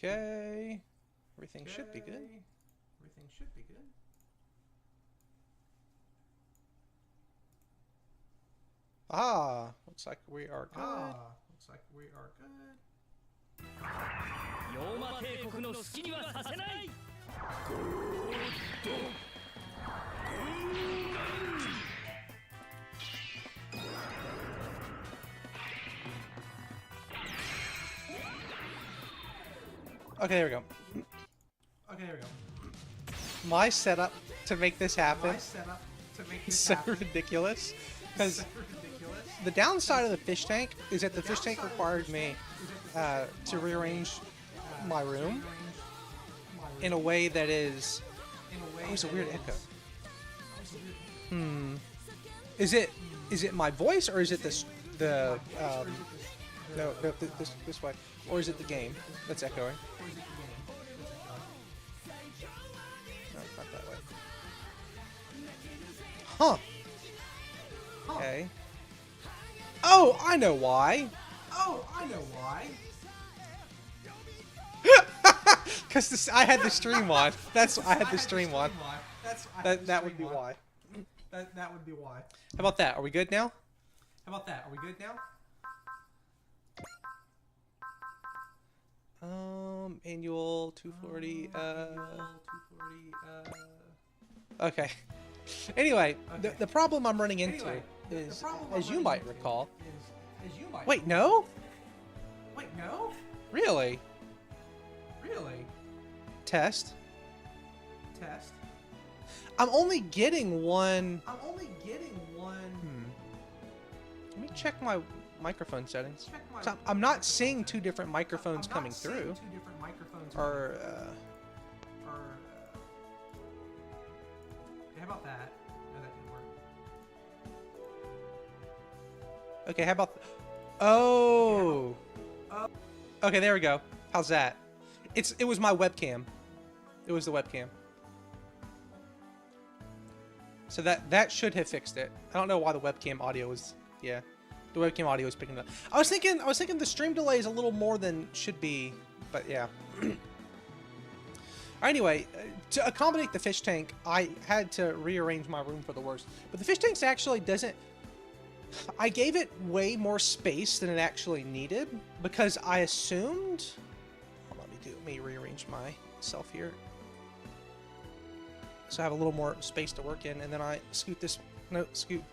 Okay. Everything should be good. Everything should be good. Ah, looks like we are good. Looks like we are good. 妖魔帝国の好きにはさせない。 Okay, there we go. Okay, there we go. My setup to make this happen My setup to make is this so happen ridiculous. Because is so ridiculous. the downside of the fish tank is that the fish tank required me to rearrange my room in a way that is... Oh, there's a weird echo. Is it my voice, or is it no, this way, or is it the game that's echoing? No, not that way. Huh. Okay. Oh, I know why. Oh, I know why. Because I had the stream on. I had the stream on. That would be why. That would be why. How about that? Are we good now? How about that? Are we good now? Annual 240. Okay. Anyway, the problem I'm running into is, as you might recall. Wait, no? Wait, no? Really? Really? Test. Test. I'm only getting one. I'm only getting one. Let me check my microphone settings. Check my- 'Cause I'm not seeing two different microphones I'm not coming seeing through. Two different microphones. Or, how about that? No, that didn't work. okay, how about... Oh! Okay, there we go. How's that? It was my webcam. It was the webcam. So that should have fixed it. I don't know why the webcam audio was... Yeah. The webcam audio is picking it up. I was thinking the stream delay is a little more than should be, but yeah. Anyway, to accommodate the fish tank, I had to rearrange my room for the worst. But the fish tank actually doesn't... I gave it way more space than it actually needed because I assumed... Hold on, let me rearrange myself here. So I have a little more space to work in, and then I scoot this... No, scoot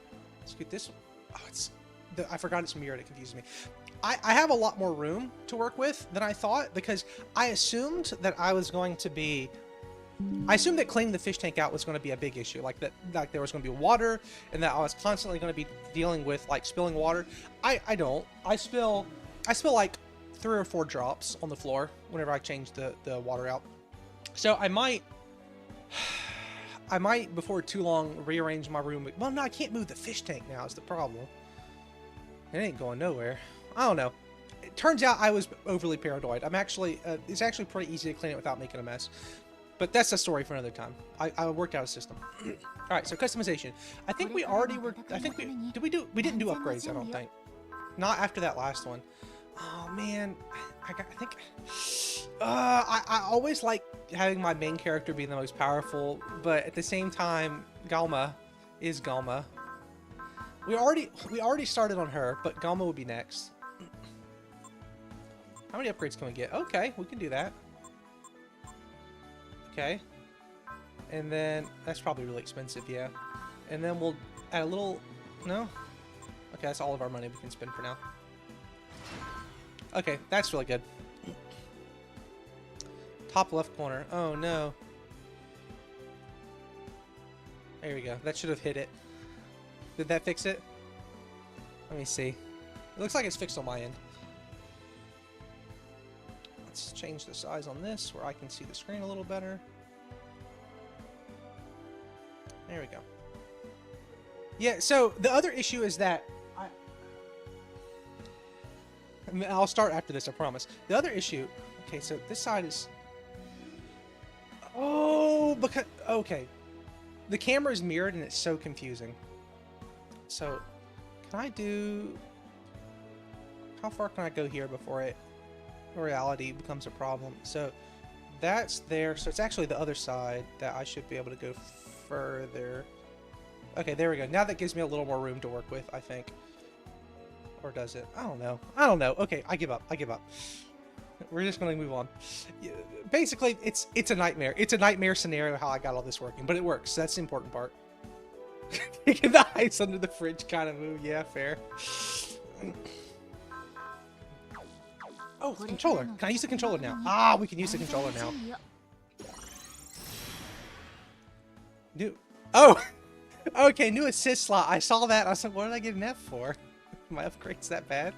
this... Oh, I forgot it's mirrored. It confused me. I have a lot more room to work with than I thought because I assumed that I assumed that cleaning the fish tank out was going to be a big issue. Like there was going to be water and that I was constantly going to be dealing with like spilling water. I don't. I spill like 3 or 4 drops on the floor whenever I change the water out. So I might before too long rearrange my room. Well, no, I can't move the fish tank now is the problem. It ain't going nowhere. I don't know. It turns out I was overly paranoid. It's actually pretty easy to clean it without making a mess. But that's a story for another time. I worked out a system. Alright, so customization. I think we already were... we didn't do upgrades, I don't think. Not after that last one. Oh, man. I always like having my main character be the most powerful, but at the same time, Galma is Galma. We already started on her, but Galma would be next. How many upgrades can we get? Okay, we can do that. Okay. And then that's probably really expensive, yeah. And then we'll add a little... No? Okay, that's all of our money we can spend for now. Okay, that's really good. Top left corner. Oh, no. There we go. That should have hit it. Did that fix it? Let me see. It looks like it's fixed on my end. Let's change the size on this where I can see the screen a little better. There we go. Yeah, so the other issue is that I'll start after this, I promise. The other issue... Okay, so this side is... Oh, because... Okay. The camera is mirrored and it's so confusing. So, can I do... How far can I go here before it... reality becomes a problem. So that's there. So it's actually the other side that I should be able to go further. Okay, there we go. Now that gives me a little more room to work with, I think. Or does it? I don't know. I don't know. Okay, I give up. I give up. We're just going to move on. Basically, it's a nightmare. It's a nightmare scenario how I got all this working, but it works. That's the important part. The ice under the fridge kind of move. Yeah, fair. Oh, the controller. Can I use the controller now? Ah, we can use the controller now. New. Oh! Okay, new assist slot. I saw that. I was like, what did I get an F for? My upgrade's that bad?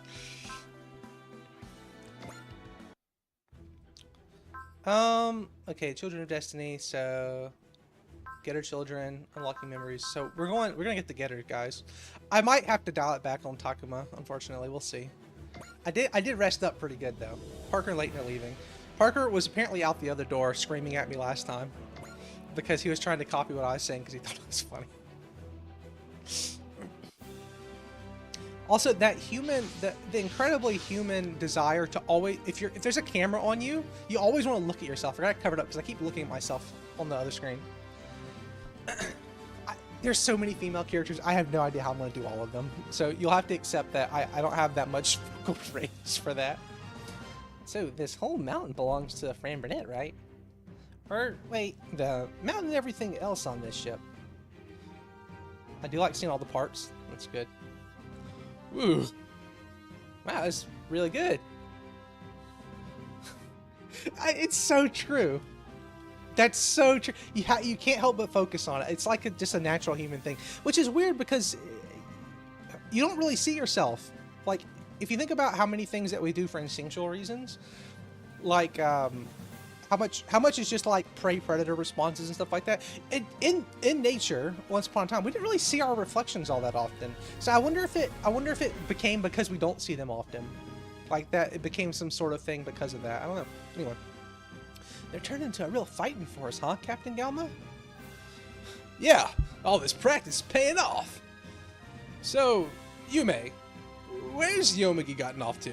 Okay, Children of Destiny, so Getter Children, unlocking memories. So we're gonna get the Getter, guys. I might have to dial it back on Takuma, unfortunately. We'll see. I did rest up pretty good though. Parker and Leighton are leaving. Parker was apparently out the other door screaming at me last time because he was trying to copy what I was saying because he thought it was funny. Also, that human, the incredibly human desire to always, if there's a camera on you, you always want to look at yourself. I got it covered up because I keep looking at myself on the other screen. There's so many female characters, I have no idea how I'm going to do all of them. So you'll have to accept that I don't have that much vocal range for that. So this whole mountain belongs to Fran Burnett, right? Or, wait, the mountain and everything else on this ship. I do like seeing all the parts. That's good. Ooh. Wow, that's really good. It's so true. That's so true. You can't help but focus on it. It's like just a natural human thing, which is weird because you don't really see yourself. Like, if you think about how many things that we do for instinctual reasons, like how much is just like prey-predator responses and stuff like that. In nature, once upon a time, we didn't really see our reflections all that often. So I wonder if it became because we don't see them often, like that. It became some sort of thing because of that. I don't know. Anyway, they're turned into a real fighting force, huh, Captain Galma? Yeah, all this practice is paying off. So, Yume, where's Yomugi gotten off to?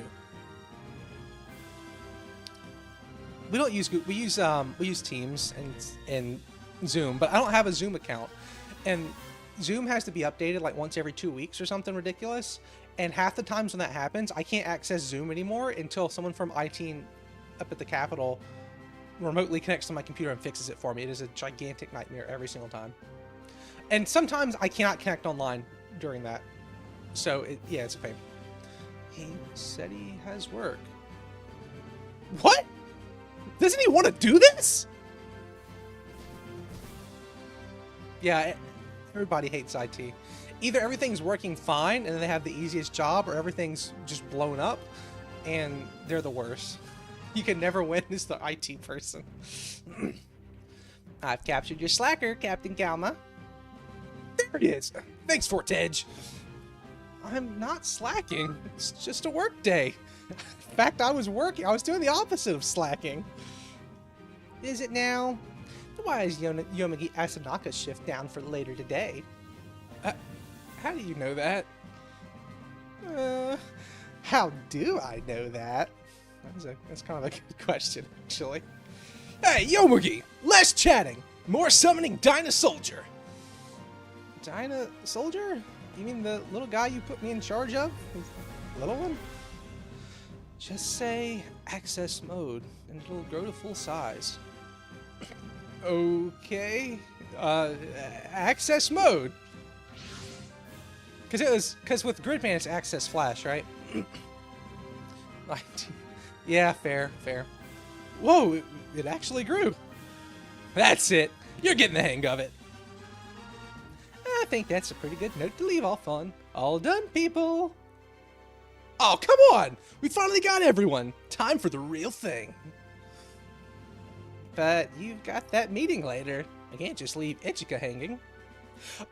We don't use we use Teams and Zoom, but I don't have a Zoom account, and Zoom has to be updated like once every 2 weeks or something ridiculous. And half the times when that happens, I can't access Zoom anymore until someone from IT up at the Capitol remotely connects to my computer and fixes it for me. It is a gigantic nightmare every single time, and sometimes I cannot connect online during that. So yeah, it's a pain. He said he has work. What? Doesn't he want to do this? Yeah, everybody hates IT. Either everything's working fine and they have the easiest job, or everything's just blown up and they're the worst. You can never win as the IT person. I've captured your slacker, Captain Galma. There it is. Thanks, Fortedge. I'm not slacking. It's just a work day. In fact, I was working. I was doing the opposite of slacking. Is it now? Why is Yomugi Asanaka's shift down for later today? How do you know that? How do I know that? That's kind of a good question, actually. Hey, Yomugi! Less chatting! More summoning Dyna Soldier! Dyna Soldier? You mean the little guy you put me in charge of? The little one? Just say access mode, and it'll grow to full size. Okay. Access mode. Because with Gridman it's access flash, right? Yeah, fair. Whoa, it actually grew. That's it. You're getting the hang of it. I think that's a pretty good note to leave off on. All done, people. Oh, come on! We finally got everyone! Time for the real thing. But you've got that meeting later. I can't just leave Ichika hanging.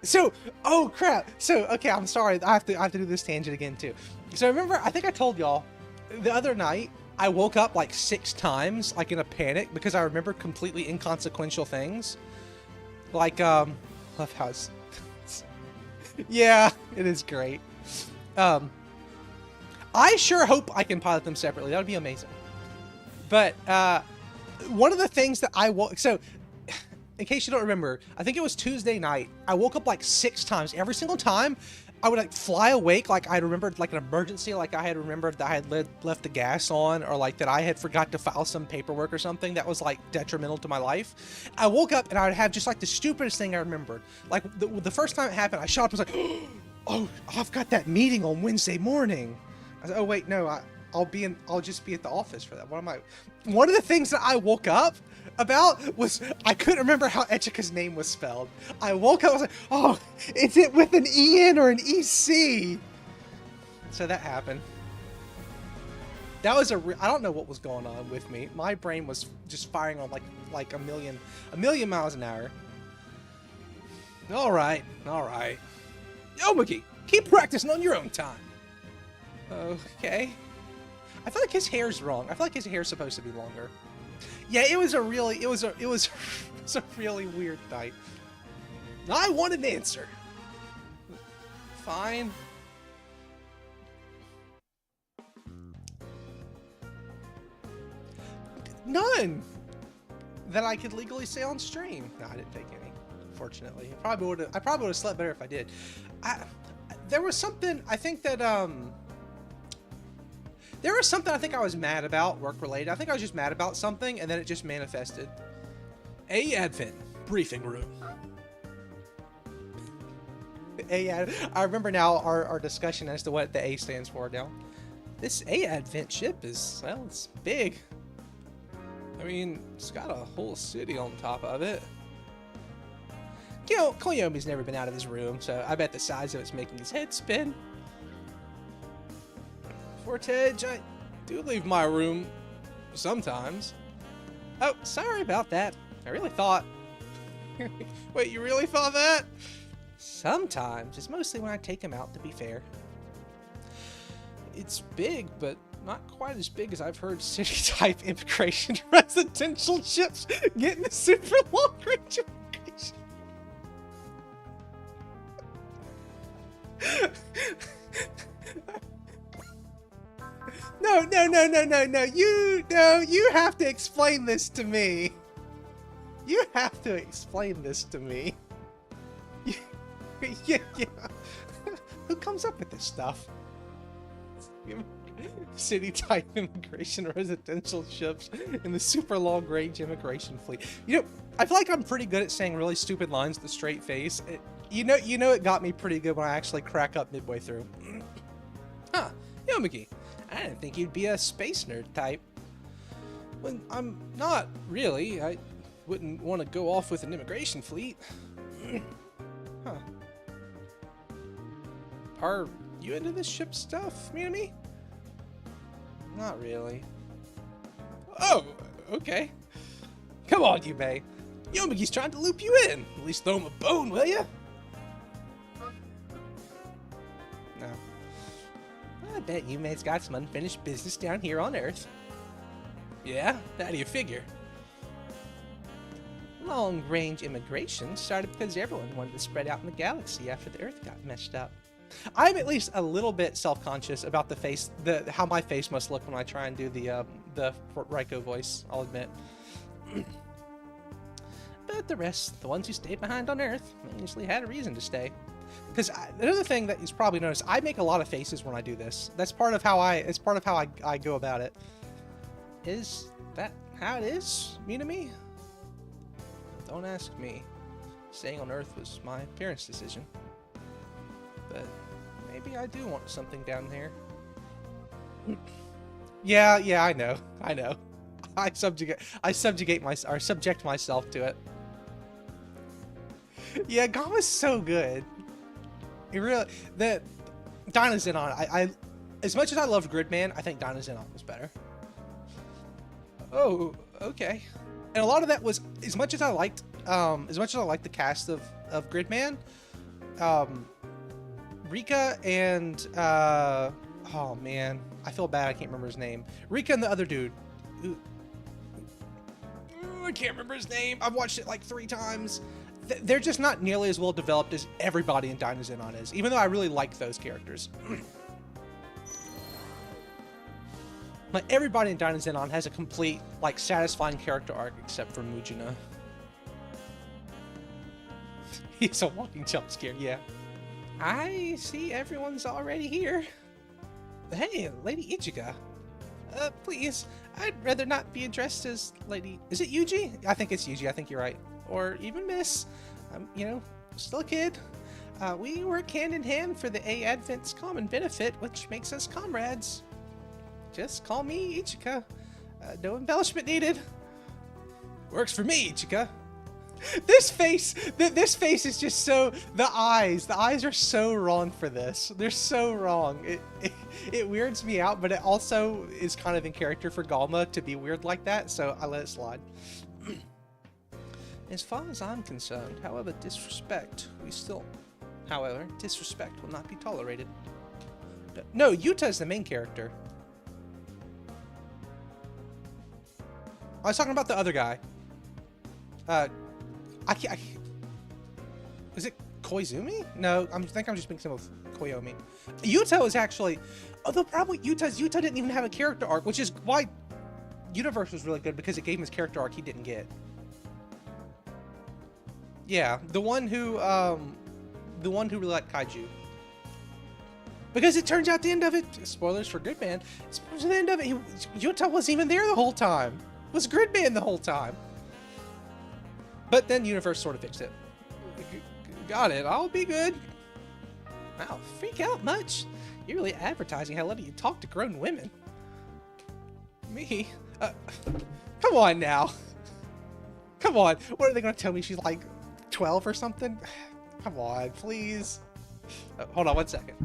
So, oh crap. So, okay, I'm sorry. I have to do this tangent again too. So remember, I think I told y'all the other night I woke up like 6 times, like in a panic, because I remember completely inconsequential things. Like, love house. Yeah, it is great. I sure hope I can pilot them separately. That would be amazing. But one of the things that I woke, so in case you don't remember, I think it was Tuesday night. I woke up like 6 times. Every single time, I would like fly awake, like I remembered like an emergency, like I had remembered that I had left the gas on, or like that I had forgot to file some paperwork or something that was like detrimental to my life. I woke up and I would have just like the stupidest thing I remembered. Like the first time it happened, I shot up, was like, oh, I've got that meeting on Wednesday morning. I said, oh wait, no, I'll just be at the office for that. What am I? One of the things that I woke up about was I couldn't remember how Echica's name was spelled. I woke up, I was like, oh, is it with an EN or an EC? So that happened. That was I don't know what was going on with me. My brain was just firing on like a million miles an hour. All right. Yomagi, keep practicing on your own time. Okay. I feel like his hair's wrong. I feel like his hair's supposed to be longer. Yeah, it was a really weird night. I want an answer. Fine. None that I could legally say on stream. No, I didn't take any. Unfortunately, I probably would have slept better if I did. There was something I think that there was something I think I was mad about, work-related. I think I was just mad about something, and then it just manifested. Advent briefing room. I remember now our discussion as to what the A stands for now. This Advent ship is, well, it's big. I mean, it's got a whole city on top of it. You know, Koyomi's never been out of his room, so I bet the size of it's making his head spin. Fortege, I do leave my room sometimes. Oh, sorry about that. I really thought. Wait, you really thought that? Sometimes. It's mostly when I take him out, to be fair. It's big, but not quite as big as I've heard city-type immigration residential ships getting a super long-range immigration. No. You have to explain this to me. You have to explain this to me. Yeah. Who comes up with this stuff? City-type immigration residential ships and the super long-range immigration fleet. You know, I feel like I'm pretty good at saying really stupid lines with a straight face. You know, it got me pretty good when I actually crack up midway through. Huh, Yomagi. I didn't think you'd be a space nerd type. Well, I'm not really. I wouldn't want to go off with an immigration fleet. Huh. Are you into this ship stuff, Minami? Not really. Oh, okay. Come on, Yume. Yomagi's trying to loop you in. At least throw him a bone, will ya? No. I bet Yume's got some unfinished business down here on Earth. Yeah? How do you figure? Long-range immigration started because everyone wanted to spread out in the galaxy after the Earth got messed up. I'm at least a little bit self-conscious about the face, how my face must look when I try and do the Raiko voice, I'll admit. But the rest, the ones who stayed behind on Earth, usually had a reason to stay. Because another thing that you've probably noticed, I make a lot of faces when I do this. That's part of how I go about it. Is that how it is, Minami? Don't ask me. Staying on Earth was my parents' decision. But maybe I do want something down here. Yeah, I know. I subject myself to it. Yeah, Gama's so good. It really, the Dynazenon, I as much as I loved Gridman, I think Dynazenon was better. Oh, okay. And a lot of that was, as much as I liked the cast of Gridman, Rika and oh man, I feel bad, I can't remember his name. Rika and the other dude. I can't remember his name. I've watched it like 3 times. They're just not nearly as well developed as everybody in Dynazenon is, even though I really like those characters. Like, everybody in Dynazenon has a complete, like, satisfying character arc except for Mujina. He's a walking jump scare, yeah. I see everyone's already here. Hey, Lady Ichigo. Please, I'd rather not be addressed as Lady... Is it Yuji? I think it's Yuji, I think you're right. Or even Miss. You know, still a kid. We work hand in hand for the A Advent's common benefit, which makes us comrades. Just call me Ichika. No embellishment needed. Works for me, Ichika. This face is just so... The eyes are so wrong for this. They're so wrong. It weirds me out, but it also is kind of in character for Galma to be weird like that, so I let it slide. As far as I'm concerned, however, disrespect will not be tolerated. No, Yuta's the main character. I was talking about the other guy. Is it Koizumi? No, I think I'm just mixing with Koyomi. Yuta is actually... Although probably Yuta didn't even have a character arc, which is why Universe was really good, because it gave him his character arc he didn't get. Yeah, the one who really liked Kaiju. Because it turns out at the end of it, spoilers for Gridman, at the end of it, Yuta wasn't even there the whole time. It was Gridman the whole time. But then Universe sort of fixed it. Got it, I'll be good. Wow, freak out much? You're really advertising how little you talk to grown women. Me? Come on now. Come on, what are they gonna tell me? She's like 12 or something? Come on, please. Hold on one second.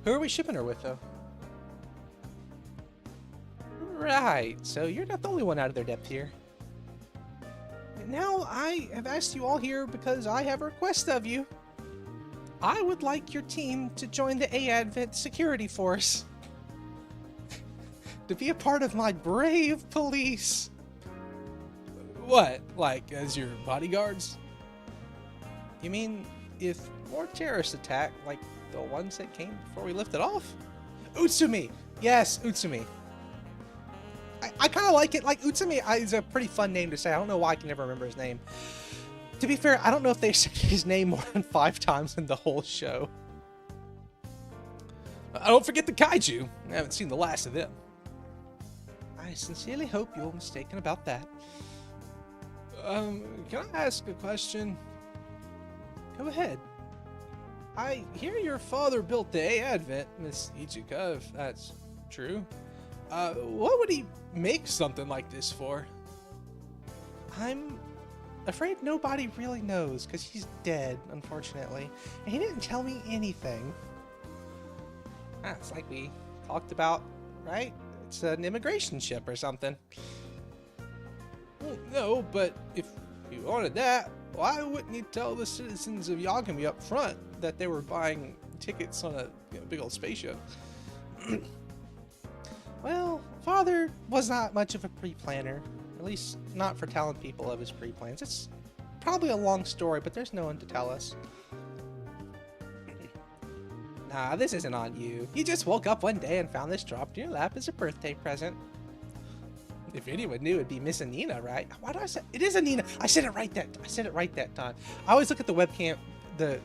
Who are we shipping her with, though? Right, so you're not the only one out of their depth here. Now, I have asked you all here because I have a request of you. I would like your team to join the A-Advent Security Force. To be a part of my brave police. What, like as your bodyguards? You mean if more terrorists attack, like the ones that came before we lifted off? Utsumi! Yes, Utsumi. I kind of like it. Like, Utsumi is a pretty fun name to say. I don't know why I can never remember his name. To be fair, I don't know if they said his name more than 5 times in the whole show. Don't forget the kaiju. I haven't seen the last of them. I sincerely hope you're mistaken about that. Can I ask a question? Go ahead. I hear your father built the A-Advent, Miss Ichika, if that's true. What would he make something like this for? I'm afraid nobody really knows, because he's dead, unfortunately. And he didn't tell me anything. It's like we talked about, right? It's an immigration ship or something. Well, no, but if you wanted that, why wouldn't you tell the citizens of Yagami up front that they were buying tickets on a big old spaceship? Well, Father was not much of a pre-planner. At least not for telling people of his pre-plans. It's probably a long story, but there's no one to tell us. Nah, this isn't on you. You just woke up one day and found this dropped in your lap as a birthday present. If anyone knew, it'd be Miss Anina, right? Why do I say it is Anina? I said it right that time. I always look at the webcam, the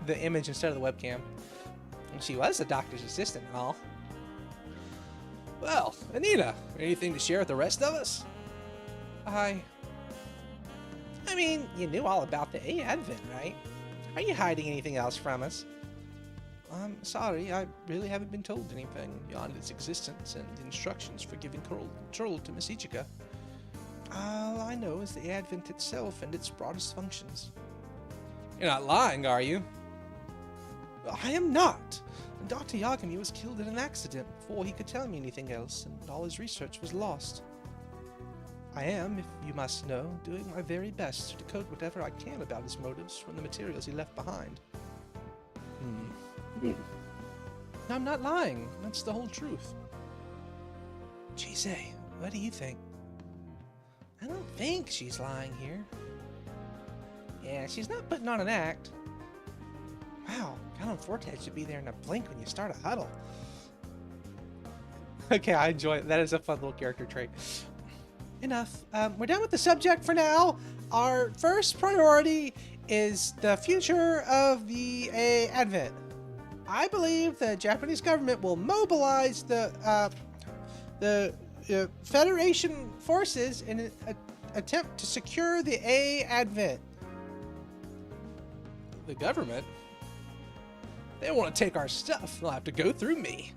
image instead of the webcam. And she was the doctor's assistant and all. Well, Anina, anything to share with the rest of us? I mean, you knew all about the A-Advent, right? Are you hiding anything else from us? I'm sorry, I really haven't been told anything beyond its existence and instructions for giving control to Miss Ichika. All I know is the Advent itself and its broadest functions. You're not lying, are you? I am not. Dr. Yagami was killed in an accident before he could tell me anything else, and all his research was lost. I am, if you must know, doing my very best to decode whatever I can about his motives from the materials he left behind. No, I'm not lying. That's the whole truth. Chise, what do you think? I don't think she's lying here. Yeah, she's not putting on an act. Wow, Count Forte should be there in a blink when you start a huddle. Okay, I enjoy it. That is a fun little character trait. Enough. We're done with the subject for now. Our first priority is the future of the Advent. I believe the Japanese government will mobilize the Federation forces in an attempt to secure the Advent. The government? They want to take our stuff. They'll have to go through me.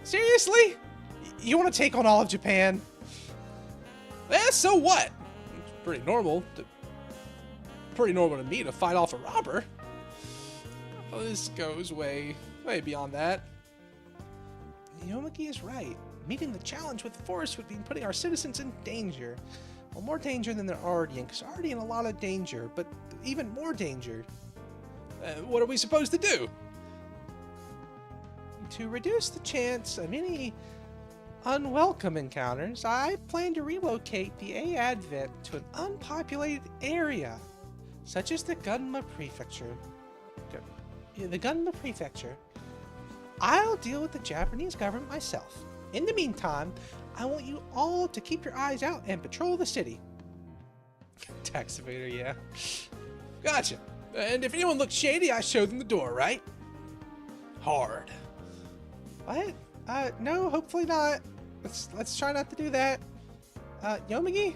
Seriously? You want to take on all of Japan? So what? It's pretty normal to me to fight off a robber. Oh, this goes way beyond that. Yomaki is right. Meeting the challenge with force would be putting our citizens in danger. Well, more danger than they're already in, because they're already in a lot of danger, but even more danger. What are we supposed to do? To reduce the chance of any unwelcome encounters, I plan to relocate the Advent to an unpopulated area, such as the Gunma Prefecture. The Gunma Prefecture. I'll deal with the Japanese government myself. In the meantime, I want you all to keep your eyes out and patrol the city. Tax evader, yeah. Gotcha. And if anyone looks shady, I show them the door, right? Hard. What? No, hopefully not. Let's try not to do that. Yomagi?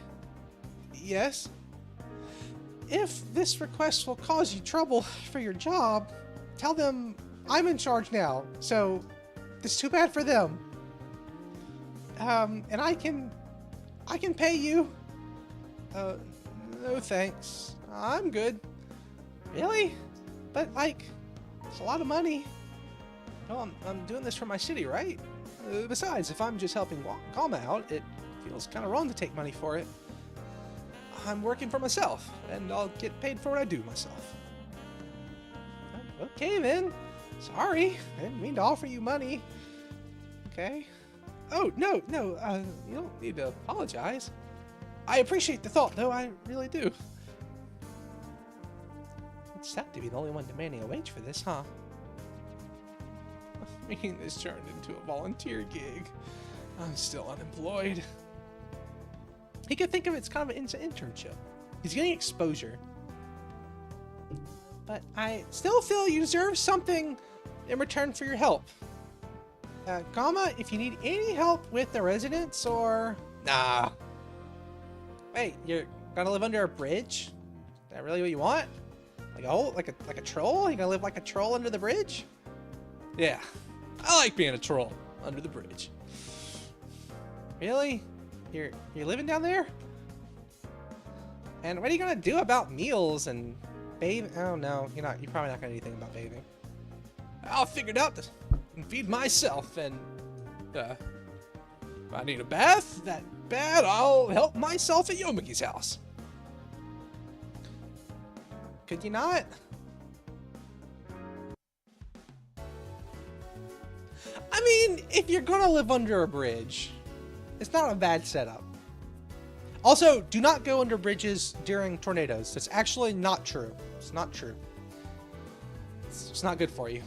Yes? If this request will cause you trouble for your job, tell them I'm in charge now, so it's too bad for them. And I can pay you. No thanks. I'm good. Really? But like, it's a lot of money. No, I'm doing this for my city, right? Besides, if I'm just helping Kama out, it feels kind of wrong to take money for it. I'm working for myself, and I'll get paid for what I do myself. Okay then. Sorry, I didn't mean to offer you money. Okay. Oh, no, you don't need to apologize. I appreciate the thought, though, I really do. It's sad to be the only one demanding a wage for this, huh? Making this turned into a volunteer gig. I'm still unemployed. He could think of it as kind of an internship. He's getting exposure. But I still feel you deserve something in return for your help. Kama, if you need any help with the residents or... Nah. Wait, you're gonna live under a bridge? Is that really what you want? Like a troll? You gonna live like a troll under the bridge? Yeah. I like being a troll under the bridge. Really? You're living down there? And what are you gonna do about meals and bathing? Oh no, you're probably not gonna do anything about bathing. I'll figure it out to feed myself, and if I need a bath that bad, I'll help myself at Yomagi's house. Could you not? I mean, if you're gonna live under a bridge, it's not a bad setup. Also, do not go under bridges during tornadoes. That's actually not true. It's not true. It's not good for you.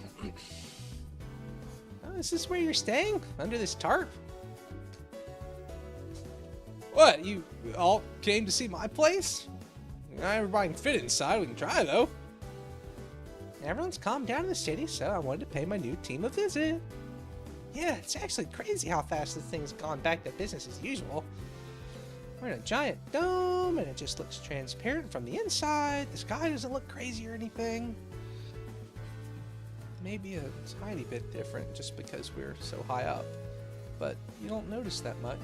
Oh, is this where you're staying? Under this tarp? What, you all came to see my place? Not everybody can fit inside. We can try, though. Everyone's calmed down in the city, so I wanted to pay my new team a visit. Yeah, it's actually crazy how fast this thing's gone back to business as usual. We're in a giant dome, and it just looks transparent from the inside. The sky doesn't look crazy or anything. Maybe a tiny bit different just because we're so high up, but you don't notice that much.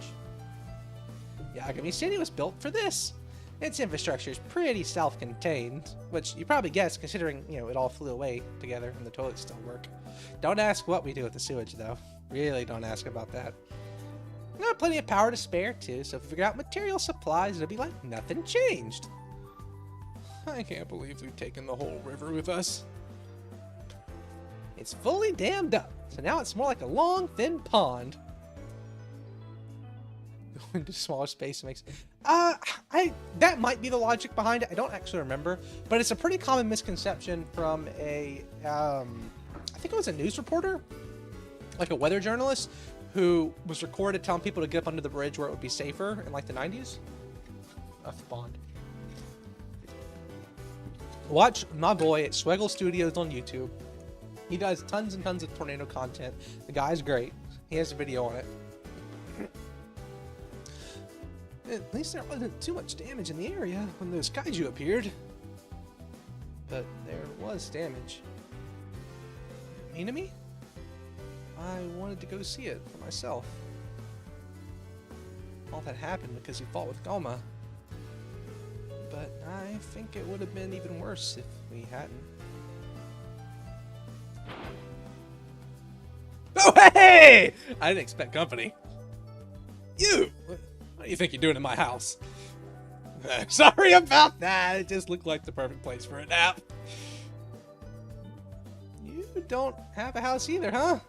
Yagami City was built for this. Its infrastructure is pretty self-contained, which you probably guessed considering, you know, it all flew away together and the toilets still work. Don't ask what we do with the sewage, though. Really don't ask about that. We got plenty of power to spare, too, so if we figure out material supplies, it'll be like nothing changed. I can't believe we've taken the whole river with us. It's fully dammed up, so now it's more like a long, thin pond. Go into smaller space makes... that might be the logic behind it. I don't actually remember, but it's a pretty common misconception from a, I think it was a news reporter, like a weather journalist, who was recorded telling people to get up under the bridge where it would be safer in like the 90s. Off the pond. Watch my boy at Sweggle Studios on YouTube. He does tons and tons of tornado content. The guy's great. He has a video on it. At least there wasn't too much damage in the area when those kaiju appeared. But there was damage. Mean to me? I wanted to go see it for myself. All that happened because he fought with Goma. But I think it would have been even worse if we hadn't. Oh, hey! I didn't expect company. You! What do you think you're doing in my house? Sorry about that. It just looked like the perfect place for a nap. You don't have a house either, huh?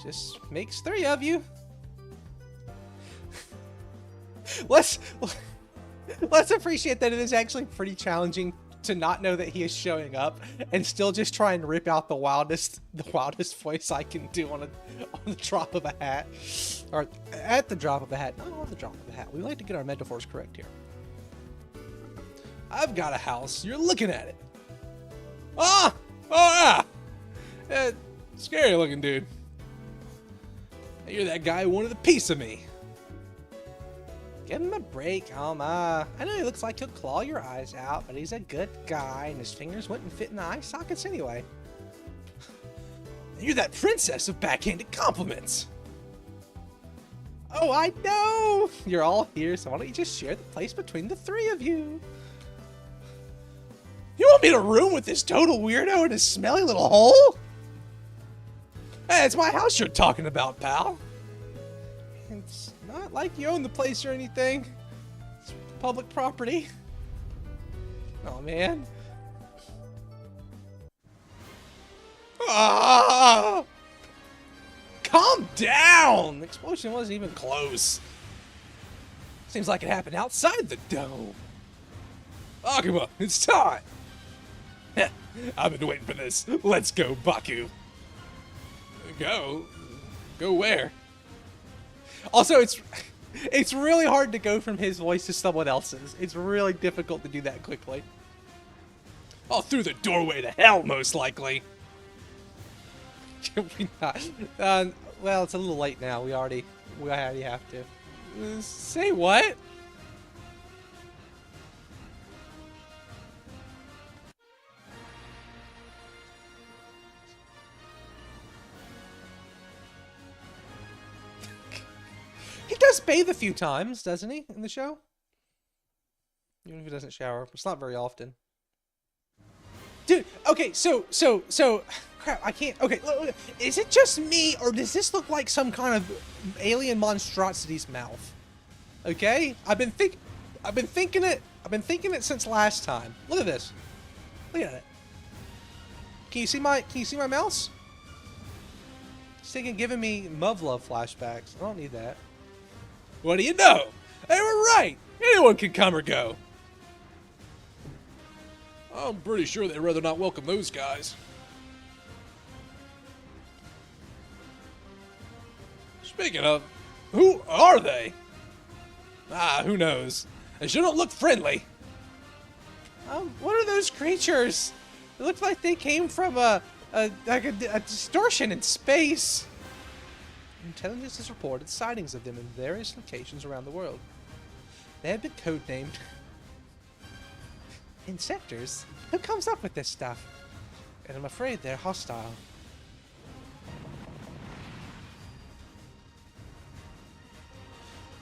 Just makes 3 of you. Let's appreciate that it is actually pretty challenging to not know that he is showing up and still just try and rip out the wildest voice I can do on the drop of a hat, or at the drop of a hat. Not on the drop of a hat. We like to get our metaphors correct here. I've got a house. You're looking at it. Oh yeah. Scary looking dude. You're that guy who wanted a piece of me. Give him a break, Alma. I know he looks like he'll claw your eyes out, but he's a good guy, and his fingers wouldn't fit in the eye sockets anyway. You're that princess of backhanded compliments. Oh, I know. You're all here, so why don't you just share the place between the 3 of you? You want me to room with this total weirdo in his smelly little hole? Hey, it's my house you're talking about, pal. It's not like you own the place or anything. It's public property. Oh, man. Ah! Calm down! The explosion wasn't even close. Seems like it happened outside the dome. Akuma, it's time! I've been waiting for this. Let's go, Baku. Go? Go where? Also, it's really hard to go from his voice to someone else's. It's really difficult to do that quickly. Oh, through the doorway to hell, most likely. Can we not? Well, it's a little late now. We already have to. Say what? He does bathe a few times, doesn't he, in the show? Even if he doesn't shower. It's not very often. Dude, okay, so, crap, I can't, okay, look, is it just me, or does this look like some kind of alien monstrosity's mouth? Okay? I've been thinking it since last time. Look at this. Look at it. Can you see my mouse? It's thinking giving me Muv-Love flashbacks. I don't need that. What do you know? They were right. Anyone can come or go. I'm pretty sure they'd rather not welcome those guys. Speaking of, who are they? Who knows? They sure don't look friendly. What are those creatures? It looks like they came from a distortion in space. Intelligence has reported sightings of them in various locations around the world. They have been codenamed Insectors. Who comes up with this stuff? And I'm afraid they're hostile.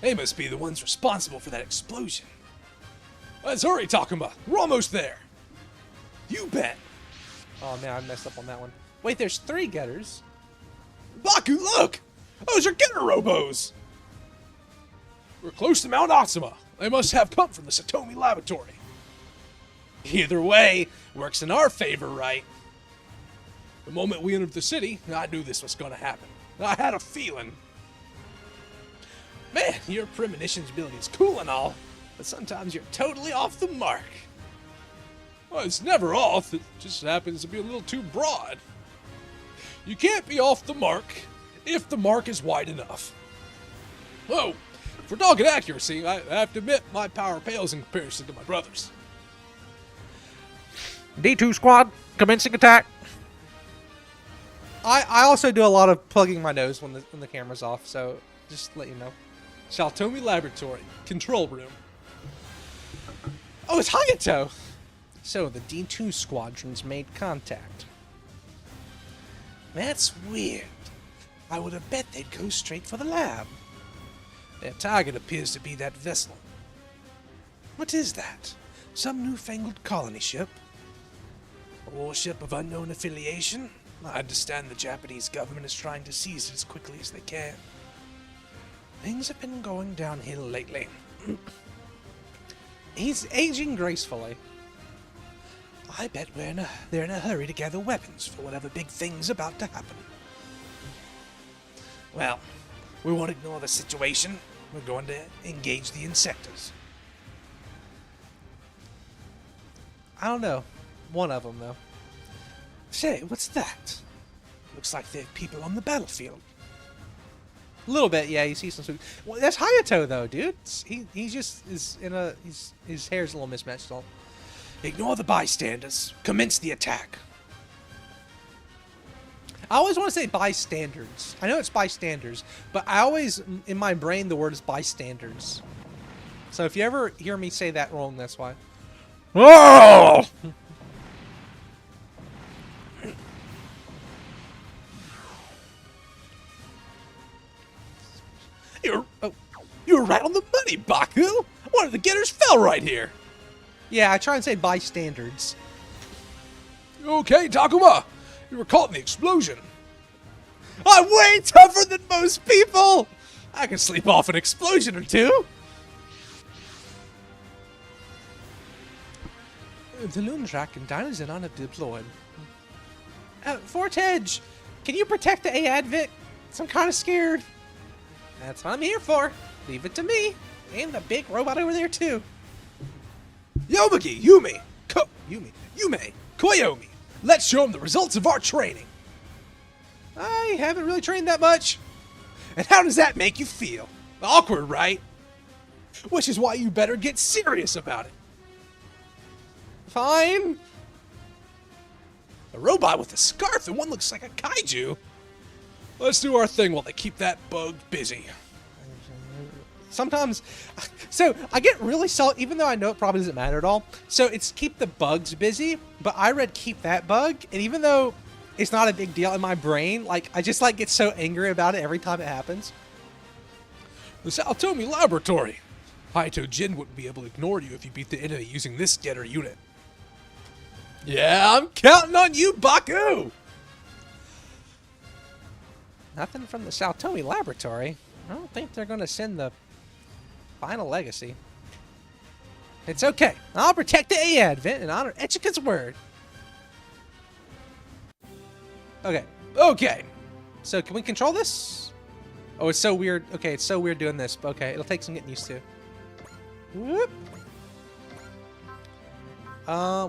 They must be the ones responsible for that explosion. Let's hurry, Takuma. We're almost there. You bet. Oh man, I messed up on that one. Wait, there's 3 getters. Baku, look! Those are Getter Robos! We're close to Mount Atsuma. They must have come from the Satomi Laboratory. Either way, works in our favor, right? The moment we entered the city, I knew this was gonna happen. I had a feeling. Man, your premonitions ability is cool and all, but sometimes you're totally off the mark. Well, it's never off, it just happens to be a little too broad. You can't be off the mark if the mark is wide enough. Oh, for dogged accuracy, I have to admit my power pales in comparison to my brother's. D2 squad, commencing attack. I also do a lot of plugging my nose when the camera's off, so just to let you know. Shaltomi Laboratory, control room. Oh, it's Hayato! So, the D2 squadrons made contact. That's weird. I would have bet they'd go straight for the lab. Their target appears to be that vessel. What is that? Some newfangled colony ship? A warship of unknown affiliation? I understand the Japanese government is trying to seize it as quickly as they can. Things have been going downhill lately. He's aging gracefully. I bet they're in a hurry to gather weapons for whatever big thing's about to happen. Well, we won't ignore the situation. We're going to engage the insectors. I don't know. One of them, though. Say, what's that? Looks like there are people on the battlefield. A little bit, yeah. You see some. Well, that's Hayato, though, dude. He just is in a. His hair's a little mismatched. All. Ignore the bystanders. Commence the attack. I always want to say bystanders. I know it's bystanders, but I always, in my brain, the word is bystanders. So if you ever hear me say that wrong, that's why. Oh! You're right on the money, Baku! One of the getters fell right here! Yeah, I try and say bystanders. Okay, Takuma! You were caught in the explosion. I'm way tougher than most people! I can sleep off an explosion or two! The Loonjack and Dinosaur have deployed. Fortedge, can you protect the Advent? I'm kind of scared. That's what I'm here for. Leave it to me. And the big robot over there, too. Yomagi, Yume, Koyomi, let's show them the results of our training. I haven't really trained that much. And how does that make you feel? Awkward, right? Which is why you better get serious about it. Fine. A robot with a scarf and one looks like a kaiju. Let's do our thing while they keep that bug busy. Sometimes, so I get really salty, even though I know it probably doesn't matter at all. So it's keep the bugs busy, but I read keep that bug, and even though it's not a big deal in my brain, like I just like get so angry about it every time it happens. The Satomi Laboratory. Hayato Jin wouldn't be able to ignore you if you beat the enemy using this getter unit. Yeah, I'm counting on you, Baku! Nothing from the Satomi Laboratory. I don't think they're going to send the final legacy. It's okay. I'll protect the Advent and honor Echica's word. Okay. Okay. So can we control this? Oh, it's so weird. Okay, it's so weird doing this. But okay, it'll take some getting used to. Whoop.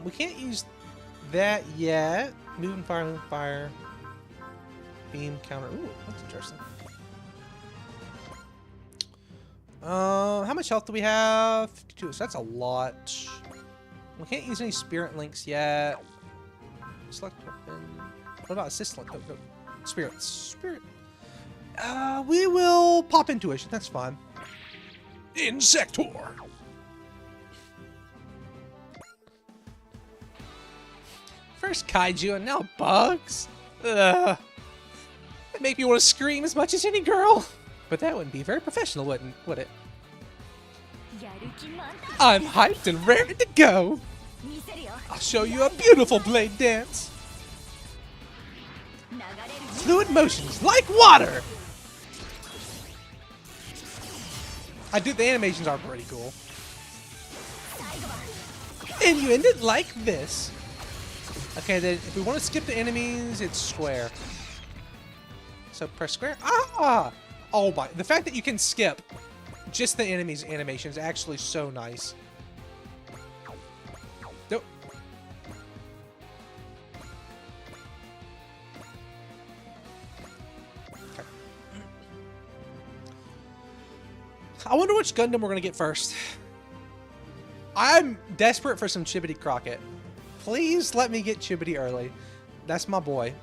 We can't use that yet. Move and fire, move and fire. Beam counter. Ooh, that's interesting. How much health do we have? 52, so that's a lot. We can't use any spirit links yet. Select weapon. What about assist link? Oh, no. Spirits. Spirit. We will pop intuition. That's fine. Insector. First kaiju and now bugs. Ugh. That make me want to scream as much as any girl. But that wouldn't be very professional, would it? や I'm hyped and ready to go. I'll show you a beautiful blade dance. Fluid motions like water. The animations are pretty cool. And you end it like this. Okay, then if we want to skip the enemies, it's square. So press square. Ah! Oh my, the fact that you can skip just the enemies' animation is actually so nice. Nope. Okay. I wonder which Gundam we're gonna get first. I'm desperate for some Chibbity Crockett. Please let me get Chibbity early. That's my boy.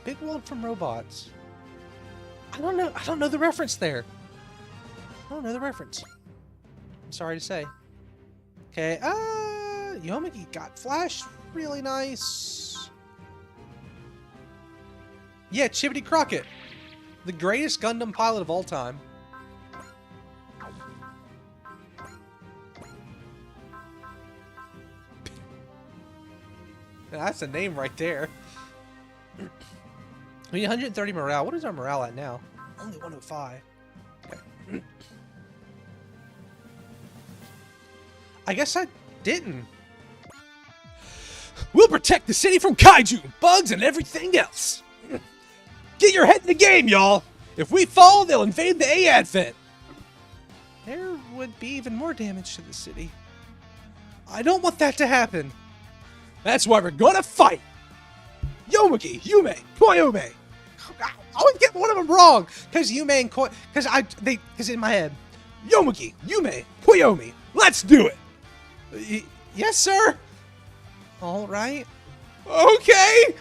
Big World from Robots. I don't know the reference there. I don't know the reference. I'm sorry to say. Okay, Yomagi got Flash. Really nice. Yeah, Chibbity Crockett. The greatest Gundam pilot of all time. That's a name right there. We need 130 morale. What is our morale at now? Only 105. Okay. I guess I didn't. We'll protect the city from kaiju, bugs, and everything else. Get your head in the game, y'all. If we fall, they'll invade the A Advent. There would be even more damage to the city. I don't want that to happen. That's why we're gonna fight. Yomagi, Yume, Koyome. I always get one of them wrong, because Yume and Koy, because in my head, Yomagi, Yume, Koyome. Let's do it. Yes, sir. All right. Okay.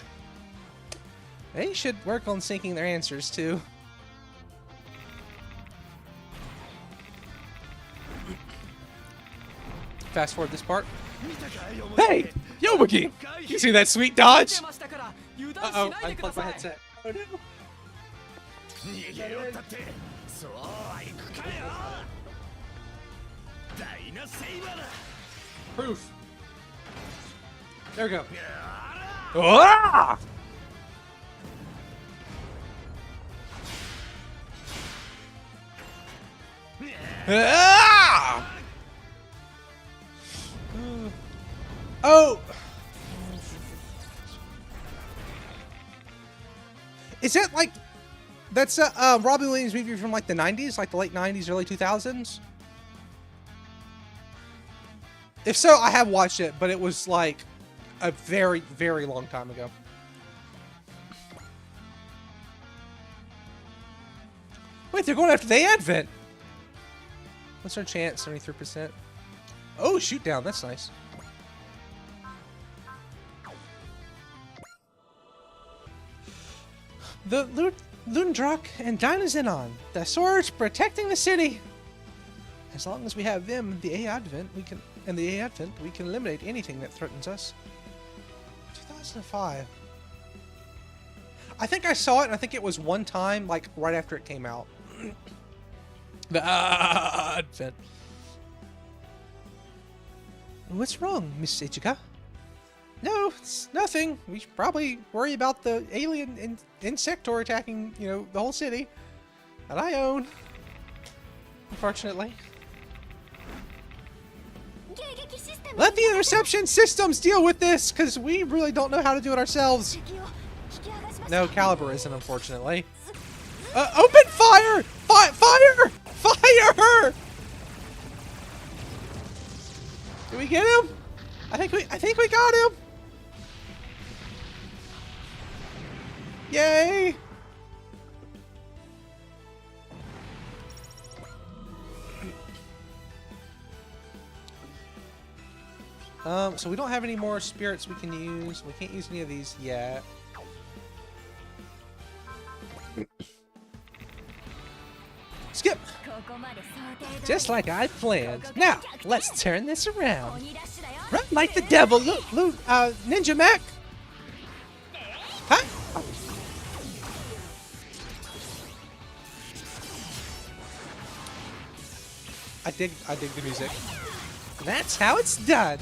They should work on syncing their answers too. Fast forward this part. Hey, Yomagi! You see that sweet dodge? Uh-oh, I unplugged my headset. Oh no. Proof. There we go. Ah! Ah! Oh! Is that like... That's a Robin Williams movie from like the 90s? Like the late 90s, early 2000s? If so, I have watched it, but it was like a very, very long time ago. Wait, they're going after the Advent! What's our chance? 73%. Oh, shoot down. That's nice. The Lundrak and Dynazenon, the swords protecting the city. As long as we have them, the A Advent, we can eliminate anything that threatens us. 2005. I think I saw it, and I think it was one time, like right after it came out. The Advent. What's wrong, Miss Ichika? No, it's nothing. We should probably worry about the alien insector attacking, you know, the whole city that I own. Unfortunately. Let the interception systems deal with this, because we really don't know how to do it ourselves. No, Caliber isn't, unfortunately. Open fire! Fire! Fire! Did we get him? I think we got him. Yay! So we don't have any more spirits we can use. We can't use any of these yet. Skip! Just like I planned. Now, let's turn this around. Run like the devil, Ninja Mac! Huh? I dig the music. That's how it's done.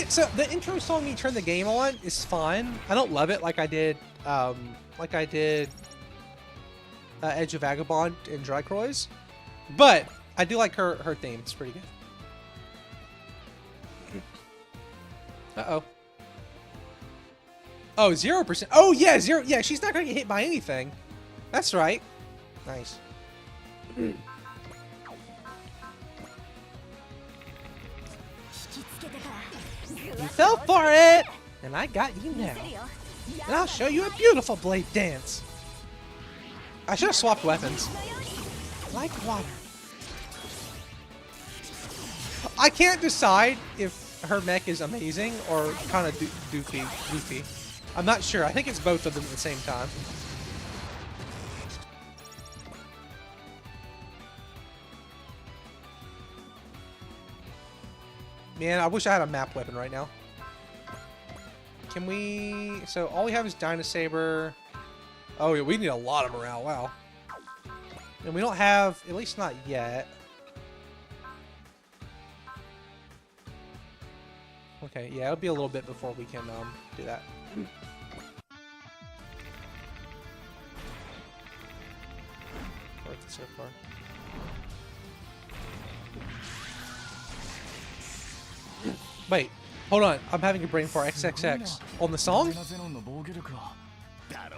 So the intro song you turn the game on is fine. I don't love it like I did Edge of Vagabond and Drycroys, but I do like her theme. It's pretty good. Uh-oh. Oh, 0%. Oh, yeah, 0. Yeah, she's not going to get hit by anything. That's right. Nice. You fell for it, and I got you now. And I'll show you a beautiful blade dance. I should have swapped weapons. Like water. I can't decide if her mech is amazing or kind of goofy. I'm not sure. I think it's both of them at the same time. Man, I wish I had a map weapon right now. Can we... So all we have is Dinosaber. Oh, yeah, we need a lot of morale. Wow. And we don't have... At least not yet. Okay, yeah, it'll be a little bit before we can do that. Worth it so far. Wait, hold on. I'm having a brain fart. XXX on the song.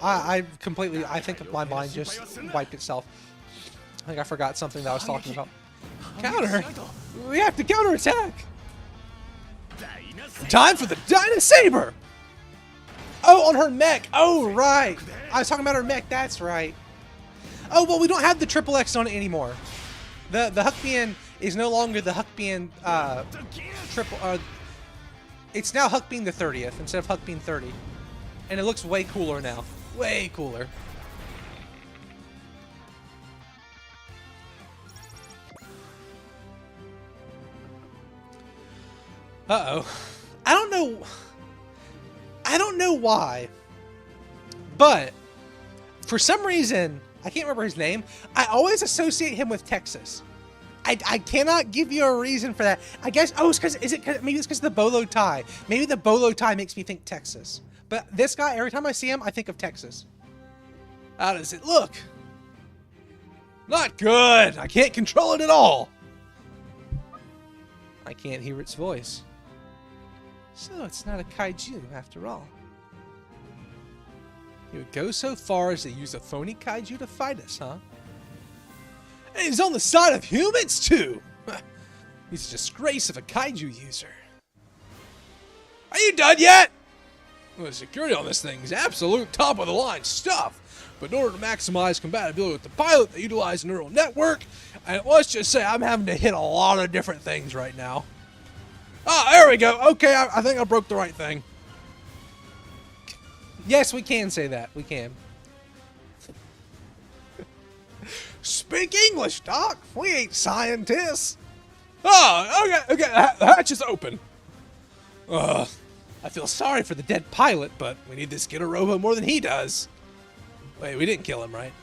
I completely. I think my mind just wiped itself. I think I forgot something that I was talking about. Counter. We have to counterattack. Time for the Dinosaber! Oh, on her mech! Oh, right! I was talking about her mech, that's right. Oh, well, we don't have the triple X on it anymore. The Huckbean is no longer the Huckbean triple... it's now Huckbean the 30th instead of Huckbean 30. And it looks way cooler now. Way cooler. Uh-oh. I don't know why, but for some reason, I can't remember his name, I always associate him with Texas. I cannot give you a reason for that. I guess, oh, it's because, maybe it's because of the bolo tie. Maybe the bolo tie makes me think Texas. But this guy, every time I see him, I think of Texas. How does it look? Not good. I can't control it at all. I can't hear its voice. So it's not a kaiju after all. He would go so far as to use a phony kaiju to fight us, huh? And he's on the side of humans too! He's a disgrace of a kaiju user. Are you done yet? Well, the security on this thing is absolute top of the line stuff. But in order to maximize compatibility with the pilot, they utilize a neural network. And let's just say I'm having to hit a lot of different things right now. Ah, there we go. Okay, I think I broke the right thing. Yes, we can say that. We can. Speak English, Doc. We ain't scientists. Oh, okay. The hatch is open. I feel sorry for the dead pilot, but we need this Getter Robo more than he does. Wait, we didn't kill him, right?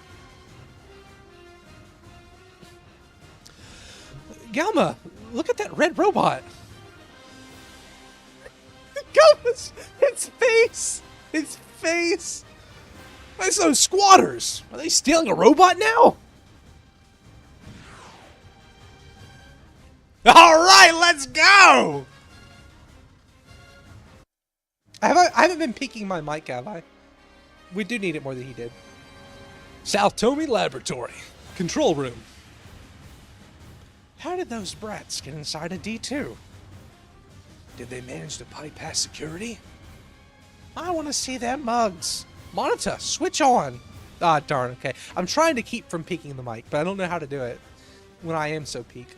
Galma, look at that red robot. Galma's, its face. Its face. That's those squatters. Are they stealing a robot now? All right, let's go. I haven't been peeking my mic, have I? We do need it more than he did. South Tomi Laboratory. Control room. How did those brats get inside a D2? Did they manage to bypass security? I want to see them mugs. Monitor, switch on. Ah, darn, okay. I'm trying to keep from peeking the mic, but I don't know how to do it when I am so peak.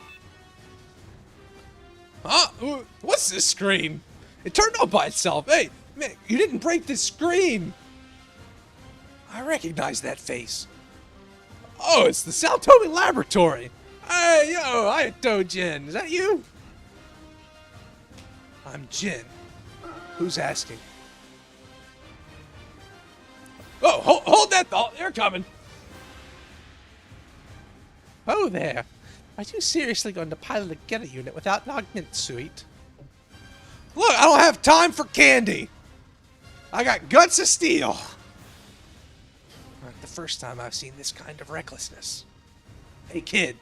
Huh? What's this screen? It turned on by itself. Hey, man, you didn't break this screen. I recognize that face. Oh, it's the South Tomi Laboratory. Hey, yo, Ayato Jin. Is that you? I'm Jin. Who's asking? Oh, hold that thought. They're coming. Oh there. Are you seriously going to pilot a Getter unit without an augment suite? Look, I don't have time for candy. I got guts of steel. Not the first time I've seen this kind of recklessness. Hey kid,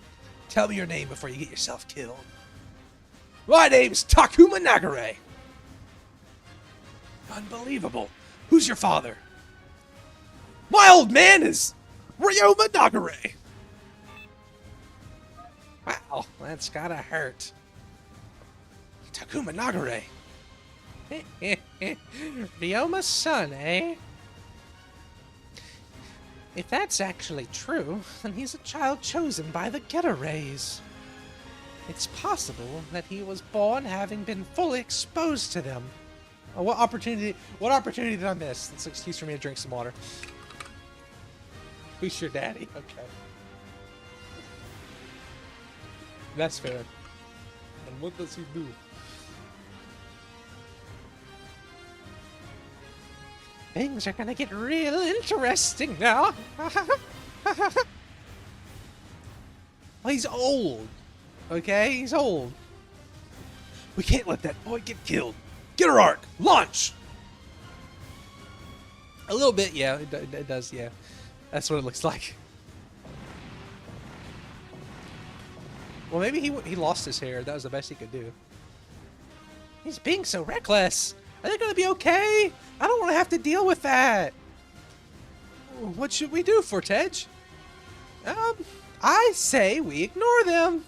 tell me your name before you get yourself killed. My name's Takuma Nagare. Unbelievable. Who's your father? My old man is Ryoma Nagare. Wow, that's gotta hurt. Takuma Nagare. Ryoma's son, eh? If that's actually true, then he's a child chosen by the Getter Rays. It's possible that he was born having been fully exposed to them. Oh, what opportunity did I miss? That's an excuse for me to drink some water. Who's your daddy? Okay. That's fair. And what does he do? Things are gonna get real interesting now. Well, he's old. Okay, he's old. We can't let that boy get killed. Getter Arc, launch! A little bit, yeah, it does, yeah. That's what it looks like. Well, maybe he lost his hair. That was the best he could do. He's being so reckless. Are they gonna be okay? I don't want to have to deal with that. What should we do, Fortege? I say we ignore them.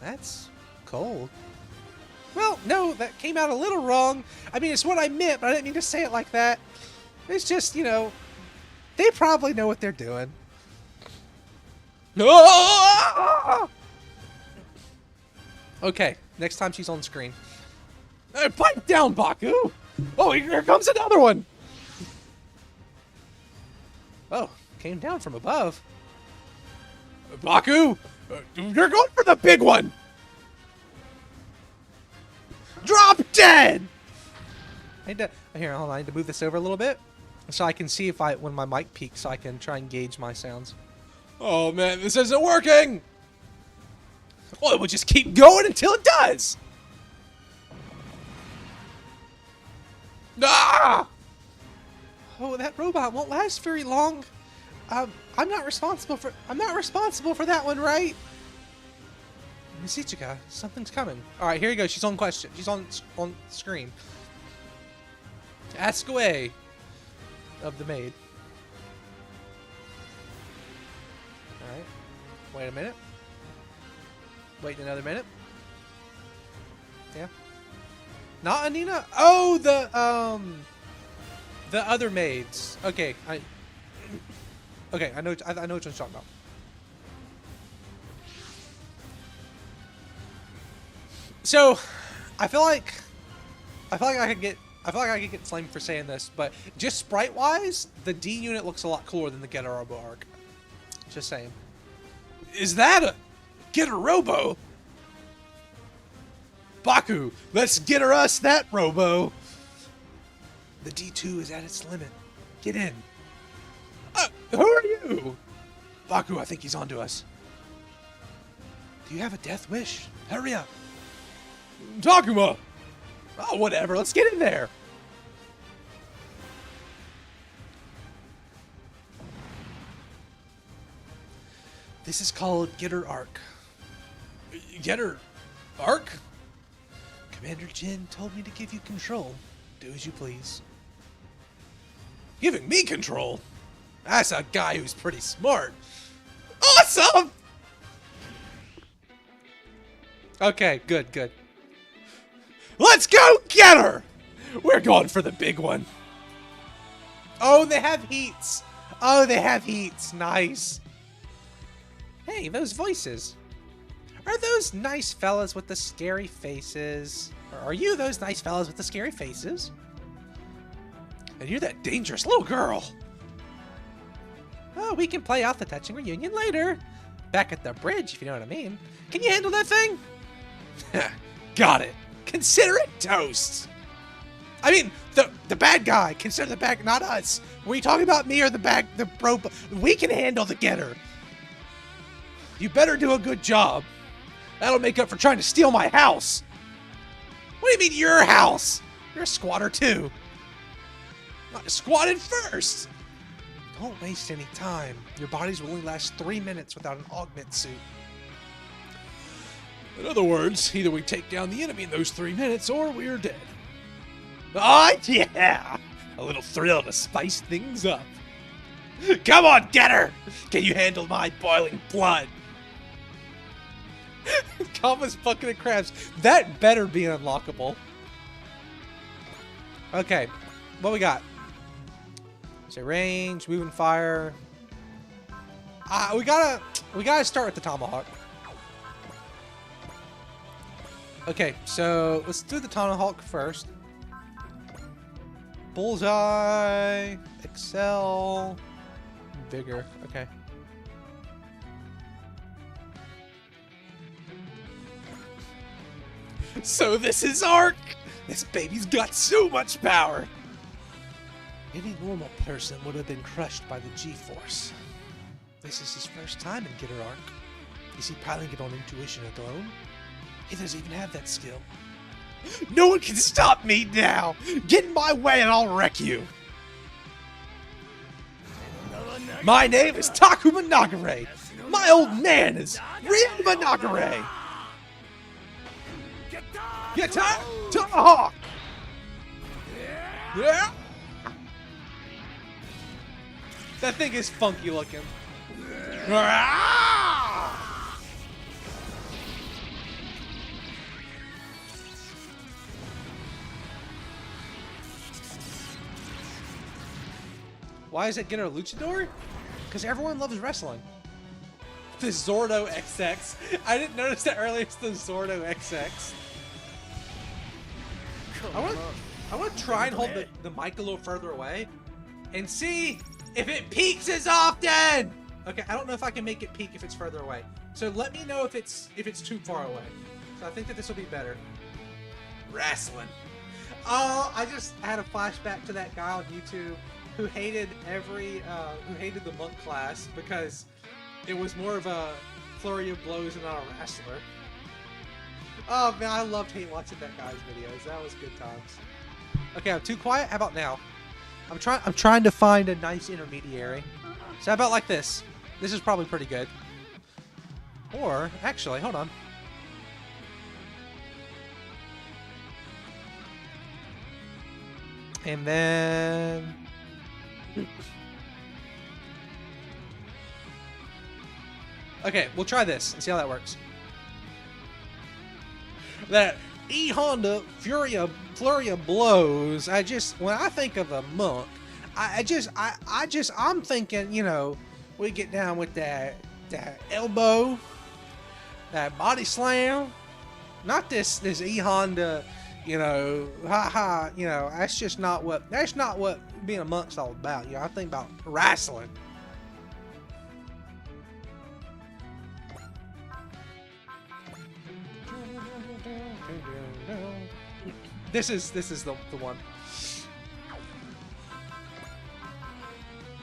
That's cold. Well, no, that came out a little wrong. I mean, it's what I meant, but I didn't mean to say it like that. It's just, you know, they probably know what they're doing. Okay, next time she's on screen. Hey, pipe down, Baku! Oh, here comes another one! Oh, came down from above. Baku! You're going for the big one! Drop dead! Here, hold on, I need to move this over a little bit so I can see if when my mic peaks so I can try and gauge my sounds. Oh man, this isn't working! Well, it will just keep going until it does! Ah! Oh, that robot won't last very long. I'm not responsible for that one, right? Miss Ichika, something's coming. All right, here you go. She's on question. She's on screen. Ask away of the maid. All right. Wait a minute. Wait another minute. Yeah. Not Anina. Oh, the other maids. Okay, I know what you're talking about. So, I feel like I could get flamed for saying this, but just sprite wise, the D unit looks a lot cooler than the Getter Robo arc. Just saying. Is that a Getter Robo? Baku, let's get us that Robo. The D2 is at its limit. Get in. Who are you? Baku, I think he's onto us. Do you have a death wish? Hurry up. Takuma! Oh, whatever. Let's get in there. This is called Getter Arc. Getter Arc? Commander Jin told me to give you control. Do as you please. Giving me control? That's a guy who's pretty smart. Awesome! Okay, good. Let's go get her! We're going for the big one. Oh, they have heats. Nice. Hey, those voices. Are those nice fellas with the scary faces? Or are you those nice fellas with the scary faces? And you're that dangerous little girl. Oh, we can play out the touching reunion later. Back at the bridge, if you know what I mean. Can you handle that thing? Got it. Consider it toast. I mean, the bad guy. Consider the bad, not us. Were you talking about me or the bro? We can handle the Getter. You better do a good job. That'll make up for trying to steal my house. What do you mean your house? You're a squatter too. I squatted first. Don't waste any time. Your bodies will only last 3 minutes without an augment suit. In other words, either we take down the enemy in those 3 minutes or we're dead. Oh yeah! A little thrill to spice things up. Come on, get her! Can you handle my boiling blood? Kama's bucket of crabs. That better be unlockable. Okay, what we got? Say range, moving fire. We gotta start with the tomahawk. Okay, so let's do the tomahawk first. Bullseye, excel, vigor. Okay. So this is Ark. This baby's got so much power. Any normal person would have been crushed by the G-force. This is his first time in Getter Arc. Is he piling it on intuition alone? He doesn't even have that skill. No one can stop me now! Get in my way and I'll wreck you! My name is Takuma Nagare! My old man is Ryuma Nagare! Get up! Tomahawk! Yeah! That thing is funky looking. Why is it Getter Luchador? Because everyone loves wrestling. The Zordo XX. I didn't notice that earlier. It's the Zordo XX. I want to try and hold the mic a little further away and see if it peaks as often. Okay, I don't know if I can make it peak if it's further away. So let me know if it's too far away. So I think that this will be better. Wrestling. Oh, I just had a flashback to that guy on YouTube who hated the monk class because it was more of a flurry of blows and not a wrestler. Oh man, I loved watching that guy's videos. That was good times. Okay, I'm too quiet. How about now? I'm trying to find a nice intermediary. So how about like this? This is probably pretty good. Or actually, hold on. And then okay, we'll try this and see how that works. That E-Honda Flurry of Blows, when I think of a monk, I'm thinking, you know, we get down with that elbow, that body slam, not this E-Honda, you know, you know, that's not what being a monk's all about. You know, I think about wrestling. This is the one.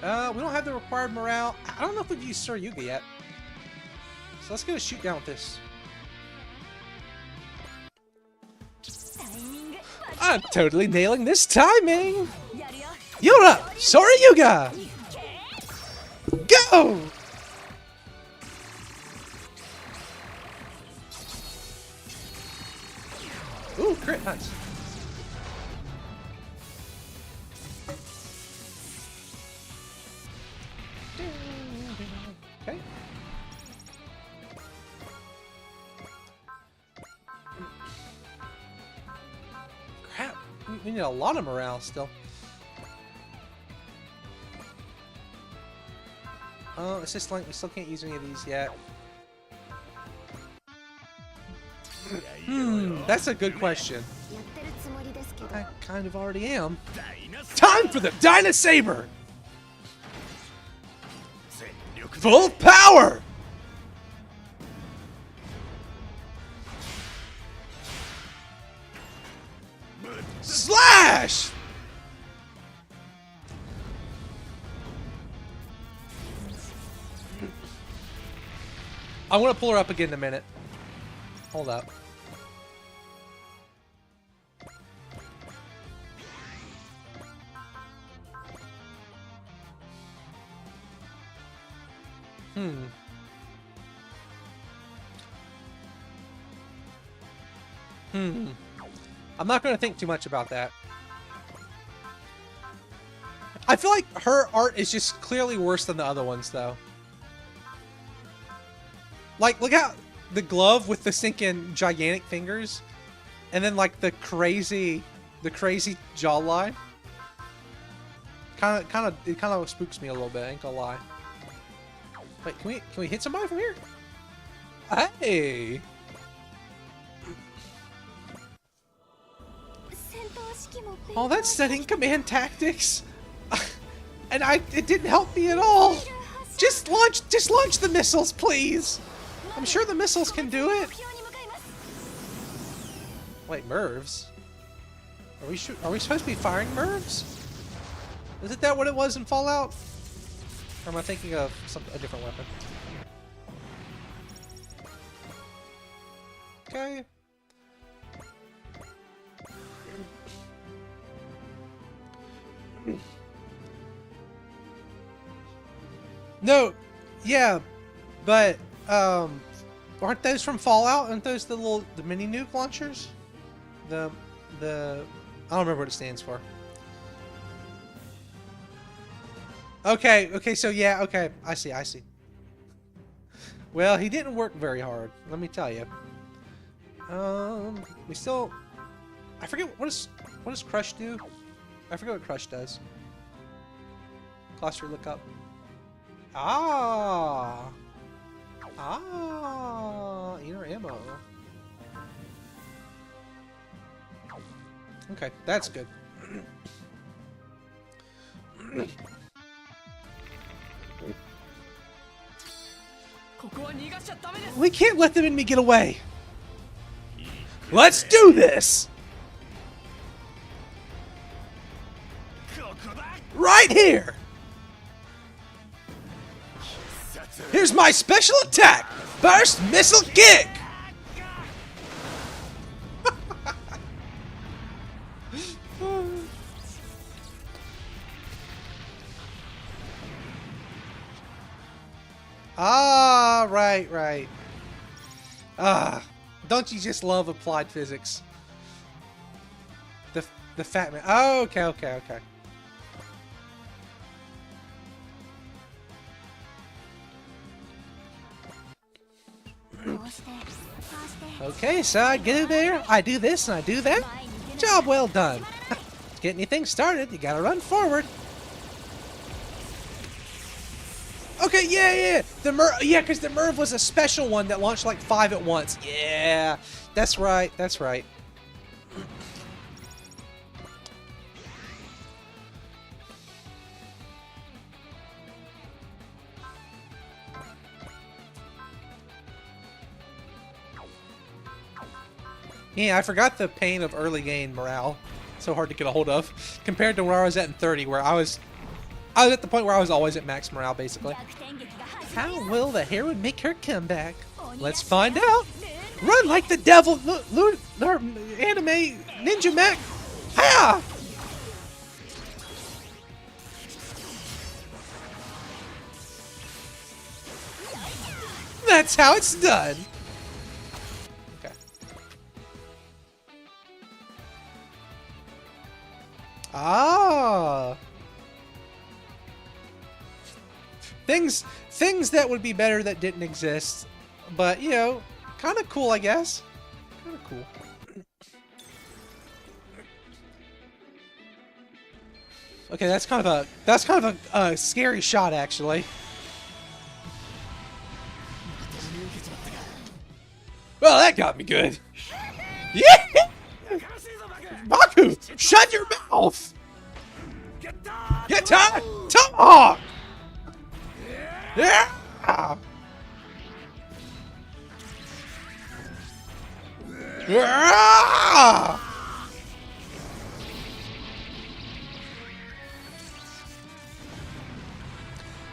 We don't have the required morale. I don't know if we've used Suryuga yet. So let's go shoot down with this. I'm totally nailing this timing. You're up, Suryuga. Go. Ooh, crit, nice. Okay. Crap, we need a lot of morale still. Assist link, we still can't use any of these yet. That's a good question. I kind of already am. Time for the Dynasaber! Full power! Slash! I'm gonna pull her up again in a minute. Hold up. I'm not gonna think too much about that. I feel like her art is just clearly worse than the other ones, though. Like, look at the glove with the sinking gigantic fingers, and then like the crazy jawline. It kind of spooks me a little bit. I ain't gonna lie. Wait, can we hit somebody from here? Hey. Oh, that's setting command tactics. And it didn't help me at all. Just launch the missiles, please. I'm sure the missiles can do it. Wait, MIRVs? Are we supposed to be firing MIRVs? Isn't that what it was in Fallout? Or am I thinking of a different weapon? Okay. No, yeah, but aren't those from Fallout? Aren't those the mini nuke launchers? I don't remember what it stands for. Okay, so yeah, okay, I see. Well, he didn't work very hard, let me tell you. I forget what does Crush do? I forget what Crush does. Cluster look up. Inner ammo. Okay, that's good. We can't let the enemy get away. Let's do this! Right here! Here's my special attack! Burst Missile Kick! Right. Don't you just love applied physics? The fat man. Oh, okay. Okay, so I get in there, I do this and I do that. Job well done. To get anything started, you gotta run forward. Okay, yeah. Because the MIRV was a special one that launched like 5 at once. Yeah, that's right. Yeah, I forgot the pain of early game morale. So hard to get a hold of. Compared to where I was at in 30, where I was at the point where I was always at max morale, basically. How will the heroine make her comeback? Let's find out. Run like the devil, anime ninja mech. Hiya! That's how it's done. Okay. Ah. Things that would be better that didn't exist, but you know, kind of cool, I guess. Kind of cool. Okay, that's kind of a scary shot, actually. Well, that got me good. Yeah, Baku, shut your mouth. Get time, Tomahawk. Yeah! Yeah!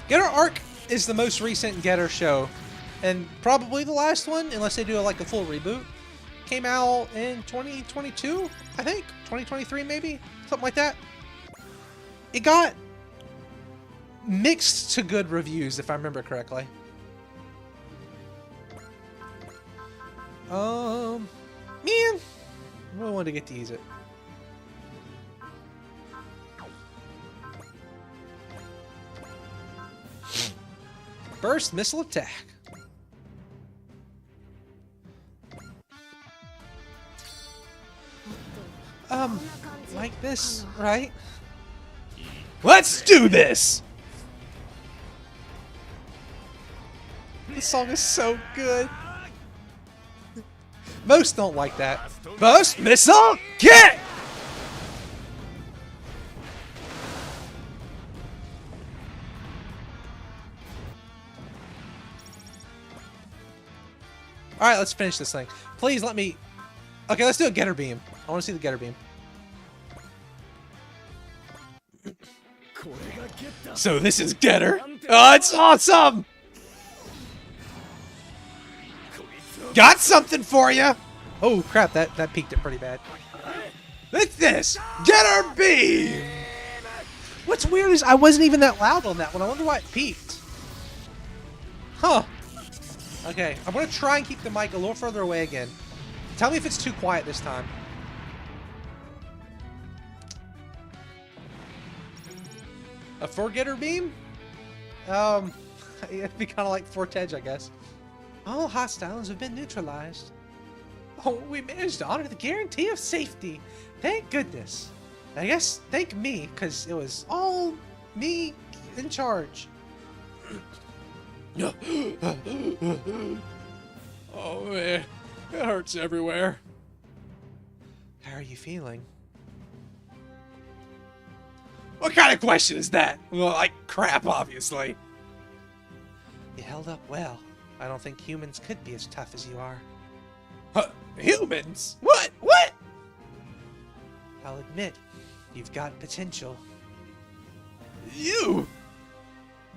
Getter Arc is the most recent Getter show and probably the last one, unless they do like a full reboot, came out in 2022, I think, 2023 maybe, something like that. It got mixed to good reviews, if I remember correctly. Man, I really wanted to get to use it. Burst missile attack. Like this, right? Let's do this! This song is so good. Most don't like that. Burst missile, get! Alright, let's finish this thing. Please let me... Okay, let's do a getter beam. I want to see the getter beam. So this is Getter. Oh, it's awesome! Got something for you! Oh crap, that peaked it pretty bad. It's this! Getter Beam! What's weird is I wasn't even that loud on that one. I wonder why it peaked. Huh. Okay, I'm gonna try and keep the mic a little further away again. Tell me if it's too quiet this time. A four-getter beam? It'd be kind of like Fortedge, I guess. All hostiles have been neutralized. Oh, we managed to honor the guarantee of safety. Thank goodness. I guess thank me, because it was all me in charge. Oh man, it hurts everywhere. How are you feeling? What kind of question is that? Well, like crap, obviously. You held up well. I don't think humans could be as tough as you are. Humans? What? What? I'll admit, you've got potential. You?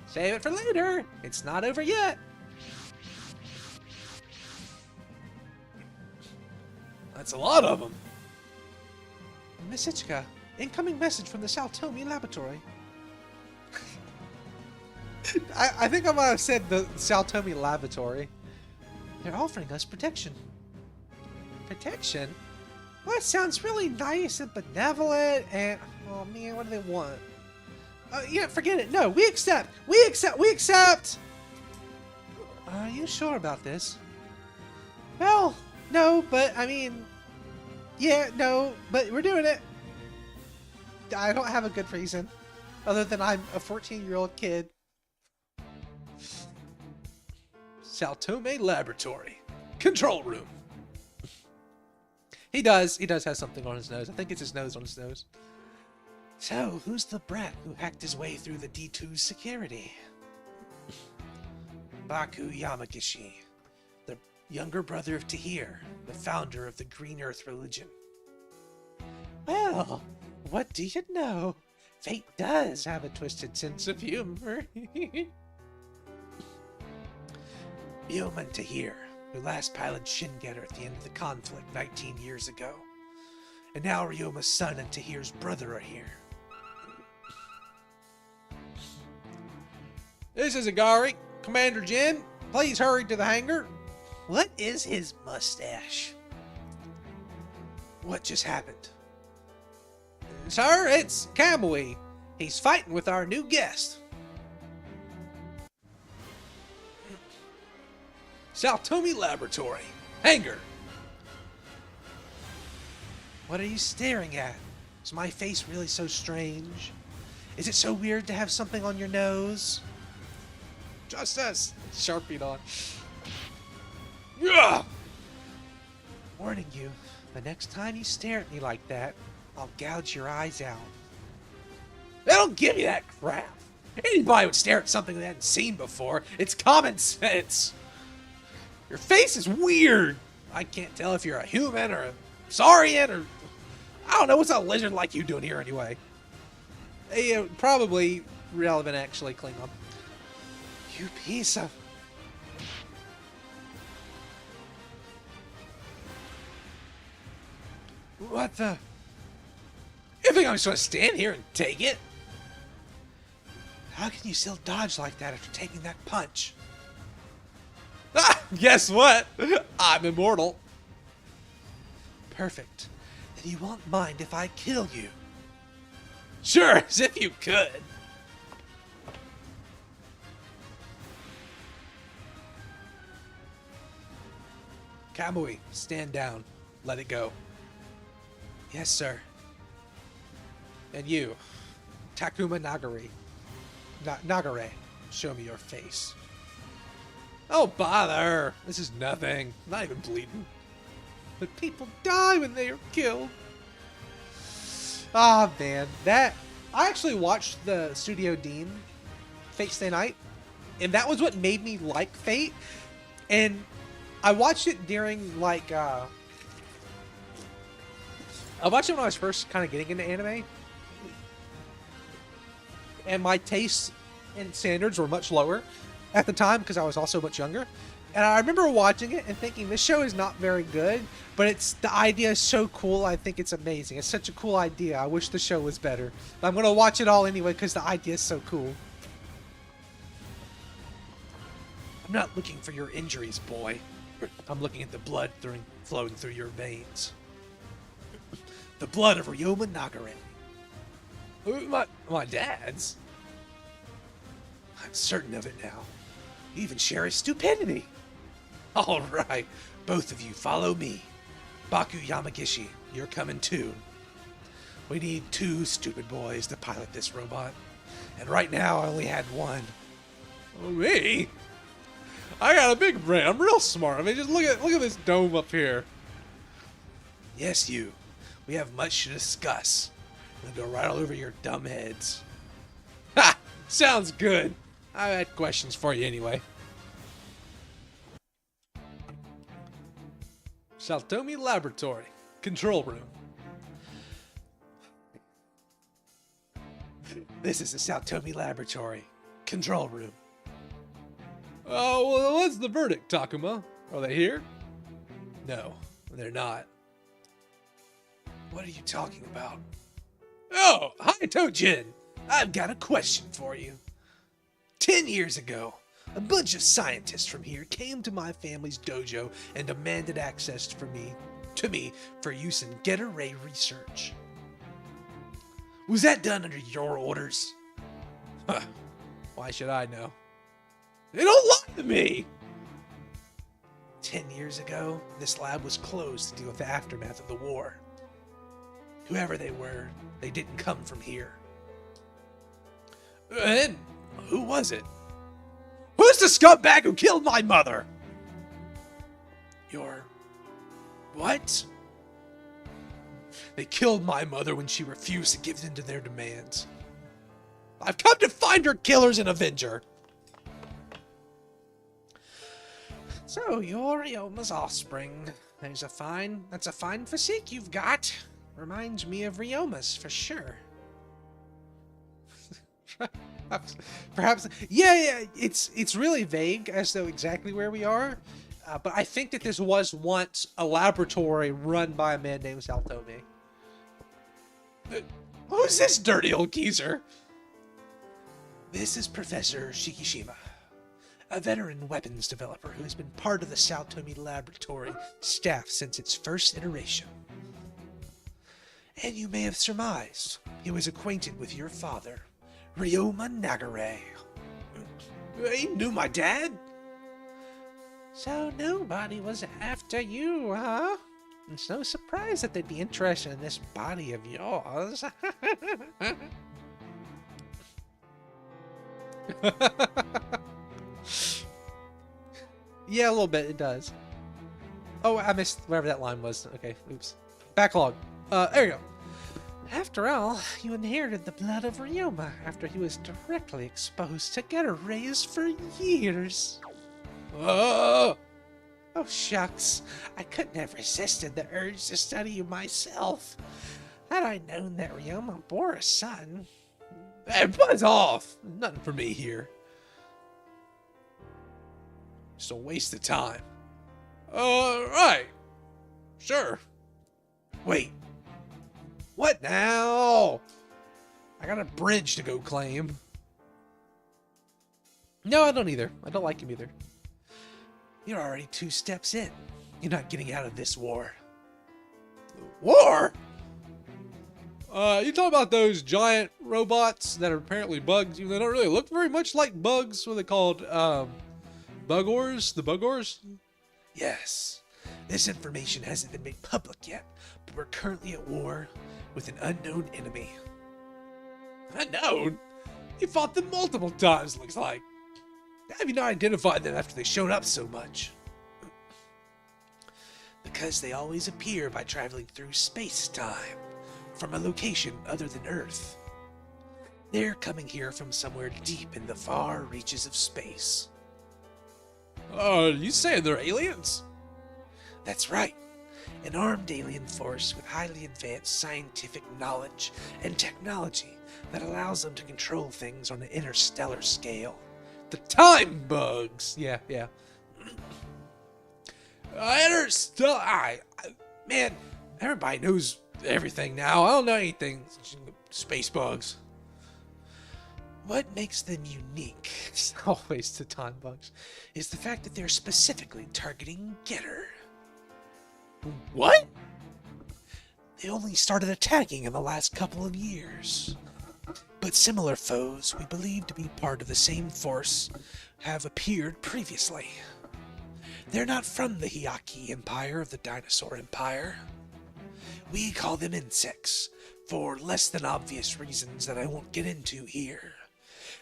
Save it for later. It's not over yet. That's a lot of them. Miss Ichika, incoming message from the Saltomi laboratory. I think I might have said the Saltomi laboratory. They're offering us protection. Protection? Well, that sounds really nice and benevolent and... Oh man, what do they want? Yeah, forget it. No, we accept! We accept! We accept! Are you sure about this? Well, no, but I mean... Yeah, no, but we're doing it. I don't have a good reason. Other than I'm a 14-year-old kid. Saltome Laboratory. Control room. He does have something on his nose. I think it's his nose on his nose. So, who's the brat who hacked his way through the D2's security? Baku Yamagishi, the younger brother of Tahir, the founder of the Green Earth religion. Well, what do you know? Fate does have a twisted sense of humor. Yeoman Tahir, who last piloted Shingetter at the end of the conflict 19 years ago. And now Ryoma's son and Tahir's brother are here. This is Agari. Commander Jin, please hurry to the hangar. What is his mustache? What just happened? Sir, it's Kamui. He's fighting with our new guest. Saltomi Laboratory. Hangar. What are you staring at? Is my face really so strange? Is it so weird to have something on your nose? Just as Sharpie on. Yeah. Warning you, the next time you stare at me like that, I'll gouge your eyes out. They don't give you that crap. Anybody would stare at something they hadn't seen before. It's common sense. Your face is weird. I can't tell if you're a human or a saurian or... I don't know, what's a lizard like you doing here anyway? Probably relevant, actually, Klingon. You piece of... What the? You think I'm just gonna stand here and take it? How can you still dodge like that after taking that punch? Ah, guess what? I'm immortal. Perfect. Then you won't mind if I kill you. Sure, as if you could. Kamui, stand down. Let it go. Yes, sir. And you, Takuma Nagare. Nagare, show me your face. Oh, bother. This is nothing. I'm not even bleeding. But people die when they are killed. Ah, man. That... I actually watched the Studio Dean Fate Stay Night, and that was what made me like Fate. And I watched it during, like, I watched it when I was first kind of getting into anime. And my tastes and standards were much lower at the time because I was also much younger. And I remember watching it and thinking, this show is not very good, but the idea is so cool. I think it's amazing. It's such a cool idea. I wish the show was better. But I'm going to watch it all anyway because the idea is so cool. I'm not looking for your injuries, boy. I'm looking at the blood flowing through your veins. The blood of Ryoma Nagare. My dad's? I'm certain of it now. You even share his stupidity. All right, both of you follow me. Baku Yamagishi, you're coming too. We need 2 stupid boys to pilot this robot. And right now I only had 1. Oh, me? I got a big brain. I'm real smart. I mean, just look at this dome up here. Yes, you. We have much to discuss. I'm gonna go right all over your dumb heads. Ha! Sounds good. I had questions for you anyway. Shaltomi Laboratory. Control room. This is the Shaltomi Laboratory. Control room. Oh, well, what's the verdict, Takuma? Are they here? No, they're not. What are you talking about? Oh, hi, Tojin. I've got a question for you. 10 years ago, a bunch of scientists from here came to my family's dojo and demanded access to me for use in Getter Ray research. Was that done under your orders? Huh. Why should I know? They don't lie to me! 10 years ago, this lab was closed to deal with the aftermath of the war. Whoever they were, they didn't come from here. And who was it? Who's the scumbag who killed my mother? Your... what? They killed my mother when she refused to give in to their demands. I've come to find her killers and avenge her. So, you're Ryoma's offspring. That's a fine physique you've got. Reminds me of Ryoma's, for sure. Perhaps, yeah, it's really vague as to exactly where we are, but I think that this was once a laboratory run by a man named Shaltomi. Who's this dirty old geezer? This is Professor Shikishima, a veteran weapons developer who has been part of the Shaltomi Laboratory staff since its first iteration. And you may have surmised he was acquainted with your father, Ryoma Nagare. He knew my dad? So nobody was after you, huh? It's no surprise that they'd be interested in this body of yours. Yeah, a little bit, it does. Oh, I missed whatever that line was. Okay, oops. Backlog. There you go. After all, you inherited the blood of Ryoma after he was directly exposed to Getter Rays for years. Oh, shucks. I couldn't have resisted the urge to study you myself. Had I known that Ryoma bore a son... Hey, buzz off! Nothing for me here. Just a waste of time. Right. Sure. Wait, What now? I got a bridge to go claim. No, I don't either. I don't like him either. You're already 2 steps in. You're not getting out of this war. War? You talking about those giant robots that are apparently bugs? Even though they don't really look very much like bugs. What are they called? Bugors? The Bugors? Yes. This information hasn't been made public yet, but we're currently at war with an unknown enemy. Unknown? You fought them multiple times, looks like. How have you not identified them after they showed up so much? Because they always appear by traveling through space-time, from a location other than Earth. They're coming here from somewhere deep in the far reaches of space. You saying they're aliens? That's right. An armed alien force with highly advanced scientific knowledge and technology that allows them to control things on an interstellar scale. The time bugs! Yeah. Man, everybody knows everything now. I don't know anything. Space bugs. What makes them unique, it's always the time bugs, is the fact that they're specifically targeting Getter. What? They only started attacking in the last couple of years. But similar foes we believe to be part of the same force have appeared previously. They're not from the Hyaki Empire of the Dinosaur Empire. We call them insects, for less than obvious reasons that I won't get into here.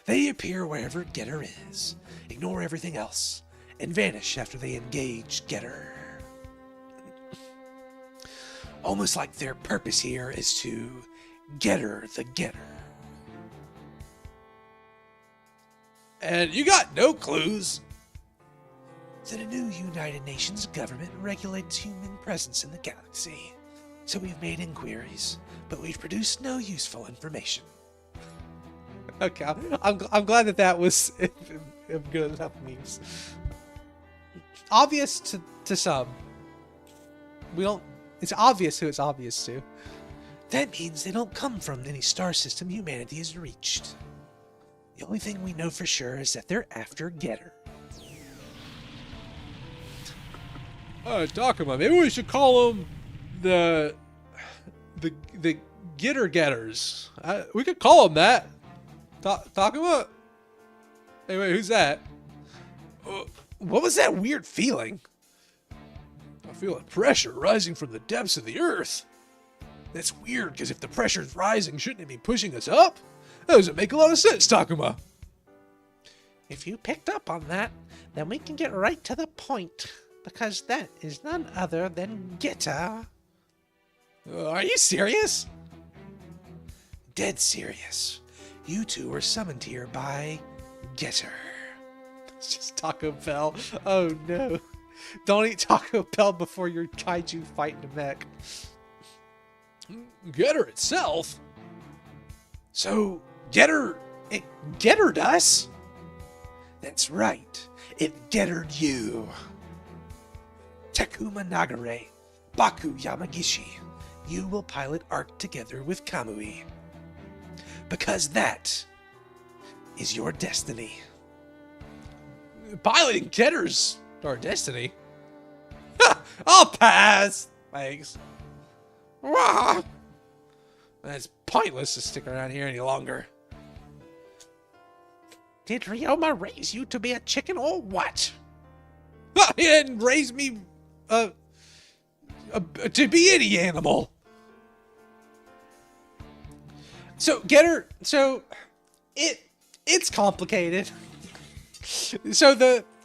They appear wherever Getter is, ignore everything else, and vanish after they engage Getter. Almost like their purpose here is to Getter the Getter. And you got no clues? That a new United Nations government regulates human presence in the galaxy. So we've made inquiries, but we've produced no useful information. Okay, I'm glad that was good enough memes. Obvious to some. We don't. It's obvious who it's obvious to. That means they don't come from any star system humanity has reached. The only thing we know for sure is that they're after Getter. Takuma, maybe we should call them the Getters. We could call them that. Takuma? Hey, wait, who's that? What was that weird feeling? I feel a pressure rising from the depths of the earth. That's weird, because if the pressure's rising, shouldn't it be pushing us up? That doesn't make a lot of sense, Takuma. If you picked up on that, then we can get right to the point, because that is none other than Getter. Are you serious? Dead serious. You two were summoned here by Getter. It's just Taco Bell. Oh no. Don't eat Taco Bell before your kaiju fighting a mech. Getter itself? So, it Gettered us? That's right. It Gettered you. Takuma Nagare, Baku Yamagishi, you will pilot Arc together with Kamui. Because that is your destiny. Piloting Getter's our destiny? I'll pass! Thanks. Wah! It's pointless to stick around here any longer. Did Ryoma raise you to be a chicken or what? He didn't raise me to be any animal. So Getter, it's complicated.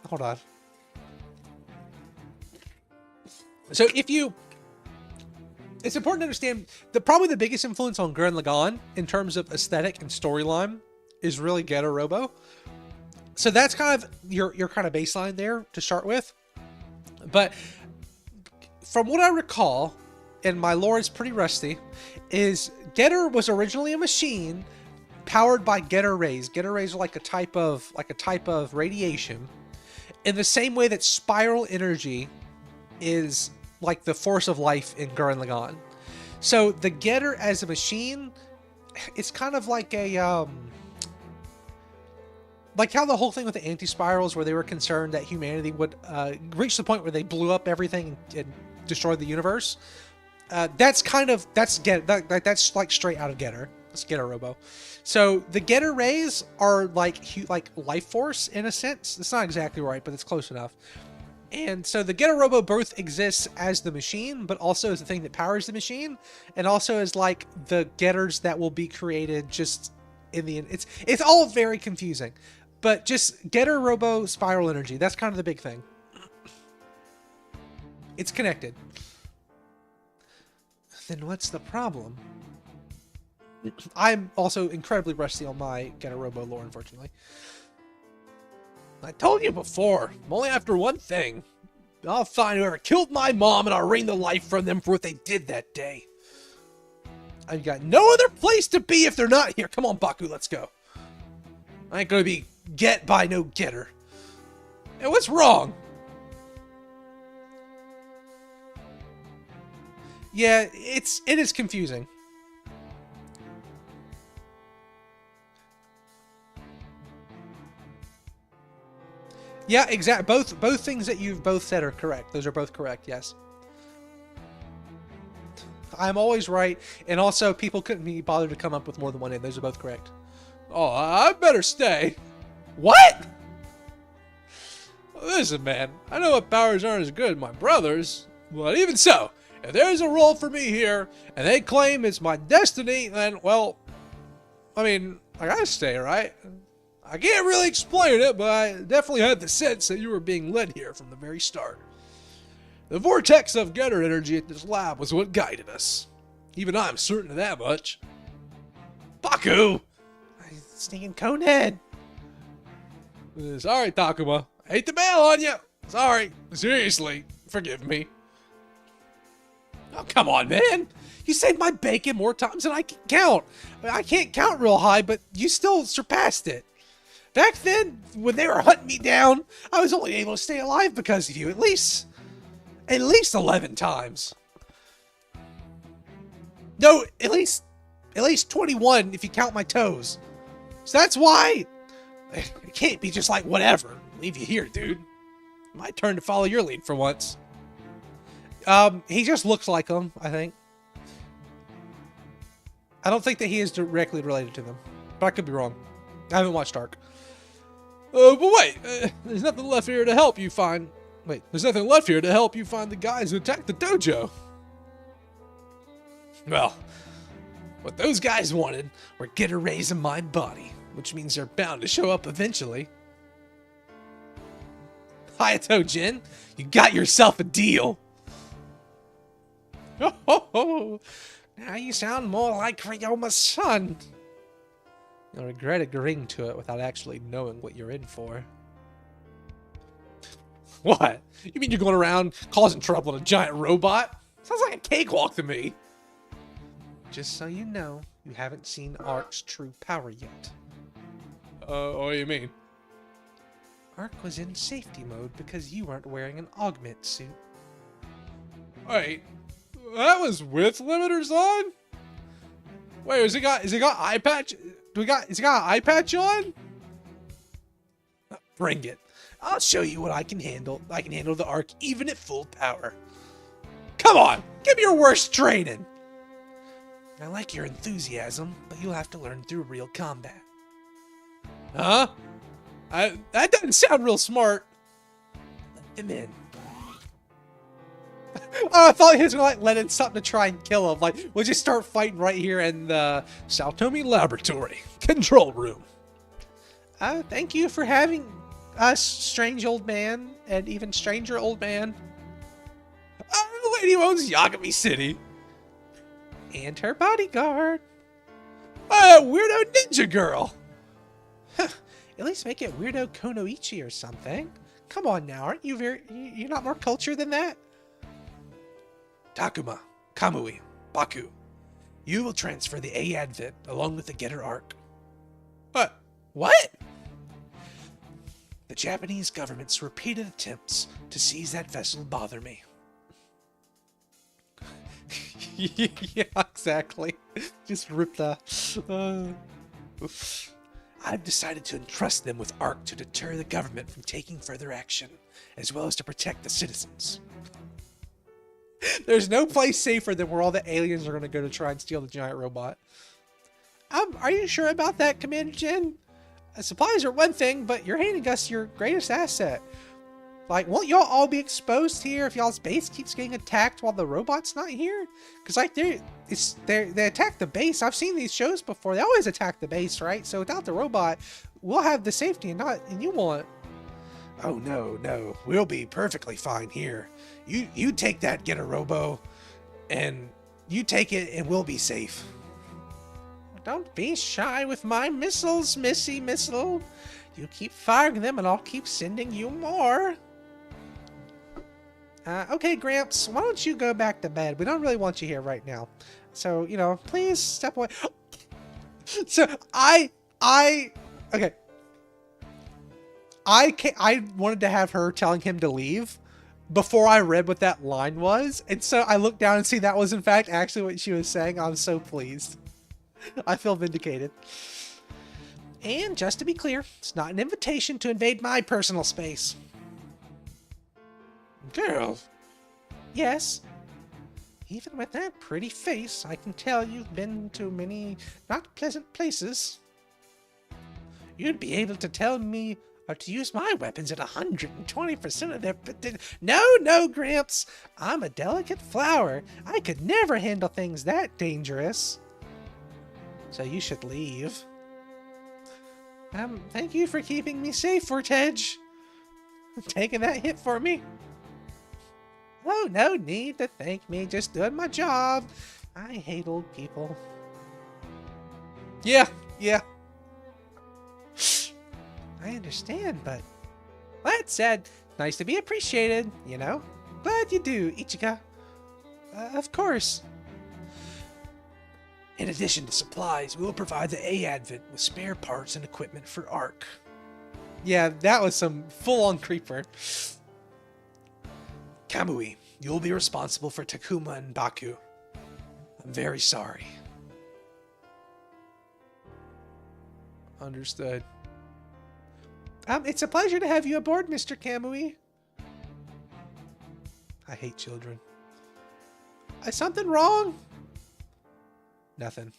Hold on. So it's important to understand that probably the biggest influence on Gurren Lagann in terms of aesthetic and storyline is really Getter Robo. So that's kind of your kind of baseline there to start with. But from what I recall, and my lore is pretty rusty, is Getter was originally a machine powered by Getter rays. Getter rays are like a type of radiation, in the same way that spiral energy is like the force of life in Gurren Lagann. So the Getter as a machine, it's kind of like a like how the whole thing with the anti-spirals, where they were concerned that humanity would reach the point where they blew up everything and destroyed the universe. That's that's like straight out of Getter. That's Getter Robo. So the Getter rays are like life force in a sense. It's not exactly right, but it's close enough. And so the Getter Robo both exists as the machine, but also as the thing that powers the machine, and also as like the Getters that will be created just in the end. It's all very confusing, but just Getter Robo Spiral Energy. That's kind of the big thing. It's connected. Then what's the problem? I'm also incredibly rusty on my Getter Robo lore, unfortunately. I told you before, I'm only after one thing. I'll find whoever killed my mom and I'll wring the life from them for what they did that day. I've got no other place to be if they're not here. Come on, Baku, let's go. I ain't gonna be get by no Getter. And what's wrong? Yeah, it is confusing. Yeah, exactly. Both things that you've both said are correct. Those are both correct, yes. I'm always right, and also people couldn't be bothered to come up with more than one name. Those are both correct. Oh, I better stay. What? Listen, man, I know what powers aren't as good as my brother's, but even so, if there's a role for me here, and they claim it's my destiny, then, well, I mean, I gotta stay, right? I can't really explain it, but I definitely had the sense that you were being led here from the very start. The vortex of Getter energy at this lab was what guided us. Even I'm certain of that much. Baku! Sneaking conehead. Sorry, Takuma. I hate to bail on you. Sorry. Seriously, forgive me. Oh, come on, man. You saved my bacon more times than I can count. I can't count real high, but you still surpassed it. Back then, when they were hunting me down, I was only able to stay alive because of you, at least 11 times. No, at least 21 if you count my toes. So that's why it can't be just like whatever. Leave you here, dude. My turn to follow your lead for once. He just looks like him, I think. I don't think that he is directly related to them, but I could be wrong. I haven't watched Ark. But wait, there's nothing left here to help you find... Wait, there's nothing left here to help you find the guys who attacked the dojo. Well, what those guys wanted were Getter rays in my body, which means they're bound to show up eventually. Hayato Jin, you got yourself a deal. Oh, now you sound more like Ryoma's son. You'll regret agreeing to it without actually knowing what you're in for. What? You mean you're going around causing trouble to a giant robot? Sounds like a cakewalk to me. Just so you know, you haven't seen Ark's true power yet. What do you mean? Ark was in safety mode because you weren't wearing an augment suit. Wait, that was with limiters on? Wait, has he got eye patch? Has he got an eye patch on? Bring it. I'll show you what I can handle. I can handle the Ark even at full power. Come on, give me your worst training. I like your enthusiasm, but you'll have to learn through real combat. Huh? That doesn't sound real smart. Let him in. Oh, I thought he was gonna like let in something to try and kill him. Like, we'll just start fighting right here in the Saltomi Laboratory Control Room. Thank you for having us, strange old man, and even stranger old man. The lady who owns Yagami City. And her bodyguard. Weirdo ninja girl. At least make it Weirdo Konoichi or something. Come on now, aren't you you're not more cultured than that? Takuma, Kamui, Baku, you will transfer the A-Advent along with the Getter Ark. What? The Japanese government's repeated attempts to seize that vessel bother me. Yeah, exactly. Just rip the. I've decided to entrust them with ARC to deter the government from taking further action, as well as to protect the citizens. There's no place safer than where all the aliens are going to go to try and steal the giant robot. Are you sure about that, Commander Jin? Supplies are one thing, but you're handing us your greatest asset. Like, won't y'all all be exposed here if y'all's base keeps getting attacked while the robot's not here? Because, like, they attack the base. I've seen these shows before. They always attack the base, right? So without the robot, we'll have the safety and you won't. Oh, no. We'll be perfectly fine here. You take that, Get a Robo, and you take it and we'll be safe. Don't be shy with my missiles, Missy Missile. You keep firing them and I'll keep sending you more. Okay, Gramps, why don't you go back to bed? We don't really want you here right now. So, you know, please step away. So, okay. I wanted to have her telling him to leave before I read what that line was. And so I looked down and see that was in fact actually what she was saying. I'm so pleased. I feel vindicated. And just to be clear, it's not an invitation to invade my personal space. Girl. Yes. Even with that pretty face, I can tell you've been to many not pleasant places. You'd be able to tell me or to use my weapons at 120% of their... No, Gramps. I'm a delicate flower. I could never handle things that dangerous. So you should leave. Thank you for keeping me safe, Vortej. Taking that hit for me. Oh, no need to thank me. Just doing my job. I hate old people. Yeah. I understand, but that said, nice to be appreciated, you know? Glad you do, Ichika. Of course. In addition to supplies, we will provide the A-Advent with spare parts and equipment for ARC. Yeah, that was some full-on creeper. Kamui, you'll be responsible for Takuma and Baku. I'm very sorry. Understood. It's a pleasure to have you aboard, Mr. Kamui. I hate children. Is something wrong? Nothing.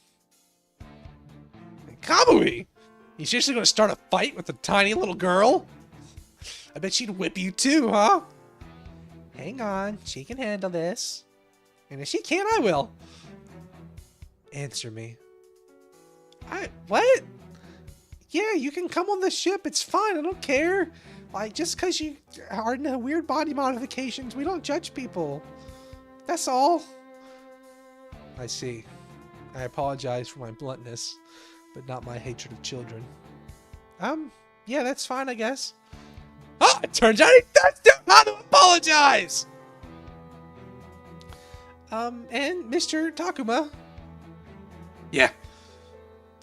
Kamui! You seriously gonna start a fight with a tiny little girl? I bet she'd whip you too, huh? Hang on, she can handle this. And if she can't, I will. Answer me. What? Yeah, you can come on the ship. It's fine. I don't care. Like, just because you are in the weird body modifications, we don't judge people. That's all. I see. I apologize for my bluntness, but not my hatred of children. Yeah, that's fine, I guess. Ah, it turns out he does know how to apologize! And Mr. Takuma. Yeah.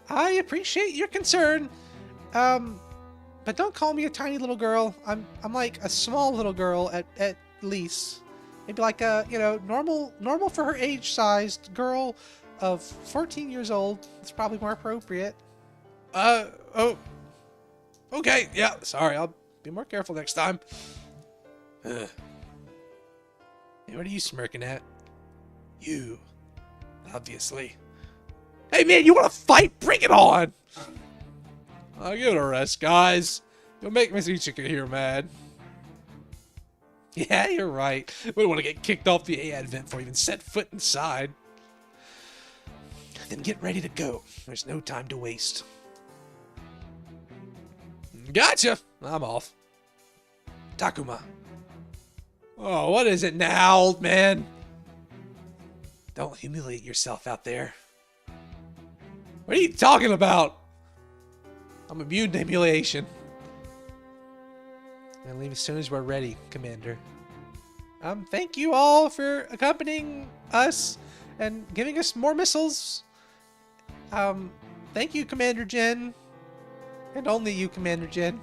I appreciate your concern. But don't call me a tiny little girl. I'm like a small little girl at least. Maybe like a, you know, normal for her age-sized girl of 14 years old. It's probably more appropriate. Oh. Okay, yeah, sorry, I'll be more careful next time. Hey, what are you smirking at? You, obviously. Hey man, you wanna fight? Bring it on! I'll give it a rest, guys. You'll make Miss Ichika here mad. Yeah, you're right. We don't want to get kicked off the A-Advent before we even set foot inside. Then get ready to go. There's no time to waste. Gotcha! I'm off. Takuma. Oh, what is it now, old man? Don't humiliate yourself out there. What are you talking about? I'm immune to humiliation. I'll leave as soon as we're ready, Commander. Thank you all for accompanying us and giving us more missiles. Thank you, Commander Jin. And only you, Commander Jin.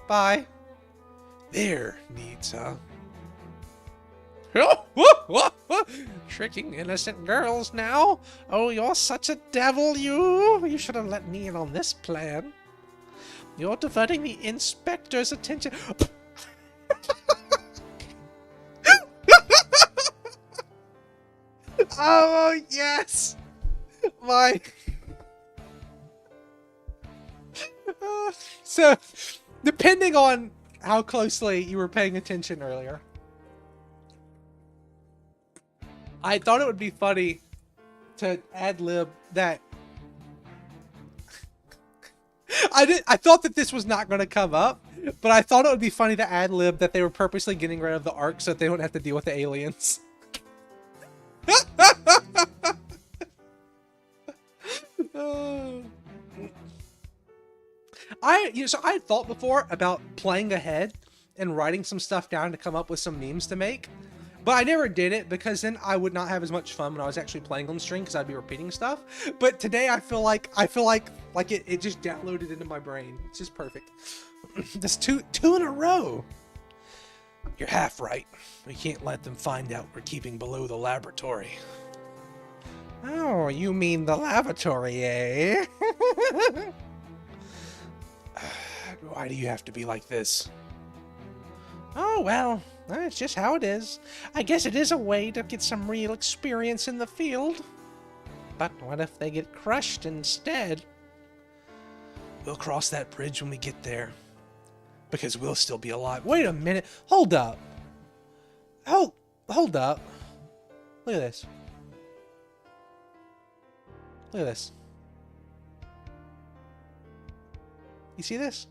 Bye. There, needs, huh? Tricking innocent girls now? Oh, you're such a devil, you! You should have let me in on this plan. You're diverting the inspector's attention. Oh, yes! My... So, depending on how closely you were paying attention earlier, I thought it would be funny to ad-lib that... I thought that this was not going to come up, but I thought it would be funny to ad-lib that they were purposely getting rid of the arc so that they wouldn't have to deal with the aliens. So I had thought before about playing ahead and writing some stuff down to come up with some memes to make, but I never did it because then I would not have as much fun when I was actually playing on stream because I'd be repeating stuff. But today I feel like it just downloaded into my brain. It's just perfect. That's two in a row. You're half right. We can't let them find out we're keeping below the laboratory. Oh, you mean the lavatory, eh? Why do you have to be like this? Oh, well, it's just how it is. I guess it is a way to get some real experience in the field. But what if they get crushed instead? We'll cross that bridge when we get there. Because we'll still be alive. Wait a minute. Hold up. Hold up. Look at this. Look at this. You see this?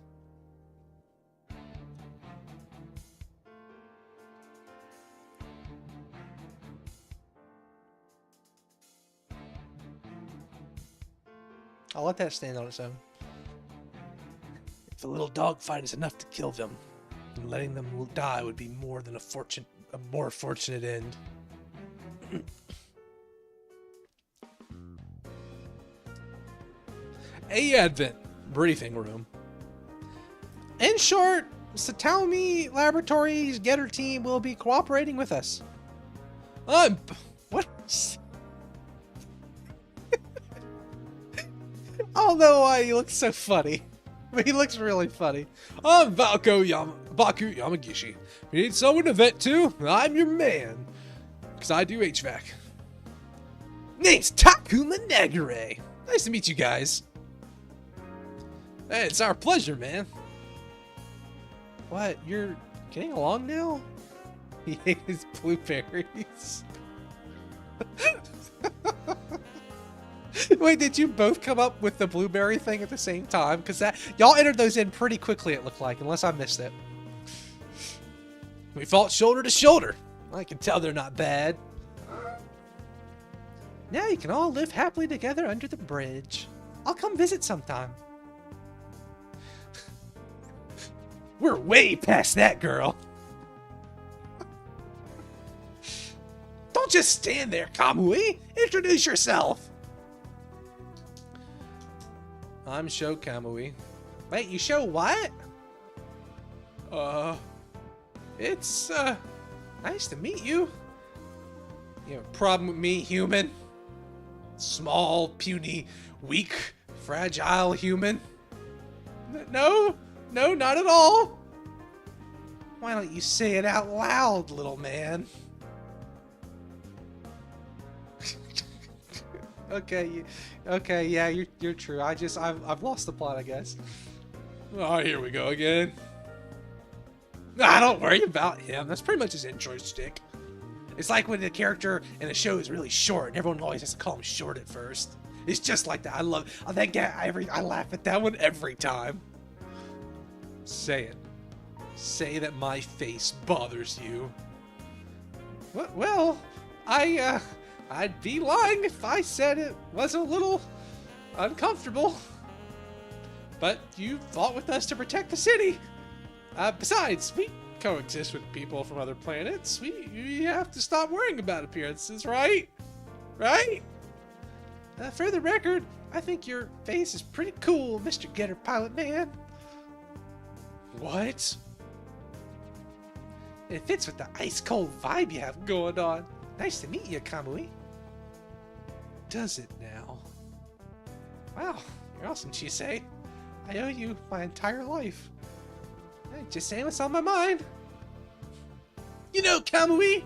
I'll let that stand on its own. If a little dogfight is enough to kill them, then letting them die would be more than a more fortunate end. A Advent briefing room. In short, Satomi Laboratories Getter team will be cooperating with us. What? I don't know why he looks so funny. But he looks really funny. I'm Baku Yamagishi. If you need someone to vent to, I'm your man. Because I do HVAC. Name's Takuma Nagare. Nice to meet you guys. Hey, it's our pleasure, man. What? You're getting along now? He hates blueberries. Wait, did you both come up with the blueberry thing at the same time? Because that y'all entered those in pretty quickly, it looked like, unless I missed it. We fought shoulder to shoulder. I can tell they're not bad. Now you can all live happily together under the bridge. I'll come visit sometime. We're way past that, girl. Don't just stand there, Kamui. Introduce yourself. I'm Sho Kamui. Wait, you Sho what? It's, nice to meet you. You have a problem with me, human? Small, puny, weak, fragile human? No, not at all. Why don't you say it out loud, little man? Okay, yeah, you're true. I've lost the plot, I guess. Oh, here we go again. Ah, don't worry about him. That's pretty much his intro stick. It's like when the character in a show is really short, and everyone always has to call him short at first. It's just like that. I love that guy. I laugh at that one every time. Say it. Say that my face bothers you. Well, I'd be lying if I said it was a little uncomfortable. But you fought with us to protect the city. Besides, we coexist with people from other planets. We have to stop worrying about appearances, right? Right? For the record, I think your face is pretty cool, Mr. Getter Pilot Man. What? It fits with the ice-cold vibe you have going on. Nice to meet you, Kamui. Does it now? Wow, you're awesome, Chisei. I owe you my entire life. Hey, just saying what's on my mind. You know, Kamui,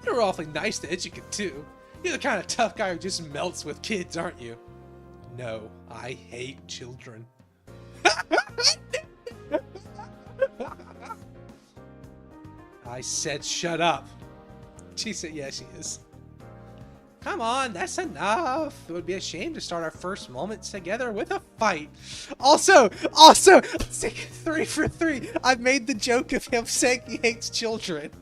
you're awfully nice to Ichika, too. You're the kind of tough guy who just melts with kids, aren't you? No, I hate children. I said shut up. She said, yeah, she is. Come on, that's enough. It would be a shame to start our first moments together with a fight. Also, let's take it 3 for 3. I've made the joke of him saying he hates children.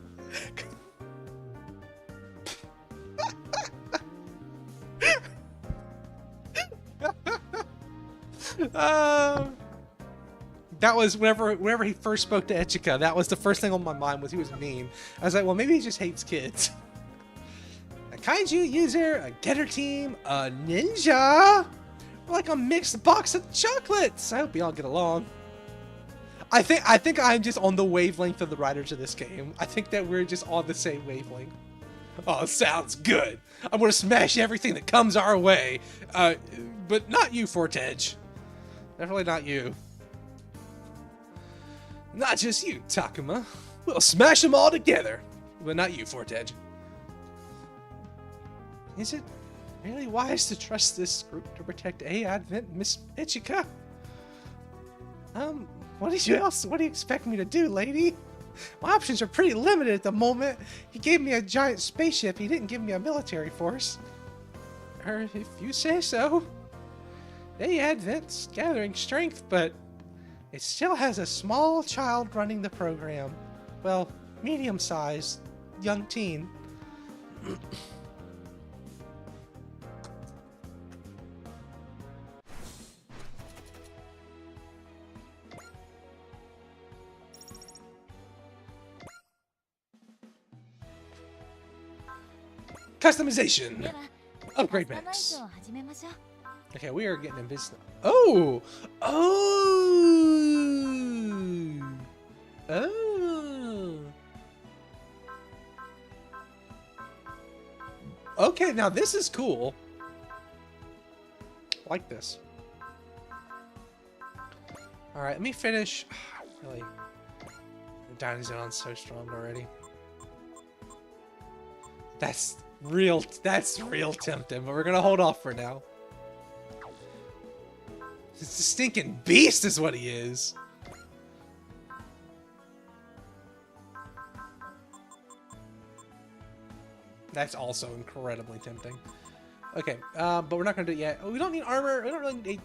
That was whenever he first spoke to Ichika, that was the first thing on my mind was he was mean. I was like, well, maybe he just hates kids. A kaiju user, a getter team, a ninja. We're like a mixed box of chocolates. I hope we all get along. I think I'm just on the wavelength of the writers of this game. I think that we're just on the same wavelength. Oh, sounds good. I'm gonna smash everything that comes our way. But not you, Fortedge. Definitely not you. Not just you, Takuma. We'll smash them all together. But not you, Fortedge. Is it really wise to trust this group to protect Advent, Miss Ichika? What do you expect me to do, lady? My options are pretty limited at the moment. He gave me a giant spaceship. He didn't give me a military force. Or if you say so. Advent's gathering strength, but it still has a small child running the program. Well, medium-sized, young teen. Customization. Upgrade mix. Okay, we are getting in business. Oh! Okay, now this is cool. I like this. Alright, let me finish. Really, the Dinosaur's so strong already. That's real tempting, but we're gonna hold off for now. It's a stinking beast is what he is. That's also incredibly tempting. Okay, but we're not gonna do it yet. Oh, we don't need armor. We don't really need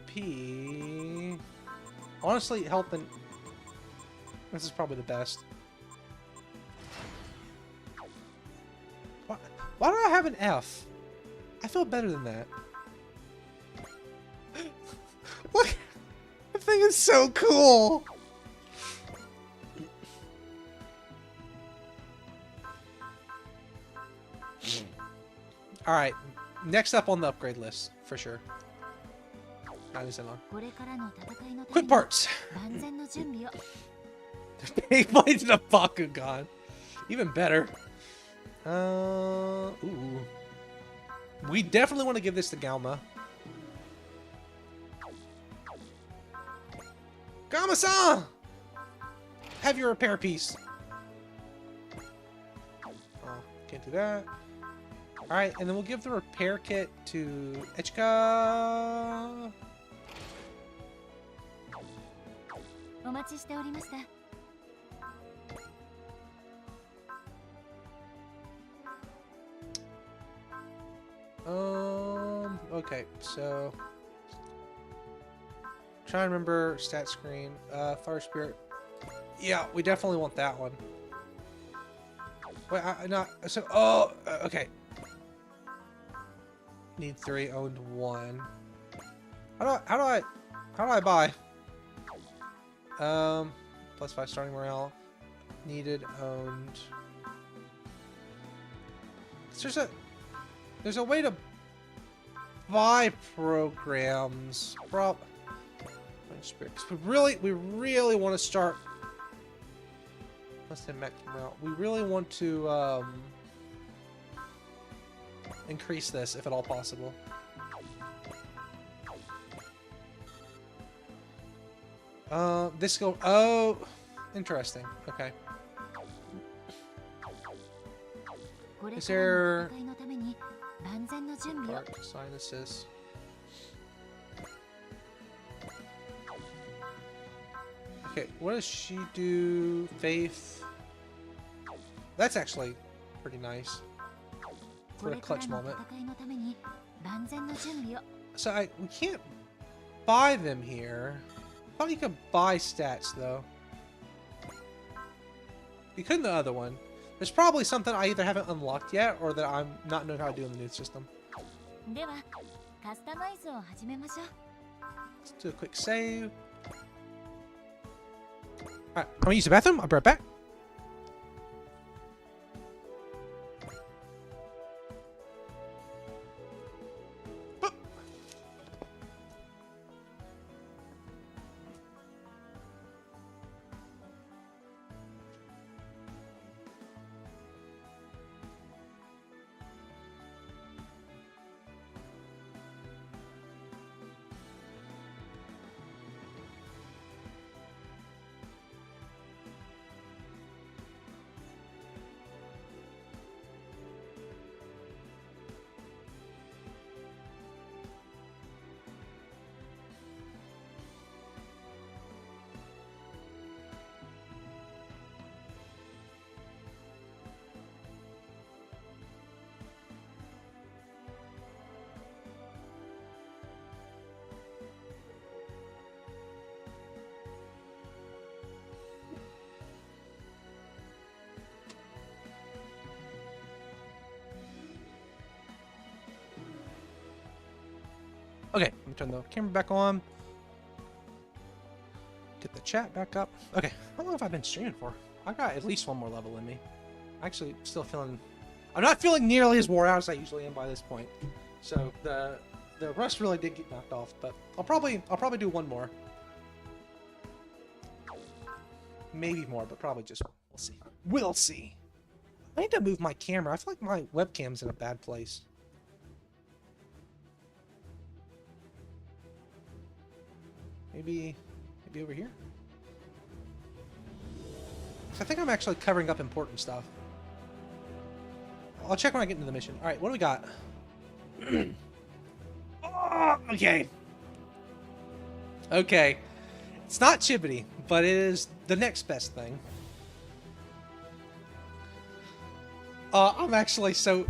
HP. Honestly, health and... This is probably the best. Why do I have an F? I feel better than that. Look! That thing is so cool! Alright, next up on the upgrade list, for sure. Quick parts! Beyblades and a Bakugan. Even better. Ooh. We definitely want to give this to Galma. Galma-san! Have your repair piece. Oh, can't do that. Alright, and then we'll give the repair kit to Ichika. Okay, so try and remember stat screen. Fire Spirit. Yeah, we definitely want that one. Wait, okay. Need 3, owned 1. How do I buy? +5 starting morale. Needed, owned. There's a way to buy programs. We really want to start Let's hit mech out. We really want to increase this if at all possible. This go. Oh, interesting. Okay. Is there Clark, sign assist? Okay, what does she do? Faith. That's actually pretty nice for a clutch moment. So we can't buy them here. I thought you could buy stats though. You couldn't the other one. There's probably something I either haven't unlocked yet or that I'm not knowing how to do in the new system. Let's do a quick save. Alright, I'm gonna use the bathroom. I'll be right back. Okay, let me turn the camera back on. Get the chat back up. Okay, how long have I been streaming for? I got at least one more level in me. Actually, still feeling... I'm not feeling nearly as wore out as I usually am by this point. So the rust really did get knocked off, but I'll probably do one more. Maybe more, but probably just we'll see. We'll see. I need to move my camera. I feel like my webcam's in a bad place. Maybe over here? I think I'm actually covering up important stuff. I'll check when I get into the mission. Alright, what do we got? Oh, okay. Okay. It's not Chibity, but it is the next best thing. I'm actually so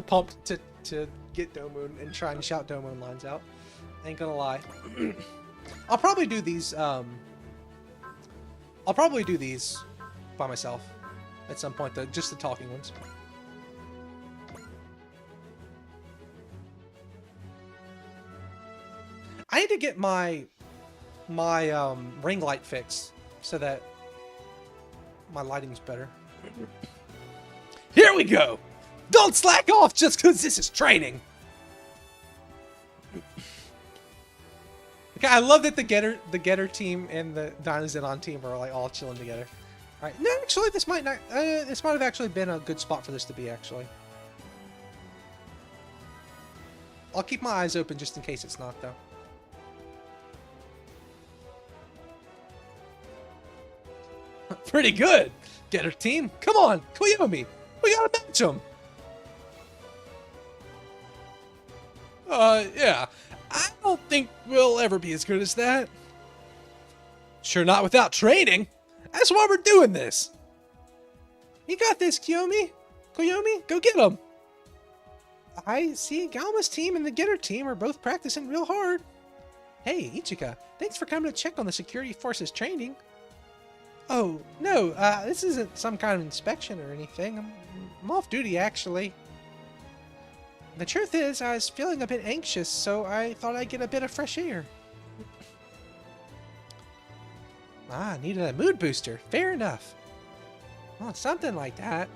pumped to get Domoon and try and shout Domoon lines out. Ain't gonna lie. I'll probably do these by myself at some point, just the talking ones. I need to get my ring light fixed so that my lighting's better. Here we go! Don't slack off just because this is training! Okay, I love that the Getter team and the Dynazenon team are like all chilling together. Alright, no, actually this might have actually been a good spot for this to be, actually. I'll keep my eyes open just in case it's not, though. Pretty good! Getter team, come on, Koyomi! We gotta match them! Yeah. I don't think we'll ever be as good as that. Sure not without training. That's why we're doing this. You got this, Kiyomi. Koyomi, go get him. I see Galma's team and the Getter team are both practicing real hard. Hey, Ichika, thanks for coming to check on the security forces training. Oh, no, this isn't some kind of inspection or anything. I'm off duty, actually. The truth is, I was feeling a bit anxious, so I thought I'd get a bit of fresh air. Needed a mood booster. Fair enough. Well, something like that.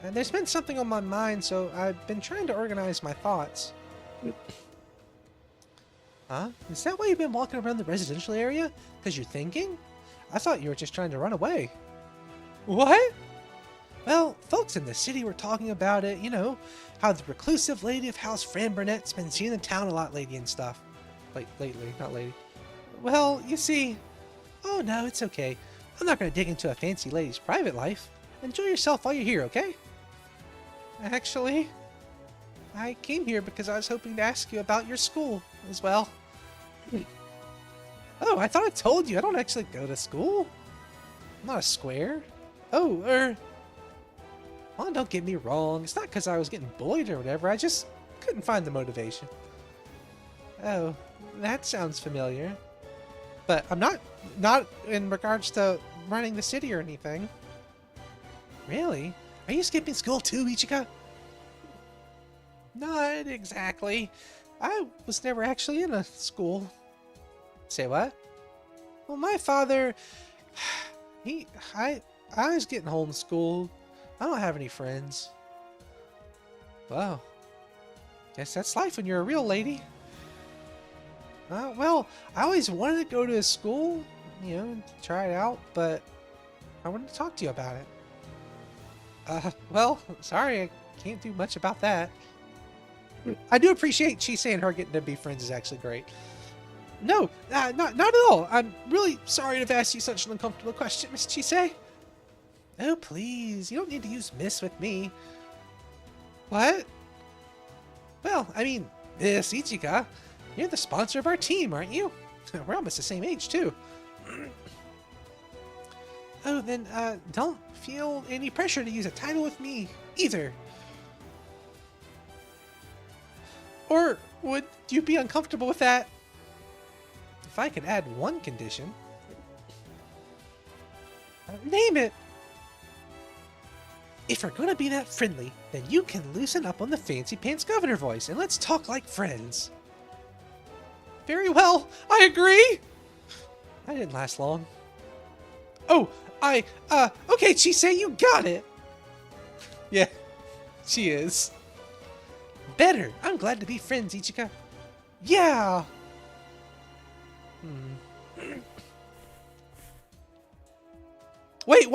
There's been something on my mind, so I've been trying to organize my thoughts. Huh? Is that why you've been walking around the residential area? Because you're thinking? I thought you were just trying to run away. What? Well, folks in the city were talking about it, you know, how the reclusive lady of House Fran Burnett's been seeing the town a lot lately and stuff. Like, lately, not lady. Well, you see... Oh, no, it's okay. I'm not going to dig into a fancy lady's private life. Enjoy yourself while you're here, okay? Actually, I came here because I was hoping to ask you about your school as well. Oh, I thought I told you. I don't actually go to school. I'm not a square. Oh, well, don't get me wrong. It's not because I was getting bullied or whatever. I just couldn't find the motivation. Oh, that sounds familiar. But I'm not in regards to running the city or anything. Really? Are you skipping school too, Ichika? Not exactly. I was never actually in a school. Say what? Well, my father, I was getting homeschooled. I don't have any friends. Wow. Guess that's life when you're a real lady. Well, I always wanted to go to a school, you know, try it out, but I wanted to talk to you about it. Well, sorry, I can't do much about that. I do appreciate Chise and her getting to be friends is actually great. No, not at all. I'm really sorry to have asked you such an uncomfortable question, Miss Chise. Oh, please, you don't need to use Miss with me. What? Well, I mean, Miss Ichika, you're the sponsor of our team, aren't you? We're almost the same age, too. Oh, then, don't feel any pressure to use a title with me, either. Or would you be uncomfortable with that? If I could add one condition. Name it! If we're gonna be that friendly, then you can loosen up on the fancy pants governor voice and let's talk like friends. Very well, I agree! I didn't last long. Oh, okay, Chise, you got it! Yeah, she is. Better! I'm glad to be friends, Ichika. Yeah! Wait,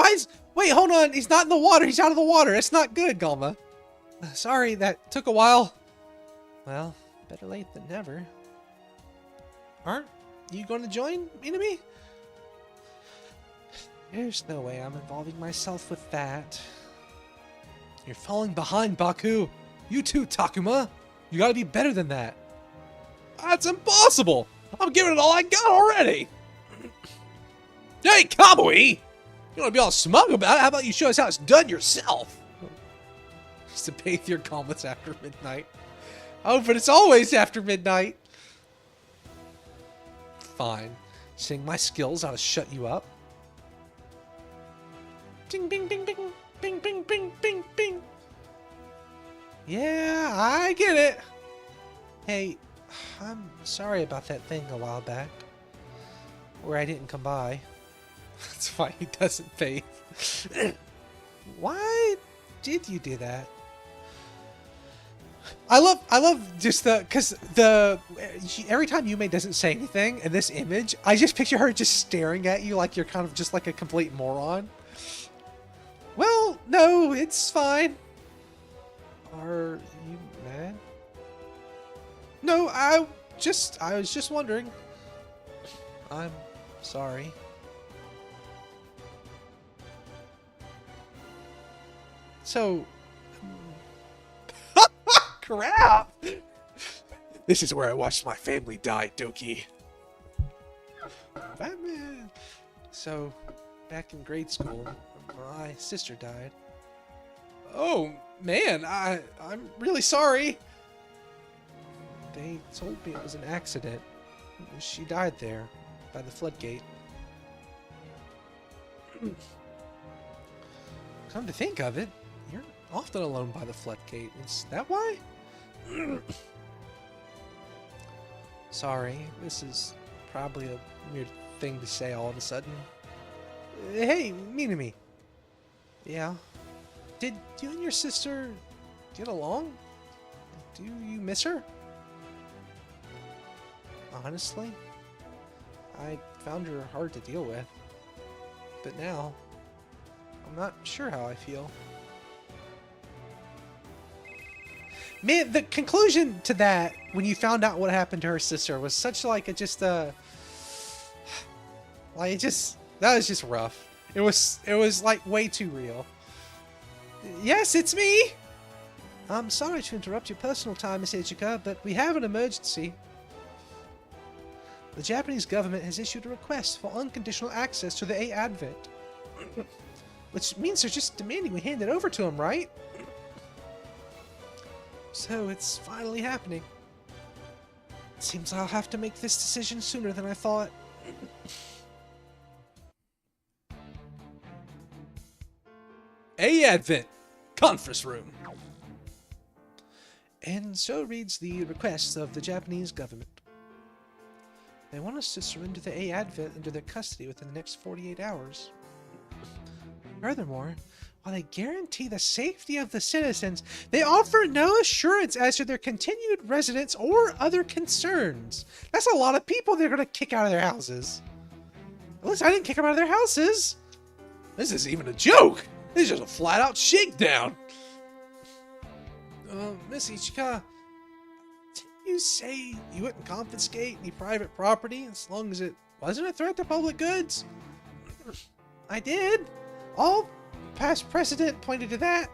wait, hold on, he's not in the water, he's out of the water, it's not good, Galma. Sorry, that took a while. Well, better late than never. Aren't you going to join Minami? There's no way I'm involving myself with that. You're falling behind, Baku. You too, Takuma. You gotta be better than that. That's impossible! I'm giving it all I got already! Hey, Kamui! You wanna be all smug about it? How about you show us how it's done yourself? Just to bathe your comments after midnight. Oh, but it's always after midnight. Fine. Seeing my skills, I'll shut you up. Ding, bing, bing, bing, bing, bing, bing, bing, bing. Yeah, I get it. Hey, I'm sorry about that thing a while back. Where I didn't come by. That's why he doesn't bathe. Why did you do that? I love just cause every time Yume doesn't say anything in this image, I just picture her just staring at you like you're kind of just like a complete moron. Well, no, it's fine. Are you mad? No, I was just wondering. I'm sorry. So, crap! This is where I watched my family die, Doki. Batman. So, back in grade school, my sister died. Oh, man, I'm really sorry. They told me it was an accident. She died there, by the floodgate. Come to think of it, you're often alone by the floodgate. Is that why? Sorry, this is probably a weird thing to say all of a sudden. Hey, Minami. Yeah? Did you and your sister get along? Do you miss her? Honestly, I found her hard to deal with. But now, I'm not sure how I feel. Man, the conclusion to that, when you found out what happened to her sister, was such like a just like that was just rough. It was like way too real. Yes, it's me. I'm sorry to interrupt your personal time, Miss Ichika, but we have an emergency. The Japanese government has issued a request for unconditional access to the A Advent. Which means they're just demanding we hand it over to them, right? So it's finally happening. Seems I'll have to make this decision sooner than I thought. A Advent conference room. And so reads the request of the Japanese government. They want us to surrender the A Advent into their custody within the next 48 hours. Furthermore, while they guarantee the safety of the citizens, they offer no assurance as to their continued residence or other concerns. That's a lot of people they're going to kick out of their houses. At least I didn't kick them out of their houses. This isn't even a joke. This is just a flat-out shakedown. Miss Ichika, didn't you say you wouldn't confiscate any private property as long as it wasn't a threat to public goods? I did. All past precedent pointed to that.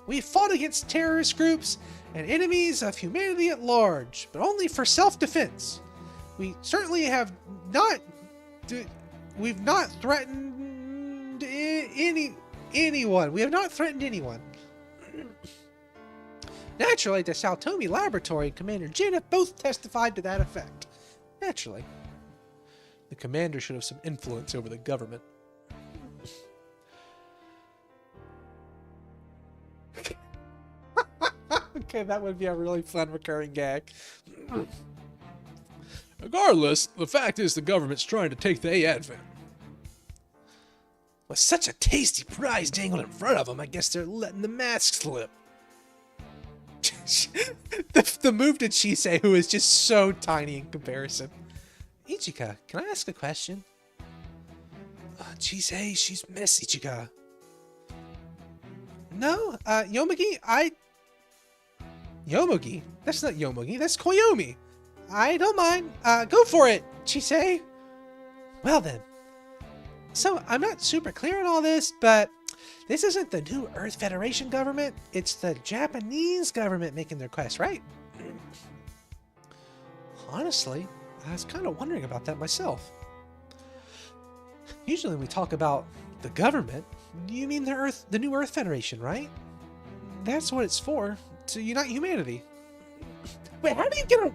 We fought against terrorist groups and enemies of humanity at large, but only for self-defense. We certainly have not... We've not threatened anyone. We have not threatened anyone. Naturally, the Saotomi Laboratory and Commander Jin have both testified to that effect. Naturally. The commander should have some influence over the government. Okay, that would be a really fun recurring gag. Regardless, the fact is the government's trying to take the A Advent. With such a tasty prize dangled in front of them, I guess they're letting the mask slip. the move to Chisei, who is just so tiny in comparison. Ichika, can I ask a question? Chisei, she's Miss Ichika. No, Yomogi, Yomogi? That's not Yomogi, that's Koyomi. I don't mind. Go for it, Chisei. Well then. So, I'm not super clear on all this, but this isn't the New Earth Federation government. It's the Japanese government making the request, right? Honestly, I was kind of wondering about that myself. Usually when we talk about the government, you mean the New Earth Federation, right? That's what it's for, to unite humanity. Wait, how do you get a...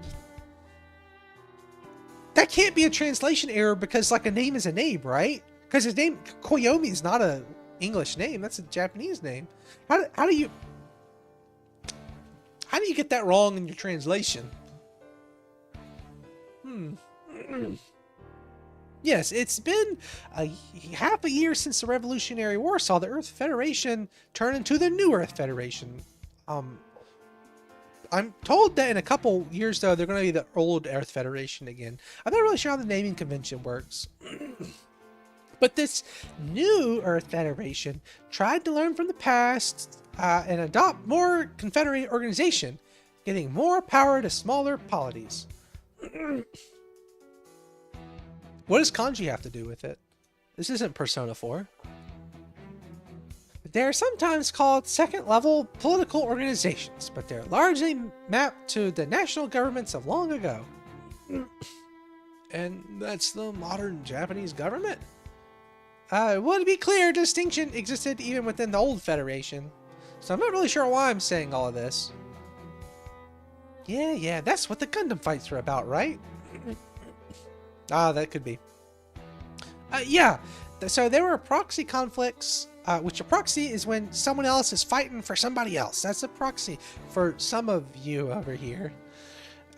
That can't be a translation error because, like, a name is a name, right? Because his name, Koyomi, is not a English name. That's a Japanese name. How do you get that wrong in your translation? Yes, it's been half a year since the Revolutionary War saw the Earth Federation turn into the New Earth Federation. I'm told that in a couple years, though, they're going to be the old Earth Federation again. I'm not really sure how the naming convention works. But this new Earth Federation tried to learn from the past and adopt more confederate organization, giving more power to smaller polities. What does kanji have to do with it? This isn't Persona 4. They're sometimes called second-level political organizations, but they're largely mapped to the national governments of long ago. And that's the modern Japanese government? Well, to be clear, distinction existed even within the old Federation, so I'm not really sure why I'm saying all of this. Yeah, that's what the Gundam fights were about, right? That could be. Yeah, so there were proxy conflicts, which a proxy is when someone else is fighting for somebody else. That's a proxy for some of you over here.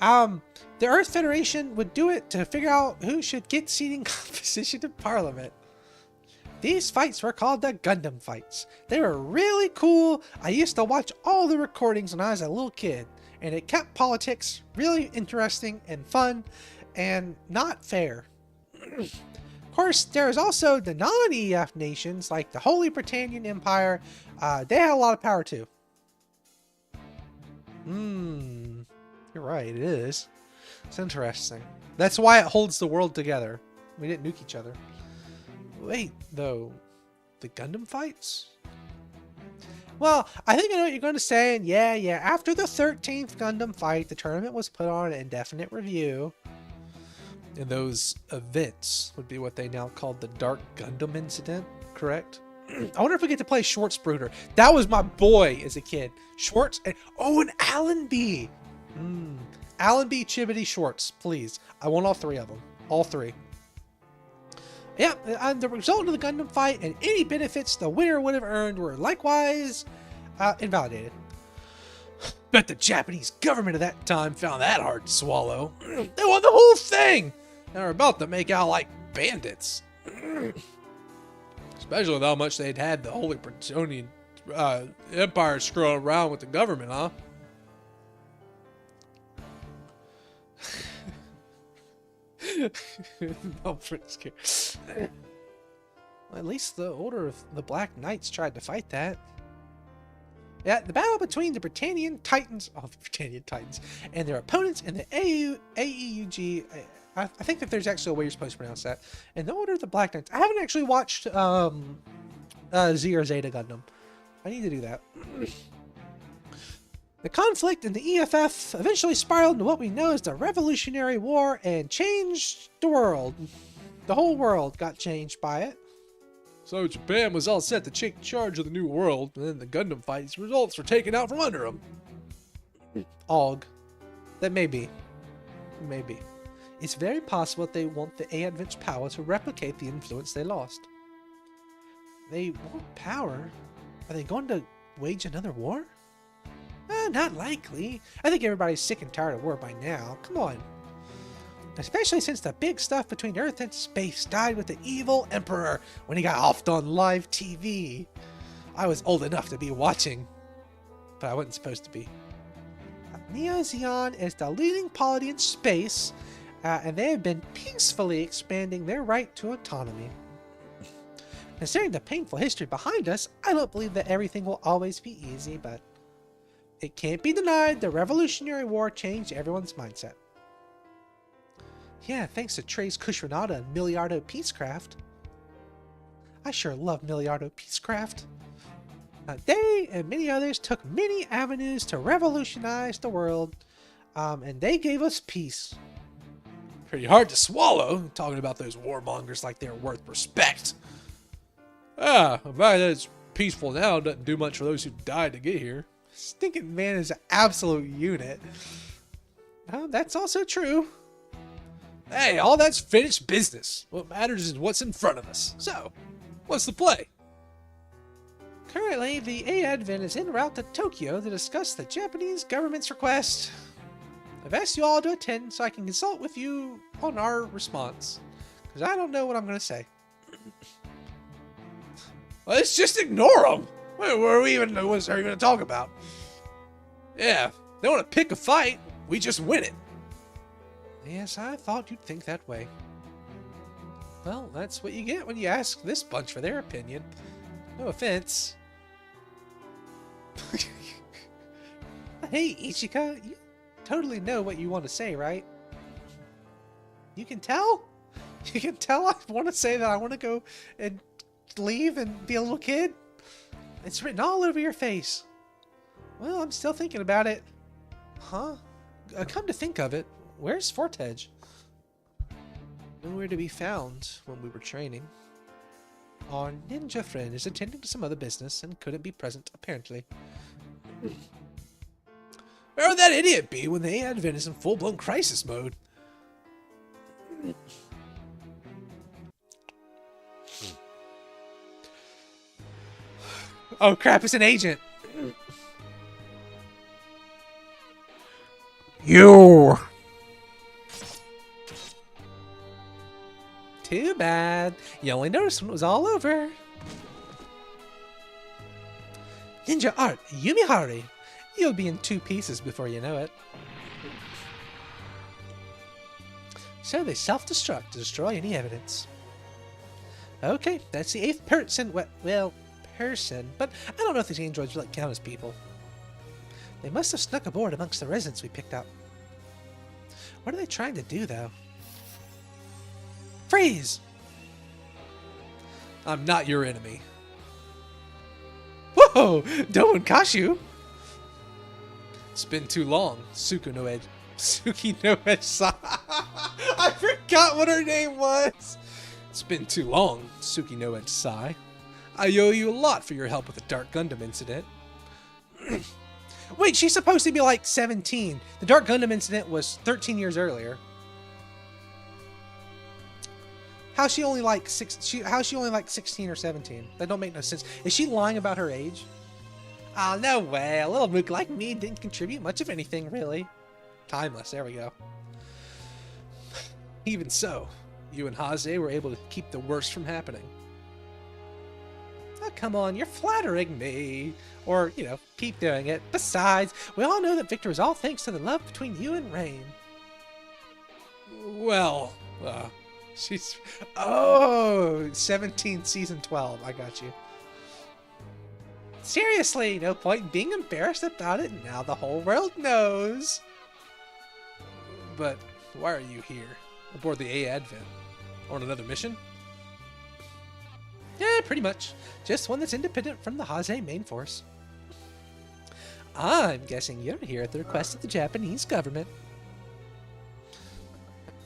The Earth Federation would do it to figure out who should get seating composition in Parliament. These fights were called the Gundam fights. They were really cool. I used to watch all the recordings when I was a little kid, and it kept politics really interesting and fun and not fair. Of course, there's also the non-EF nations like the Holy Britannian Empire. They had a lot of power too. You're right, it is. It's interesting. That's why it holds the world together. We didn't nuke each other. Wait, though, the Gundam fights? Well, I think I know what you're going to say, and yeah, after the 13th Gundam fight, the tournament was put on indefinite review. And those events would be what they now called the Dark Gundam Incident, correct? I wonder if we get to play Schwartzbruder. That was my boy as a kid. Schwartz, and Allenby. Allenby, Chibity, Schwartz, please. I want all three of them. All three. Yeah, and the result of the Gundam fight and any benefits the winner would have earned were likewise invalidated. Bet the Japanese government at that time found that hard to swallow. They won the whole thing! And are about to make out like bandits. Especially with how much they'd had the Holy Britonian Empire screwing around with the government, huh? No, well, at least the Order of the Black Knights tried to fight that. Yeah, the battle between the Britannian Titans, and their opponents in the AEUG. I think that there's actually a way you're supposed to pronounce that. And the Order of the Black Knights. I haven't actually watched Z or Zeta Gundam. I need to do that. The conflict in the EFF eventually spiraled into what we know as the Revolutionary War and changed the world. The whole world got changed by it. So Japan was all set to take charge of the new world, and then the Gundam fights results were taken out from under them. AUG. That may be. Maybe. It's very possible that they want the Advent's power to replicate the influence they lost. They want power? Are they going to wage another war? Not likely. I think everybody's sick and tired of war by now. Come on. Especially since the big stuff between Earth and space died with the evil Emperor when he got offed on live TV. I was old enough to be watching, but I wasn't supposed to be. Neo Zeon is the leading polity in space, and they have been peacefully expanding their right to autonomy. Considering the painful history behind us, I don't believe that everything will always be easy, but it can't be denied the Revolutionary War changed everyone's mindset. Yeah, thanks to Trace Kushranada and Miliardo Peacecraft. I sure love Miliardo Peacecraft. They and many others took many avenues to revolutionize the world, and they gave us peace. Pretty hard to swallow, talking about those warmongers like they're worth respect. The fact that it's peaceful now doesn't do much for those who died to get here. Stinking Man is an absolute unit. That's also true. Hey, all that's finished business. What matters is what's in front of us. So, what's the play? Currently, the Advent is en route to Tokyo to discuss the Japanese government's request. I've asked you all to attend so I can consult with you on our response, because I don't know what I'm going to say. Let's just ignore them. What are we even going to talk about? Yeah, they want to pick a fight, we just win it. Yes, I thought you'd think that way. Well, that's what you get when you ask this bunch for their opinion. No offense. Hey, Ichika, you totally know what you want to say, right? You can tell? You can tell I want to say that I want to go and leave and be a little kid? It's written all over your face. Well, I'm still thinking about it. Huh? Come to think of it, where's Fortege? Nowhere to be found when we were training. Our ninja friend is attending to some other business and couldn't be present, apparently. Where would that idiot be when the Advent is in full-blown crisis mode? Oh crap, it's an agent! You! Too bad. You only noticed when it was all over. Ninja Art Yumihari. You'll be in 2 pieces before you know it. So they self-destruct to destroy any evidence. Okay, that's the 8th person. Well, person. But I don't know if these androids really count as people. They must have snuck aboard amongst the residents we picked up. What are they trying to do, though? Freeze! I'm not your enemy. Whoa! Domon Kashu! It's been too long, Suki no Edge-san. I forgot what her name was. It's been too long, Suki no Edge-sai. I owe you a lot for your help with the Dark Gundam incident. Wait, she's supposed to be like 17. The Dark Gundam incident was 13 years earlier. How's she only like 16 or 17? That don't make no sense. Is she lying about her age? Oh, no way. A little mook like me didn't contribute much of anything, really. Timeless. There we go. Even so, you and Haze were able to keep the worst from happening. Oh, come on. You're flattering me. Or, you know, keep doing it. Besides, we all know that Victor is all thanks to the love between you and Rain. Well, she's... Oh, 17, season 12. I got you. Seriously, no point in being embarrassed about it. Now the whole world knows. But why are you here? Aboard the A Advent? On another mission? Yeah, pretty much. Just one that's independent from the Haze main force. I'm guessing you're here at the request of the Japanese government.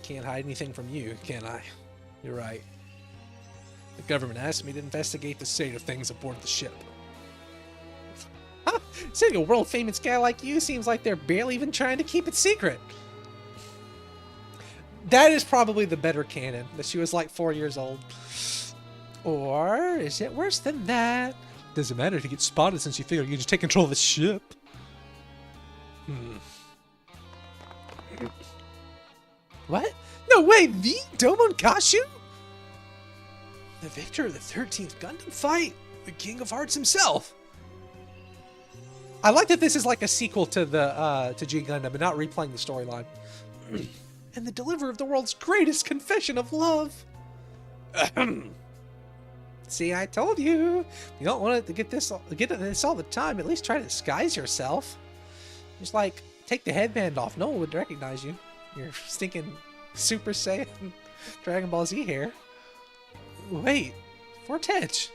Can't hide anything from you, can I? You're right. The government asked me to investigate the state of things aboard the ship. Huh? Seeing a world-famous guy like you seems like they're barely even trying to keep it secret. That is probably the better canon, that she was like 4 years old. Or is it worse than that? Doesn't matter if you get spotted since you figure you can just take control of the ship. What? No way, the Domon Kashu? The victor of the 13th Gundam fight? The King of Hearts himself! I like that this is like a sequel to the to G Gundam and not replaying the storyline. And the deliverer of the world's greatest confession of love. See, I told you. You don't want to get this all the time. At least try to disguise yourself. Just like take the headband off. No one would recognize you. Your stinking Super Saiyan Dragon Ball Z hair. Wait, Fortech.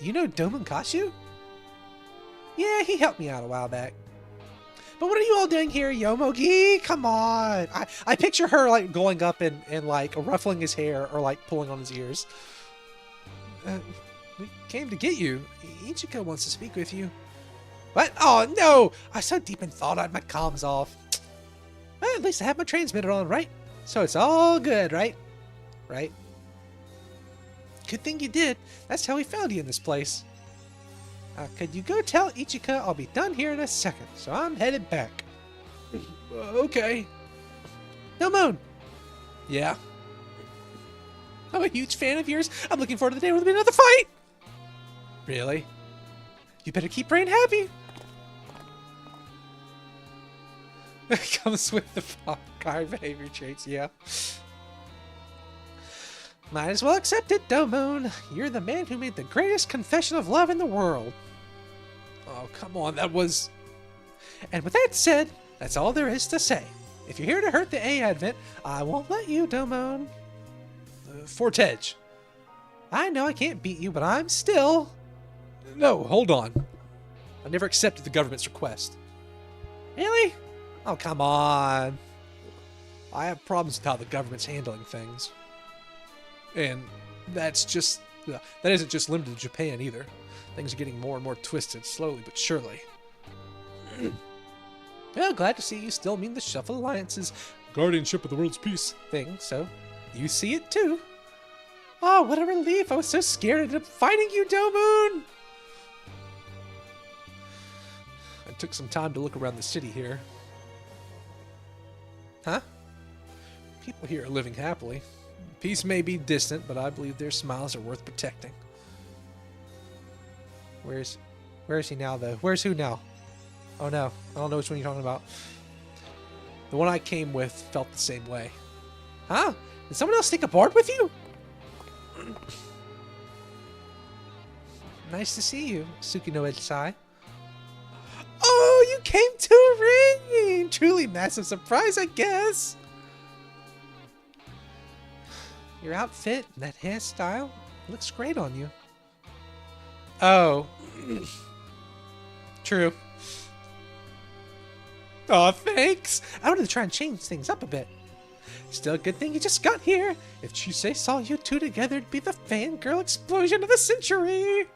You know Domon Kashu? Yeah, he helped me out a while back. But what are you all doing here, Yomogi? Come on. I picture her like going up and like ruffling his hair or like pulling on his ears. We came to get you. Ichika wants to speak with you. What? Oh, no! I was so deep in thought I had my comms off. Well, at least I have my transmitter on, right? So it's all good, right? Right? Good thing you did. That's how we found you in this place. Could you go tell Ichika I'll be done here in a second, so I'm headed back. Okay. Domon! Yeah? I'm a huge fan of yours. I'm looking forward to the day where there'll be another fight! Really? You better keep Rain happy. Comes with the card behavior traits, yeah. Might as well accept it, Domon. You're the man who made the greatest confession of love in the world. Oh, come on, that was... And with that said, that's all there is to say. If you're here to hurt the A Advent, I won't let you, Domon. Fortech. I know I can't beat you, but I'm still... No, hold on. I never accepted the government's request. Really? Oh, come on. I have problems with how the government's handling things. And that isn't just limited to Japan either. Things are getting more and more twisted, slowly but surely. Well, glad to see you still mean the Shuffle Alliance's guardianship of the world's peace thing, so you see it too. Oh, what a relief. I was so scared I ended up fighting you, Domon. I took some time to look around the city here. Huh? People here are living happily. Peace may be distant, but I believe their smiles are worth protecting. Where is he now, though? Where's who now? Oh, no. I don't know which one you're talking about. The one I came with felt the same way. Huh? Did someone else sneak aboard with you? nice to see you, Tsukino Echai. Oh, you came to a ring! Truly massive surprise, I guess. Your outfit and that hairstyle looks great on you. Oh. True. Aw, thanks. I wanted to try and change things up a bit. Still a good thing you just got here. If Chusei saw you two together, it'd be the fangirl explosion of the century.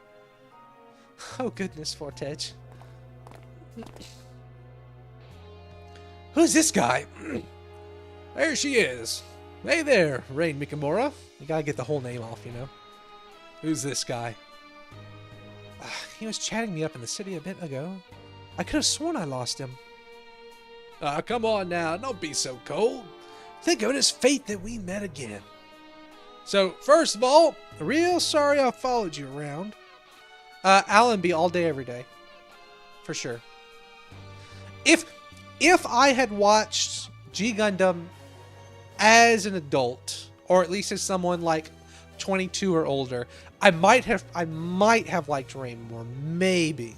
Oh, goodness, Fortege. Who's this guy? There she is. Hey there, Rain Mikamura. You gotta get the whole name off, you know. Who's this guy? He was chatting me up in the city a bit ago. I could have sworn I lost him. Come on now, don't be so cold. Think of it as fate that we met again. So, first of all, real sorry I followed you around. Allenby all day, every day. For sure. If I had watched G Gundam as an adult, or at least as someone like 22 or older, I might have liked Rain more, maybe.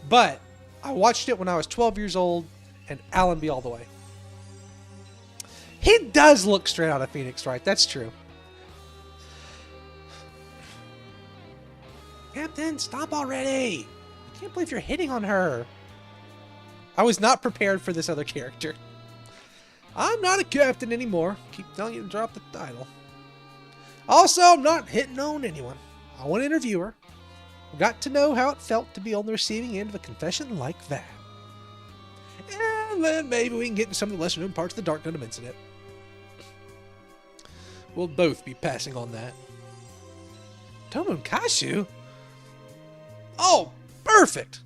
But I watched it when I was 12 years old, and Allenby all the way. He does look straight out of Phoenix Wright, that's true. Captain, stop already! I can't believe you're hitting on her. I was not prepared for this other character. I'm not a captain anymore. Keep telling you to drop the title. Also, I'm not hitting on anyone. I want to interview her. Got to know how it felt to be on the receiving end of a confession like that. And then maybe we can get into some of the lesser known parts of the Dark Gundam incident. We'll both be passing on that. Tomo Kashu? Oh, perfect!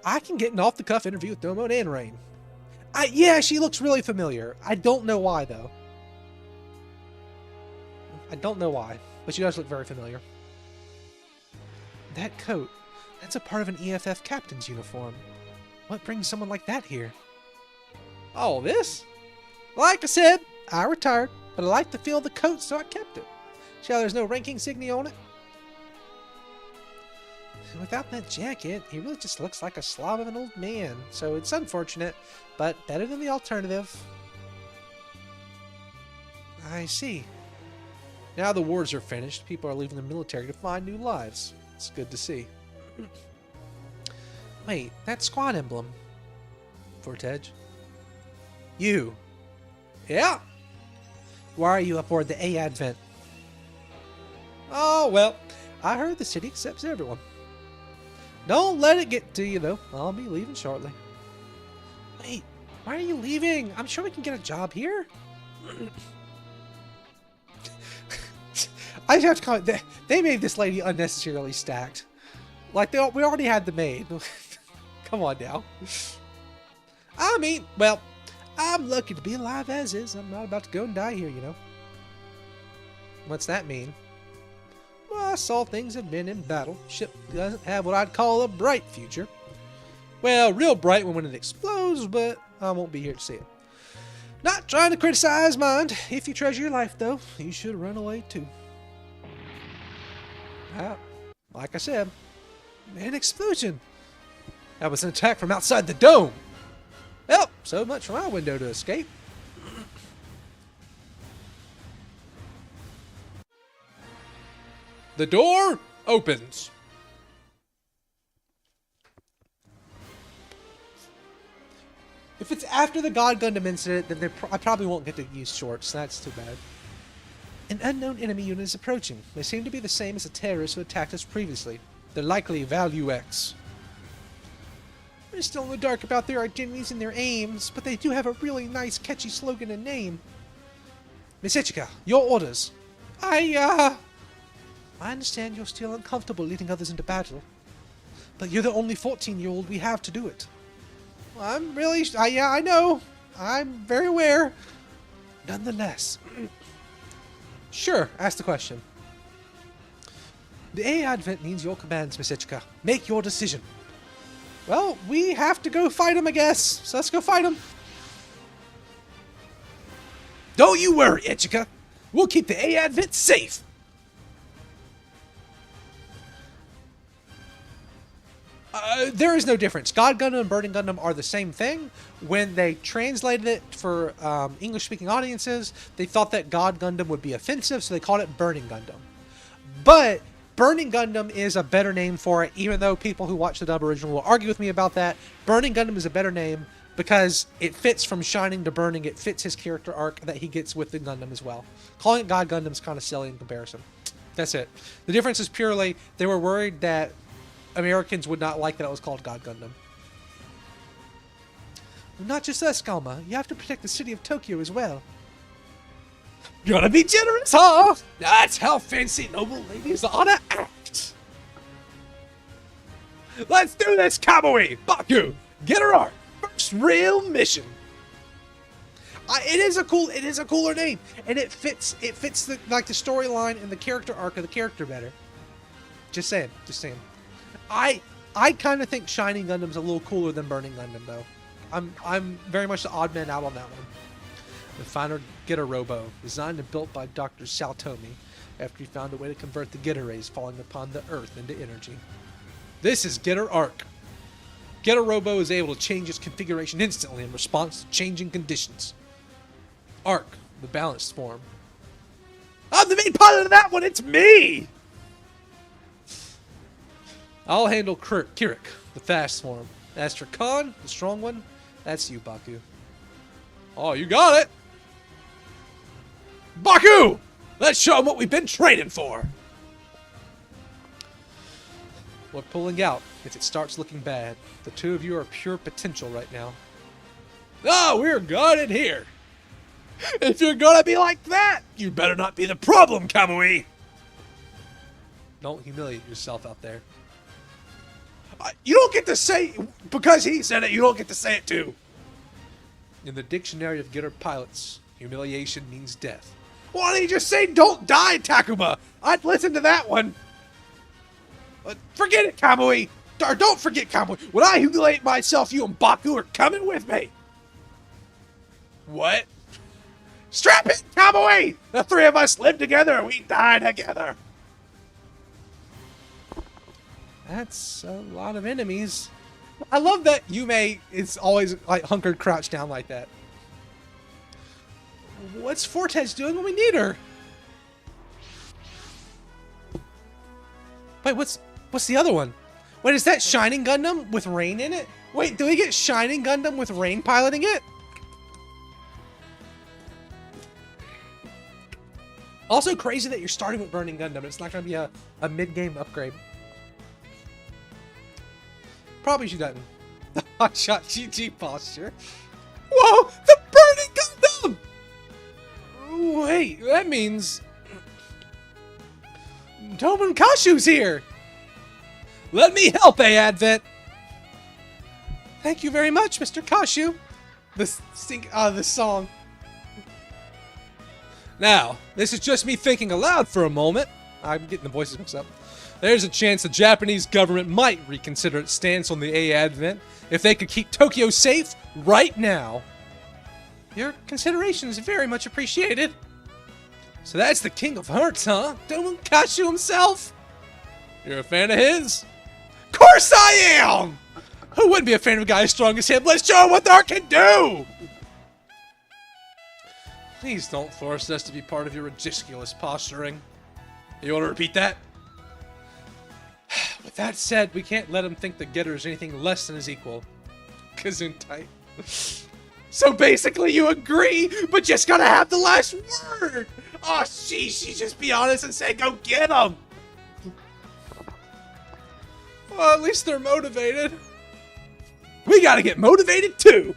I can get an off-the-cuff interview with Tomo and Rain. Yeah, she looks really familiar. I don't know why, though. I don't know why, but she does look very familiar. That coat, that's a part of an EFF captain's uniform. What brings someone like that here? Oh, this? Like I said, I retired, but I like the feel of the coat, so I kept it. See how there's no ranking insignia on it? Without that jacket, he really just looks like a slob of an old man, so it's unfortunate, but better than the alternative. I see. Now the wars are finished, people are leaving the military to find new lives. It's good to see. Wait, that squad emblem. Fortege? You. Yeah? Why are you aboard the A Advent? Oh, well, I heard the city accepts everyone. Don't let it get to you, though. I'll be leaving shortly. Wait, why are you leaving? I'm sure we can get a job here. I just have to comment, they made this lady unnecessarily stacked. Like, we already had the maid. Come on now. I mean, well, I'm lucky to be alive as is. I'm not about to go and die here, you know. What's that mean? Well, I saw things have been in battle. Ship doesn't have what I'd call a bright future. Well, real bright when it explodes, but I won't be here to see it. Not trying to criticize, mind. If you treasure your life, though, you should run away, too. Like I said, an explosion. That was an attack from outside the dome. Well, so much for my window to escape. The door opens. If it's after the God Gundam incident, then I probably won't get to use shorts. That's too bad. An unknown enemy unit is approaching. They seem to be the same as the terrorists who attacked us previously. They're likely Value X. We're still in the dark about their identities and their aims, but they do have a really nice, catchy slogan and name. Miss Ichika, your orders. I understand you're still uncomfortable leading others into battle, but you're the only 14-year-old we have to do it. I'm really... yeah, I know. I'm very aware. Nonetheless. Sure, ask the question. The A Advent needs your commands, Miss Ichika. Make your decision. Well, we have to go fight him, I guess. So let's go fight him. Don't you worry, Ichika. We'll keep the A Advent safe. There is no difference. God Gundam and Burning Gundam are the same thing. When they translated it for English-speaking audiences, they thought that God Gundam would be offensive, so they called it Burning Gundam. But Burning Gundam is a better name for it, even though people who watch the dub original will argue with me about that. Burning Gundam is a better name because it fits from Shining to Burning. It fits his character arc that he gets with the Gundam as well. Calling it God Gundam is kind of silly in comparison. That's it. The difference is purely they were worried that Americans would not like that it was called God Gundam. Not just us, Galma. You have to protect the city of Tokyo as well. Gotta be generous, huh? That's how fancy noble ladies ought to act. Let's do this, Kamui! Baku, get her our first real mission. It is a cooler name, and it fits the storyline and the character arc of the character better. Just saying. I kind of think Shining Gundam's a little cooler than Burning Gundam, though. I'm very much the odd man out on that one. The final Getter Robo, designed and built by Dr. Saltomi, after he found a way to convert the Getter rays falling upon the Earth into energy. This is Getter Arc. Getter Robo is able to change its configuration instantly in response to changing conditions. Arc, the balanced form. I'm the main pilot of that one, it's me! I'll handle Kirik, the fast form. As for Khan, the strong one, that's you, Baku. Oh, you got it! Baku! Let's show him what we've been training for! We're pulling out if it starts looking bad. The two of you are pure potential right now. Oh, we're guarded here! If you're gonna be like that, you better not be the problem, Kamui! Don't humiliate yourself out there. You don't get to say, because he said it, you don't get to say it too. In the dictionary of Getter pilots, humiliation means death. Why don't you just say don't die, Takuma? I'd listen to that one. Forget it, Kamui. Or don't forget, Kamui. When I humiliate myself, you and Baku are coming with me. What? Strap in, Kamui! The three of us live together and we die together. That's a lot of enemies. I love that Yume is always like hunkered crouched down like that. What's Fortes doing when we need her? Wait, what's the other one? Wait, is that Shining Gundam with Rain in it? Wait, do we get Shining Gundam with Rain piloting it? Also crazy that you're starting with Burning Gundam. It's not going to be a mid-game upgrade. Probably she doesn't. The hotshot GG posture. Whoa! The Burning Gundam! Wait, that means... Tobin Kashu's here! Let me help, Advent! Thank you very much, Mr. Kashu. This song. Now, this is just me thinking aloud for a moment. I'm getting the voices mixed up. There's a chance the Japanese government might reconsider its stance on the A-Advent if they could keep Tokyo safe right now. Your consideration is very much appreciated. So that's the King of Hearts, huh? Tobin Kashu himself? You're a fan of his? Of course I am! Who wouldn't be a fan of a guy as strong as him? Let's show him what the art can do! Please don't force us to be part of your ridiculous posturing. You want to repeat that? With that said, we can't let him think the Getter is anything less than his equal. Gesundheit. So basically you agree, but just gotta have the last word! Oh, she just be honest and say go get him! Well, at least they're motivated. We gotta get motivated too!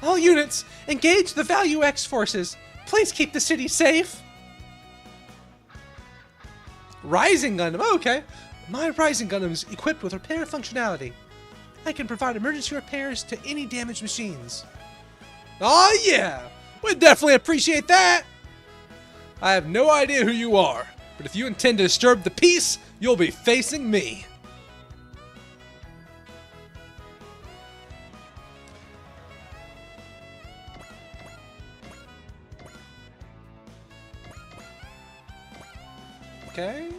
All units, engage the Value X forces. Please keep the city safe. Rising Gundam, okay. My Rising Gundam is equipped with repair functionality. I can provide emergency repairs to any damaged machines. Oh yeah! We'd definitely appreciate that! I have no idea who you are, but if you intend to disturb the peace, you'll be facing me. Okay.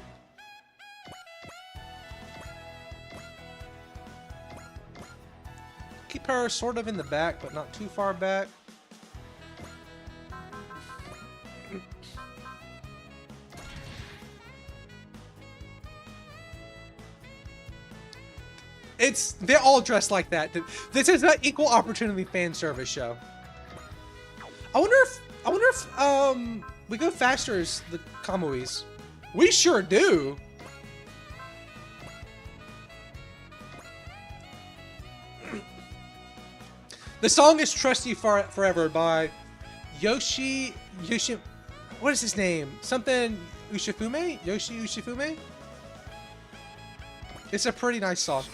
power sort of in the back, but not too far back. They're all dressed like that. This is an equal opportunity fan service show. I wonder if we go faster as the Kamuis. We sure do. The song is "Trust You Forever" by Yoshi. What is his name? Something Ushifume? Yoshi Ushifume? It's a pretty nice song.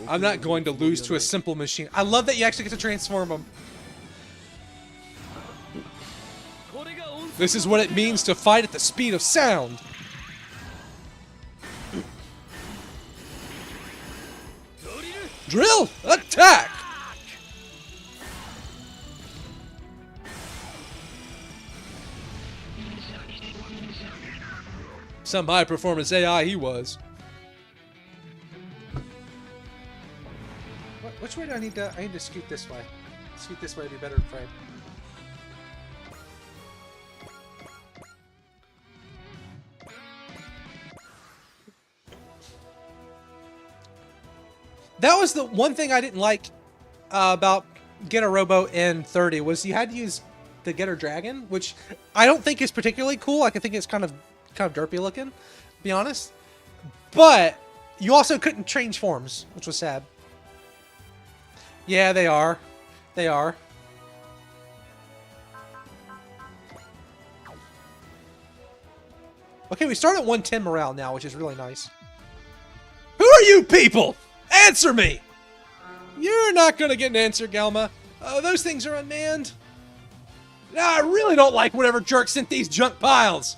I'm not going to lose to a simple machine. I love that you actually get to transform them. This is what it means to fight at the speed of sound. Drill, attack! Some high-performance AI he was. Which way do I need to? I need to scoot this way. Scoot this way to be better in frame. That was the one thing I didn't like about Getter Robo in 30 was you had to use the Getter Dragon, which I don't think is particularly cool. Like, I think it's kind of derpy looking, to be honest. But you also couldn't change forms, which was sad. Yeah, they are. They are. Okay, we start at 110 morale now, which is really nice. Who are you people? Answer me! You're not gonna get an answer, Galma. Those things are unmanned. Nah, I really don't like whatever jerk sent these junk piles.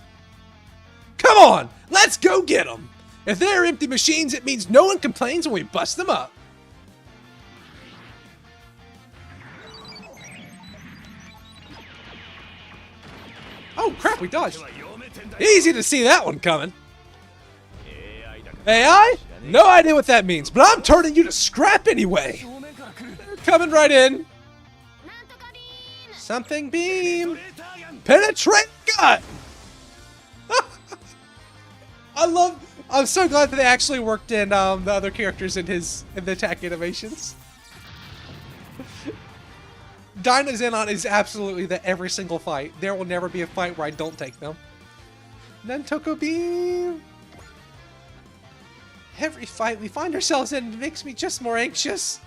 Come on, let's go get them. If they're empty machines, it means no one complains when we bust them up. Oh crap, we dodged. Easy to see that one coming. AI? No idea what that means, but I'm turning you to scrap anyway. They're coming right in. Something beam. Penetrate gut. I'm so glad that they actually worked in the other characters in the attack animations. Dyna Xenon is absolutely the every single fight. There will never be a fight where I don't take them. Nantoko beam. Every fight we find ourselves in makes me just more anxious.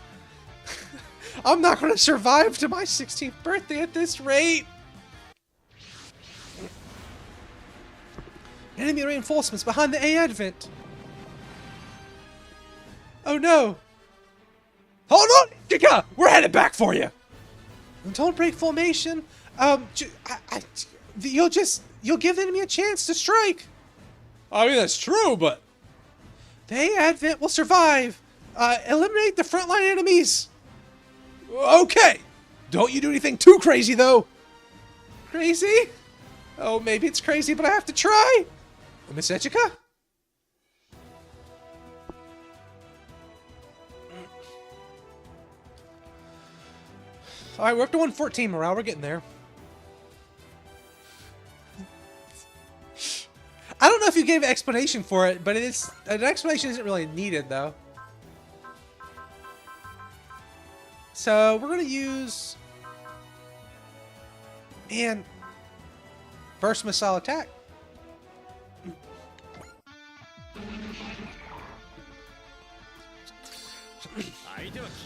I'm not going to survive to my 16th birthday at this rate. Enemy reinforcements behind the A advent. Oh no. Hold on, Giga! We're headed back for you. Don't break formation. You'll give the enemy a chance to strike. I mean, that's true, but the A advent will survive. Eliminate the frontline enemies. Okay. Don't you do anything too crazy, though. Crazy? Oh, maybe it's crazy, but I have to try. Miss Echika? Alright, we're up to 114 morale. We're getting there. I don't know if you gave an explanation for it, but an explanation isn't really needed, though. So, we're going to use... Man. Burst missile attack.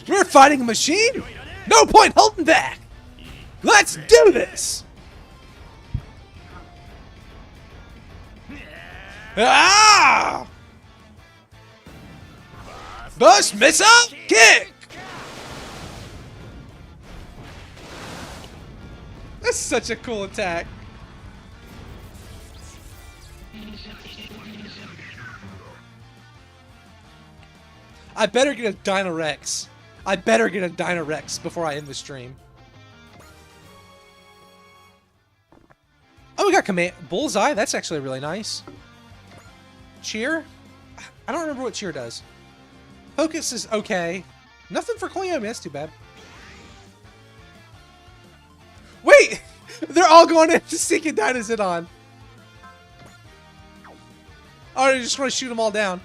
We're fighting a machine? No point holding back! Let's do this! Ah! Burst missile kick! That's such a cool attack. I better get a Dynarex. I better get a Dynarex before I end the stream. Oh, we got command bullseye. That's actually really nice. Cheer? I don't remember what cheer does. Focus is okay. Nothing for Koyomi, that's too bad. Wait! They're all going into Seeking Dynazidon. Oh, they're just going to shoot them all down.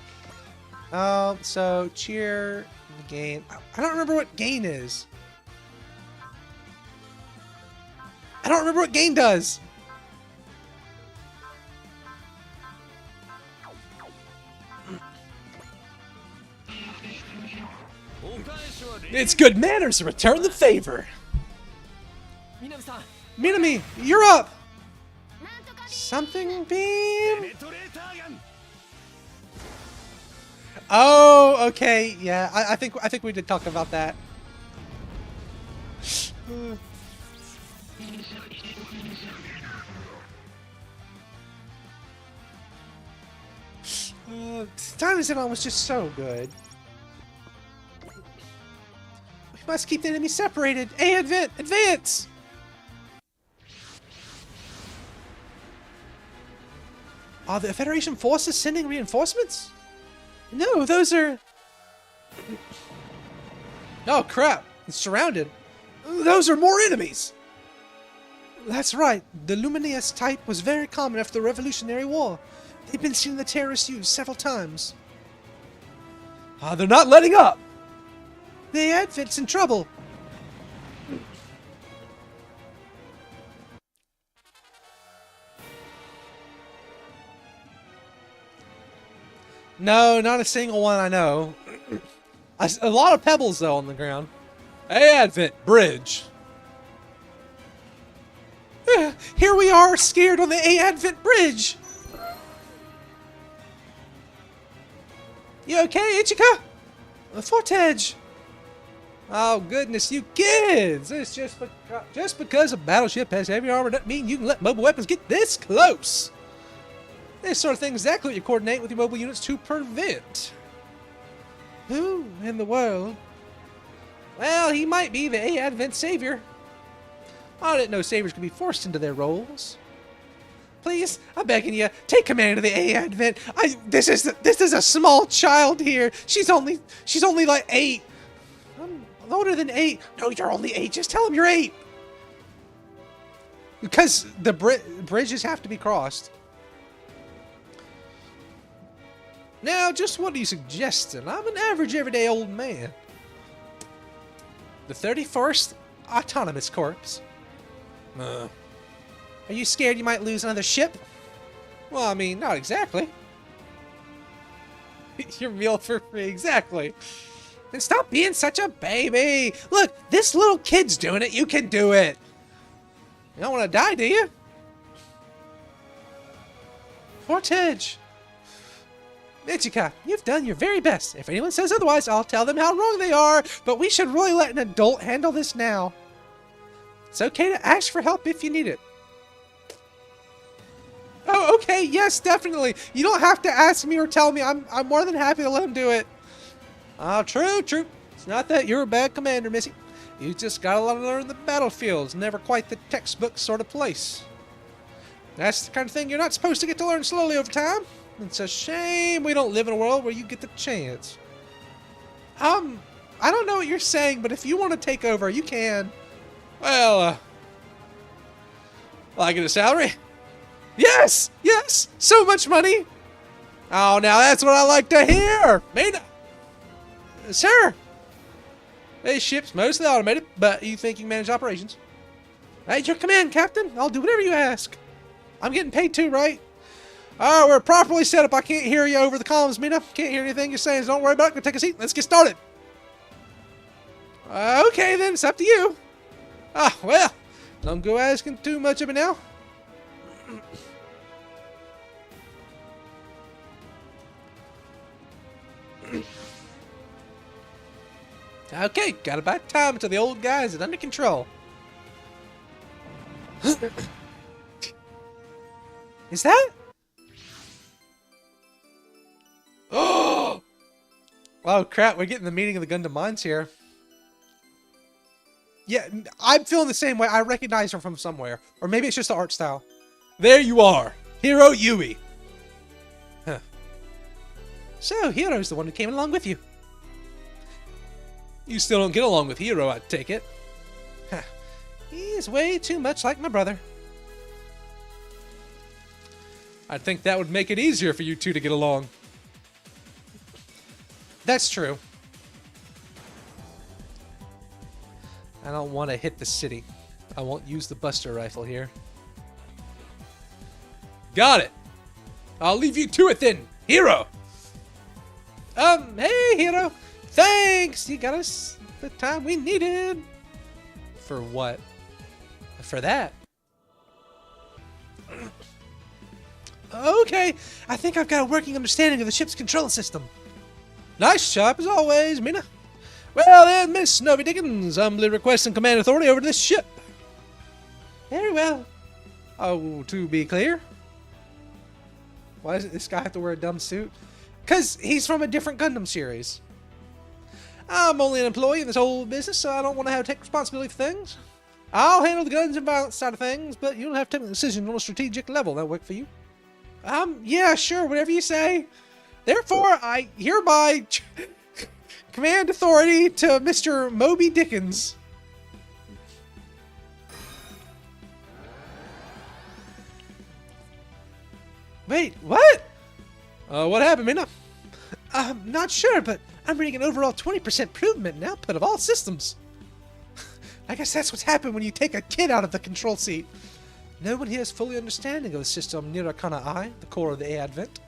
So, cheer, gain. I don't remember what gain is. I don't remember what gain does. It's good manners to return the favor. Minami, you're up. Something beam. Oh, okay. Yeah, I think we did talk about that. Dynazidon was just so good. We must keep the enemy separated. Hey, advance! Are the Federation forces sending reinforcements? No, those are... Oh, crap. It's surrounded. Those are more enemies! That's right. The Lumineous type was very common after the Revolutionary War. They've been seen in the terrorists used several times. They're not letting up! The Advent's in trouble! No, not a single one I know. A lot of pebbles, though, on the ground. Hey, Advent, bridge. Here we are, scared on the A-Advent bridge! You okay, Ichika? Fortege! Oh, goodness, you kids! It's just because a battleship has heavy armor doesn't mean you can let mobile weapons get this close! This sort of thing is exactly what you coordinate with your mobile units to prevent. Who in the world? Well, he might be the A-Advent savior. I didn't know saviors could be forced into their roles. Please, I'm begging you, take command of the A-Advent. This is a small child here. She's only like 8. I'm older than 8. No, you're only 8. Just tell him you're 8. Because the bridges have to be crossed. Now, just what are you suggesting? I'm an average everyday old man. The 31st Autonomous Corps. Are you scared you might lose another ship? Well, I mean, not exactly. Your meal for free, exactly. Then stop being such a baby. Look, this little kid's doing it. You can do it. You don't want to die, do you? Fortege. Ichika, you've done your very best. If anyone says otherwise, I'll tell them how wrong they are. But we should really let an adult handle this now. It's okay to ask for help if you need it. Oh, okay, yes, definitely. You don't have to ask me or tell me. I'm more than happy to let him do it. True. It's not that you're a bad commander, Missy. You just gotta learn the battlefield. It's never quite the textbook sort of place. That's the kind of thing you're not supposed to get to learn slowly over time. It's a shame we don't live in a world where you get the chance. I don't know what you're saying, but if you want to take over, you can. Well, I get a salary? Yes! So much money! Oh, now that's what I like to hear! Sir! This ship's mostly automated, but you think you can manage operations? At your command, Captain. I'll do whatever you ask. I'm getting paid too, right? Alright, we're properly set up. I can't hear you over the comms, Mina. Can't hear anything you're saying, so don't worry about it. Go take a seat. Let's get started. Okay, then. It's up to you. Well. Don't go asking too much of it now. Okay, got about time until the old guys are under control. Is that? Oh crap, we're getting the meeting of the Gundam Minds here. Yeah, I'm feeling the same way. I recognize her from somewhere. Or maybe it's just the art style. There you are, Hiro Yui. Huh. So, Hiro's the one who came along with you. You still don't get along with Hero, I take it. He's way too much like my brother. I think that would make it easier for you two to get along. That's true. I don't want to hit the city. I won't use the Buster Rifle here. Got it. I'll leave you to it then, Hero. Hey, Hero. Thanks. You got us the time we needed. For what? For that. Okay. I think I've got a working understanding of the ship's control system. Nice job, as always, Mina. Well then, Miss Novi Dickens, humbly requesting command authority over this ship. Very well. Oh, to be clear. Why does this guy have to wear a dumb suit? Because he's from a different Gundam series. I'm only an employee in this whole business, so I don't want to have to take responsibility for things. I'll handle the guns and violence side of things, but you'll have to make a decision on a strategic level. That'll work for you? Yeah, sure, whatever you say. Therefore, I hereby command authority to Mr. Moby Dickens. Wait, what? What happened, Mina? I'm not sure, but I'm reading an overall 20% improvement in output of all systems. I guess that's what's happened when you take a kid out of the control seat. No one here is fully understanding of the system Nirakana I, the core of the Advent.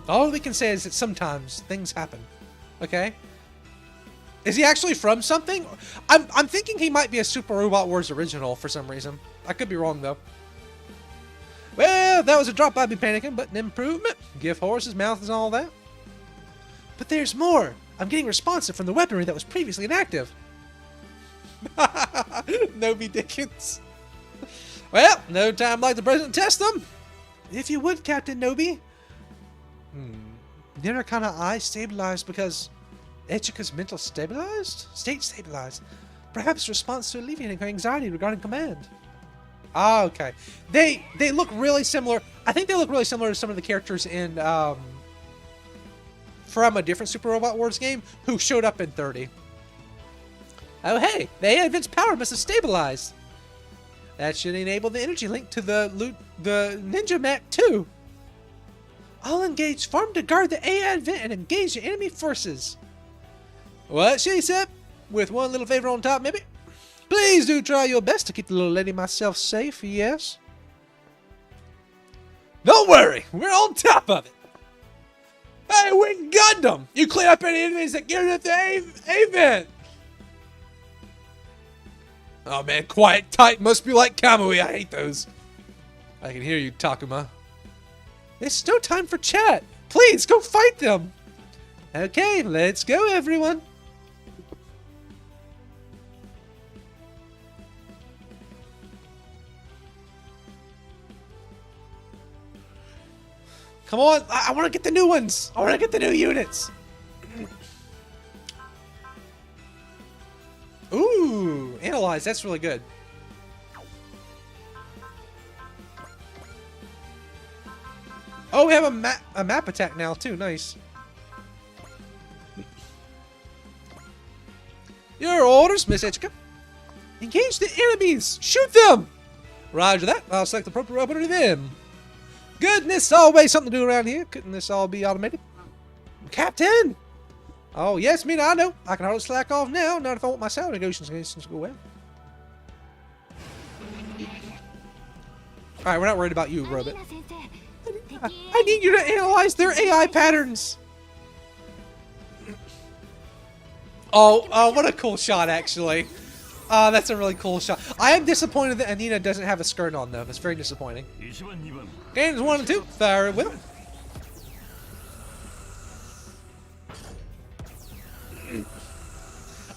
All we can say is that sometimes things happen. Okay? Is he actually from something? I'm thinking he might be a Super Robot Wars original for some reason. I could be wrong, though. Well, that was a drop, I'd be panicking, but an improvement. Give horses mouths and all that. But there's more. I'm getting responsive from the weaponry that was previously inactive. Noby Dickens. Well, no time like the present to test them. If you would, Captain Noby. Nirakana I stabilized because Echica's mental stabilized? State stabilized. Perhaps response to alleviating her anxiety regarding command. Ah, okay. They look really similar. I think they look really similar to some of the characters in from a different Super Robot Wars game who showed up in 30. Oh hey, the Advent's power must have stabilized. That should enable the energy link to the Ninja Mac too. I'll engage Farm to guard the Advent and engage the enemy forces. What she said? With one little favor on top, maybe? Please do try your best to keep the little lady myself safe, yes? Don't worry, we're on top of it. Hey, we Gundam! You clean up any enemies that get into the event! Oh man, quiet type must be like Kamui. I hate those. I can hear you, Takuma. It's no time for chat. Please, go fight them. Okay, let's go, everyone. Come on, I want to get the new ones. I want to get the new units. Ooh, analyze. That's really good. Oh, we have a map attack now too. Nice. Your orders, Miss Ichika. Engage the enemies. Shoot them. Roger that. I'll select the appropriate weapon to them. Goodness, always something to do around here. Couldn't this all be automated? Captain! Oh, yes, Mina, I know. I can hardly slack off now, not if I want my salary negotiations to go well. Alright, we're not worried about you, Robot. I need you to analyze their AI patterns! Oh, what a cool shot, actually. That's a really cool shot. I am disappointed that Anina doesn't have a skirt on, though. That's very disappointing. Games 1 and 2, fire with them.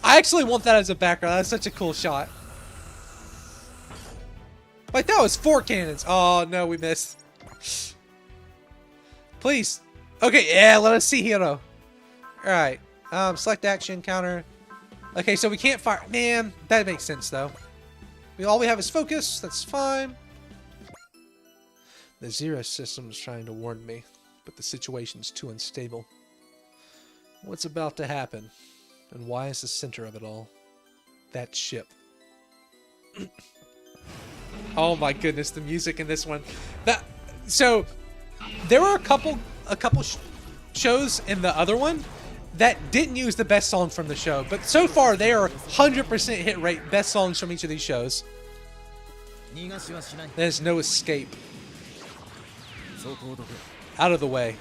I actually want that as a background. That's such a cool shot. Like, that was 4 cannons. Oh, no, we missed. Please. Okay, yeah, let us see Hero. Alright. Select action, counter. Okay, so we can't fire. Man, that makes sense, though. All we have is focus. That's fine. The Zero system is trying to warn me, but the situation's too unstable. What's about to happen? And why is the center of it all? That ship. Oh my goodness, the music in this one. So there were a couple shows in the other one that didn't use the best song from the show, but so far they are 100% hit rate best songs from each of these shows. There's no escape. Out of the way.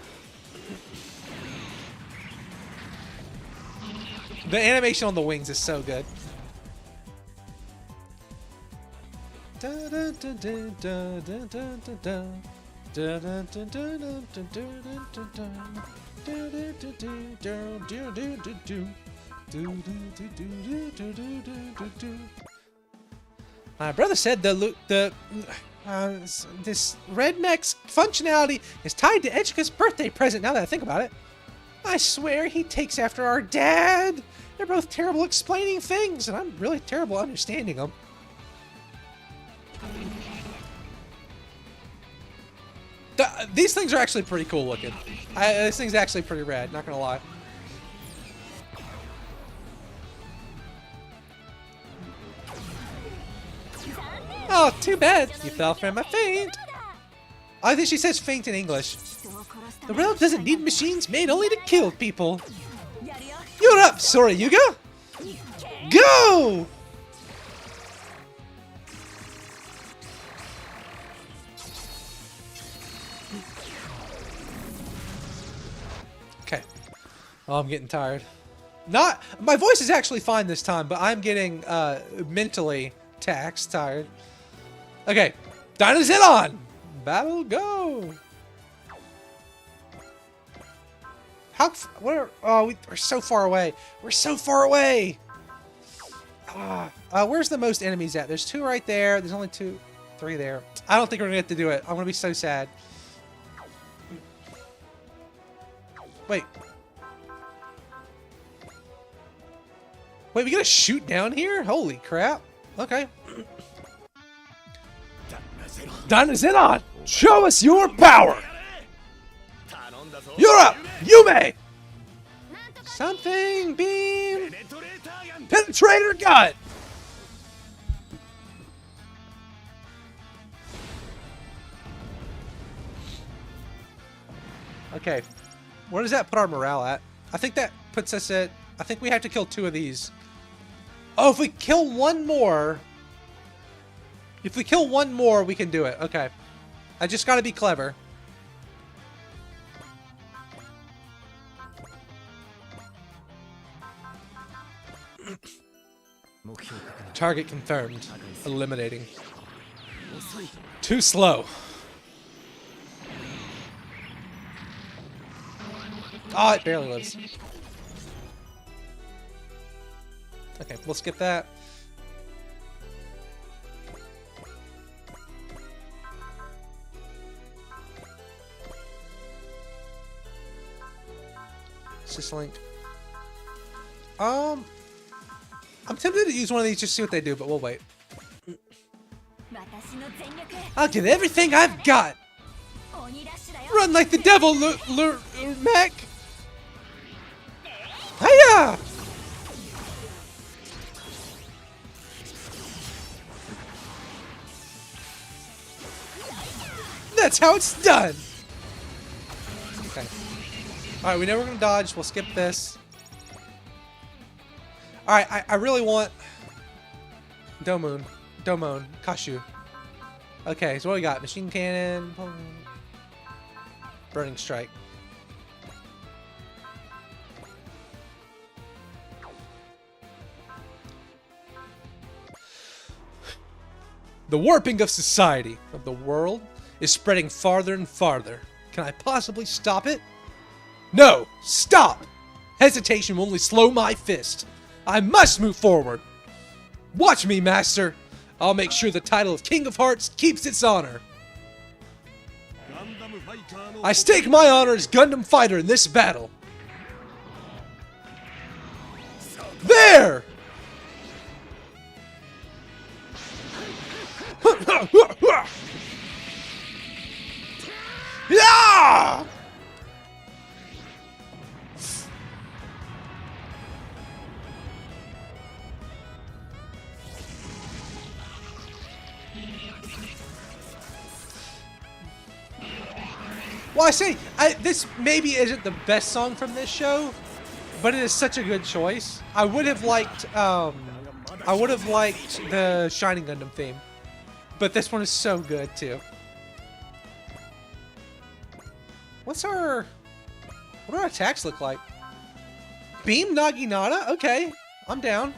The animation on the wings is so good. My brother said this redneck's functionality is tied to Echica's birthday present, now that I think about it. I swear he takes after our dad. They're both terrible explaining things, and I'm really terrible understanding them. These things are actually pretty cool looking. This thing's actually pretty rad, not gonna lie. Oh, too bad. You fell from a feint. I think she says feint in English. The world doesn't need machines made only to kill people. You're up, Sora Yuga. Go! Okay. Oh, I'm getting tired. My voice is actually fine this time, but I'm getting mentally taxed, tired. Okay, Dynazit on! Battle go! Oh, we're so far away. We're so far away! Where's the most enemies at? There's 2 right there. There's only 3 there. I don't think we're gonna get to do it. I'm gonna be so sad. Wait. Wait, we gotta shoot down here? Holy crap. Okay. Dynazit on! Show us your power! You're up! Yume! Something beam! Penetrator gun! Okay. Where does that put our morale at? I think that puts us at... I think we have to kill 2 of these. Oh, if we kill 1 more... If we kill 1 more, we can do it. Okay. I just gotta be clever. Target confirmed. Eliminating. Too slow. Oh, it barely lives. Okay, we'll skip that. Syslink. I'm tempted to use one of these just to see what they do, but we'll wait. I'll give everything I've got. Run like the devil, Mac. Hiya! That's how it's done. Okay. All right, we know we're gonna dodge. We'll skip this. All right, I really want Domon, Kashu. Okay, so what we got? Machine cannon, burning strike. The warping of society, of the world, is spreading farther and farther. Can I possibly stop it? No! Stop! Hesitation will only slow my fist. I must move forward. Watch me, Master. I'll make sure the title of King of Hearts keeps its honor. I stake my honor as Gundam Fighter in this battle. There! Yeah! Well, I say, this maybe isn't the best song from this show, but it is such a good choice. I would have liked the Shining Gundam theme, but this one is so good too. What do our attacks look like? Beam Naginata? Okay, I'm down.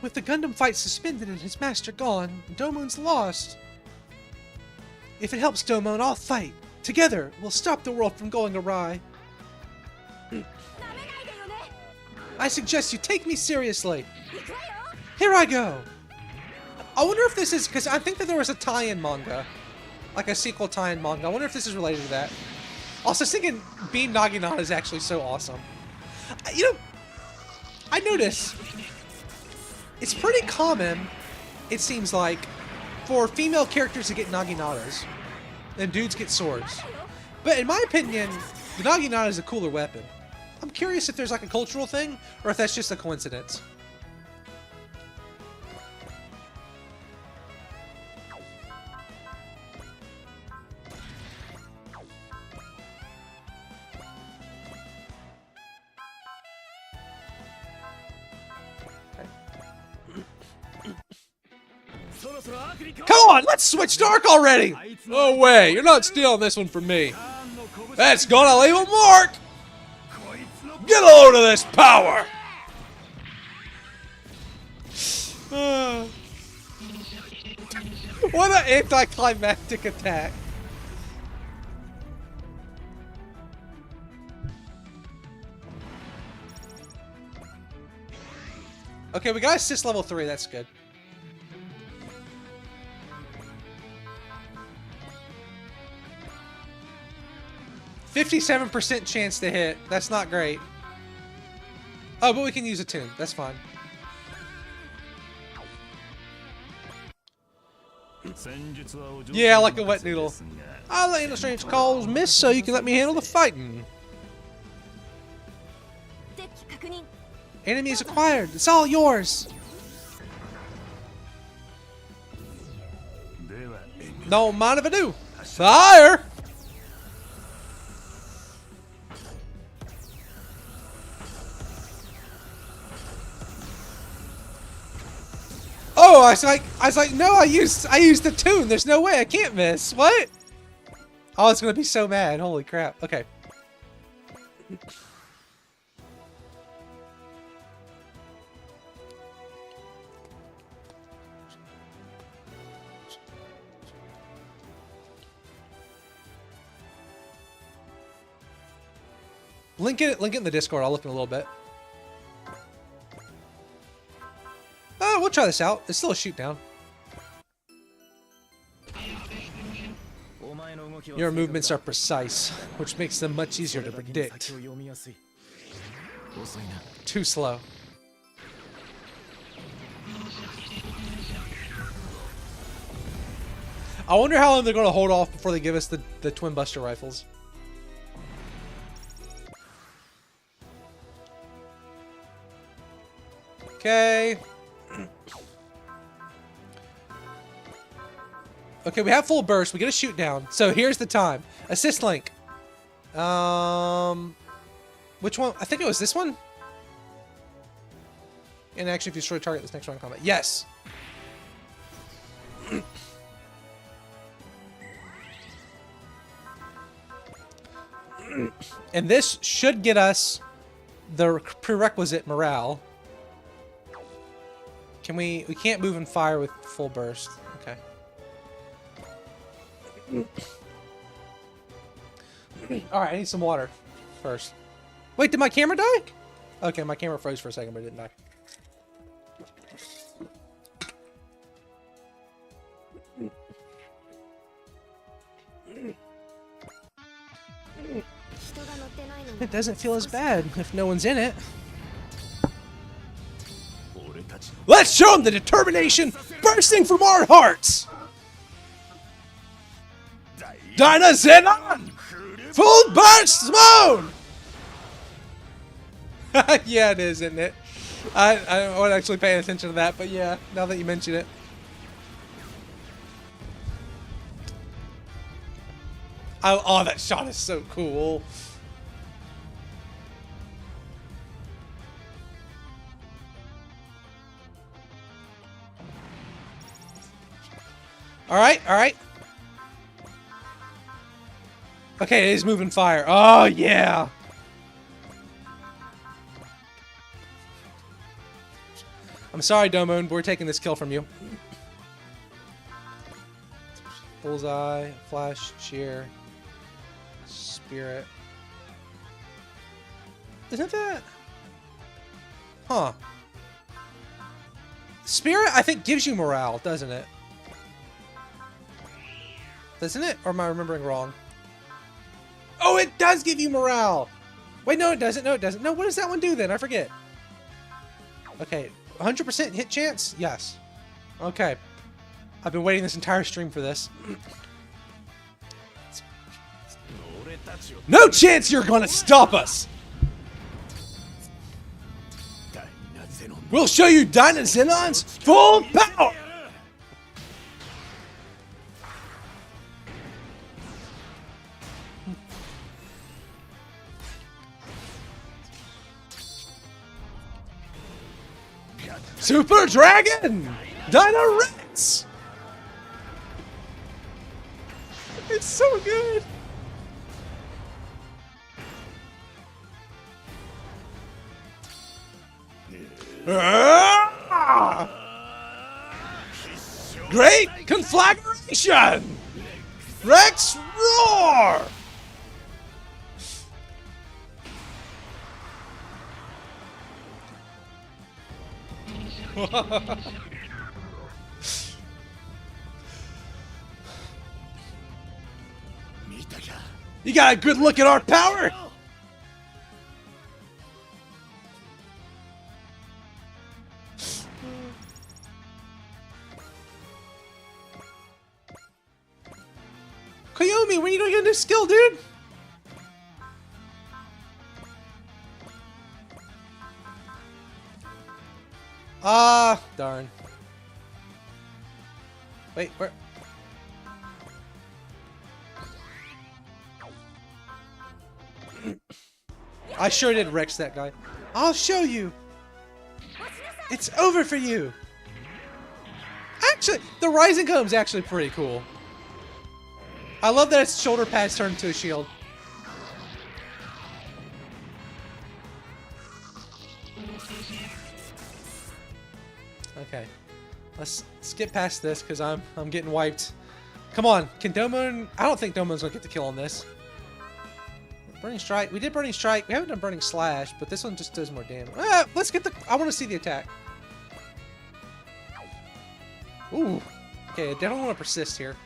With the Gundam fight suspended and his master gone, Domon's lost. If it helps Domon, I'll fight. Together, we'll stop the world from going awry. I suggest you take me seriously. Here I go. I wonder if this is, because I think that there was a tie-in manga. Like a sequel tie-in manga. I wonder if this is related to that. Also, thinking Beam Naginata is actually so awesome. You know, I notice it's pretty common, it seems like, for female characters to get Naginatas, and dudes get swords. But in my opinion, the Naginata is a cooler weapon. I'm curious if there's like a cultural thing, or if that's just a coincidence. Come on, let's switch to Arc already! No way, you're not stealing this one from me. That's gonna leave a mark! Get a load of this power! What an anticlimactic attack. Okay, we got assist level 3, that's good. 57% chance to hit. That's not great. Oh, but we can use a tune. That's fine. Yeah, like a wet noodle. I'll let you know strange calls, miss, so you can let me handle the fighting. Enemies acquired. It's all yours. No mind if I do. Fire! Oh, I was like, no, I used the tune. There's no way I can't miss. What? Oh, it's gonna be so mad. Holy crap. Okay. Link it in the Discord. I'll look in a little bit. We'll try this out. It's still a shoot down. Your movements are precise, which makes them much easier to predict. Too slow. I wonder how long they're going to hold off before they give us the Twin Buster rifles. Okay. Okay, we have full burst. We get a shoot down. So here's the time. Assist link. Which one? I think it was this one. And actually, if you destroy target, this next round combat. Yes. And this should get us the prerequisite morale. Can we can't move and fire with full burst. Okay. Alright, I need some water first. Wait, did my camera die? Okay, my camera froze for a second, but it didn't die. It doesn't feel as bad if no one's in it. Let's show them the determination bursting from our hearts! Dyna Zenon! Full burst mode! Yeah, it is, isn't it? I wasn't actually paying attention to that, but yeah, now that you mention it. Oh, that shot is so cool. All right, all right. Okay, it is moving fire. Oh, yeah. I'm sorry, Domon, but we're taking this kill from you. Bullseye, flash, cheer, spirit. Isn't that? Huh. Spirit, I think, gives you morale, doesn't it? Doesn't it? Or am I remembering wrong? Oh, it does give you morale! Wait, no, it doesn't. No, it doesn't. No, what does that one do then? I forget. Okay, 100% hit chance? Yes. Okay. I've been waiting this entire stream for this. No chance you're gonna stop us! We'll show you Dynazenon's full power! Super Dragon! Dynarex! It's so good! Ah! Great conflagration! Rex roar! You got a good look at our power? Koyomi, when you don't get a new skill, dude? Ah, darn. Wait, where? I sure did Rex that guy. I'll show you. It's over for you. Actually, the Rising Comb's actually pretty cool. I love that its shoulder pads turn into a shield. Okay, let's skip past this because I'm getting wiped. Come on, can Domon? I don't think Domon's gonna get the kill on this. Burning Strike. We did Burning Strike. We haven't done Burning Slash, but this one just does more damage. Let's get the. I want to see the attack. Ooh. Okay, I definitely want to persist here.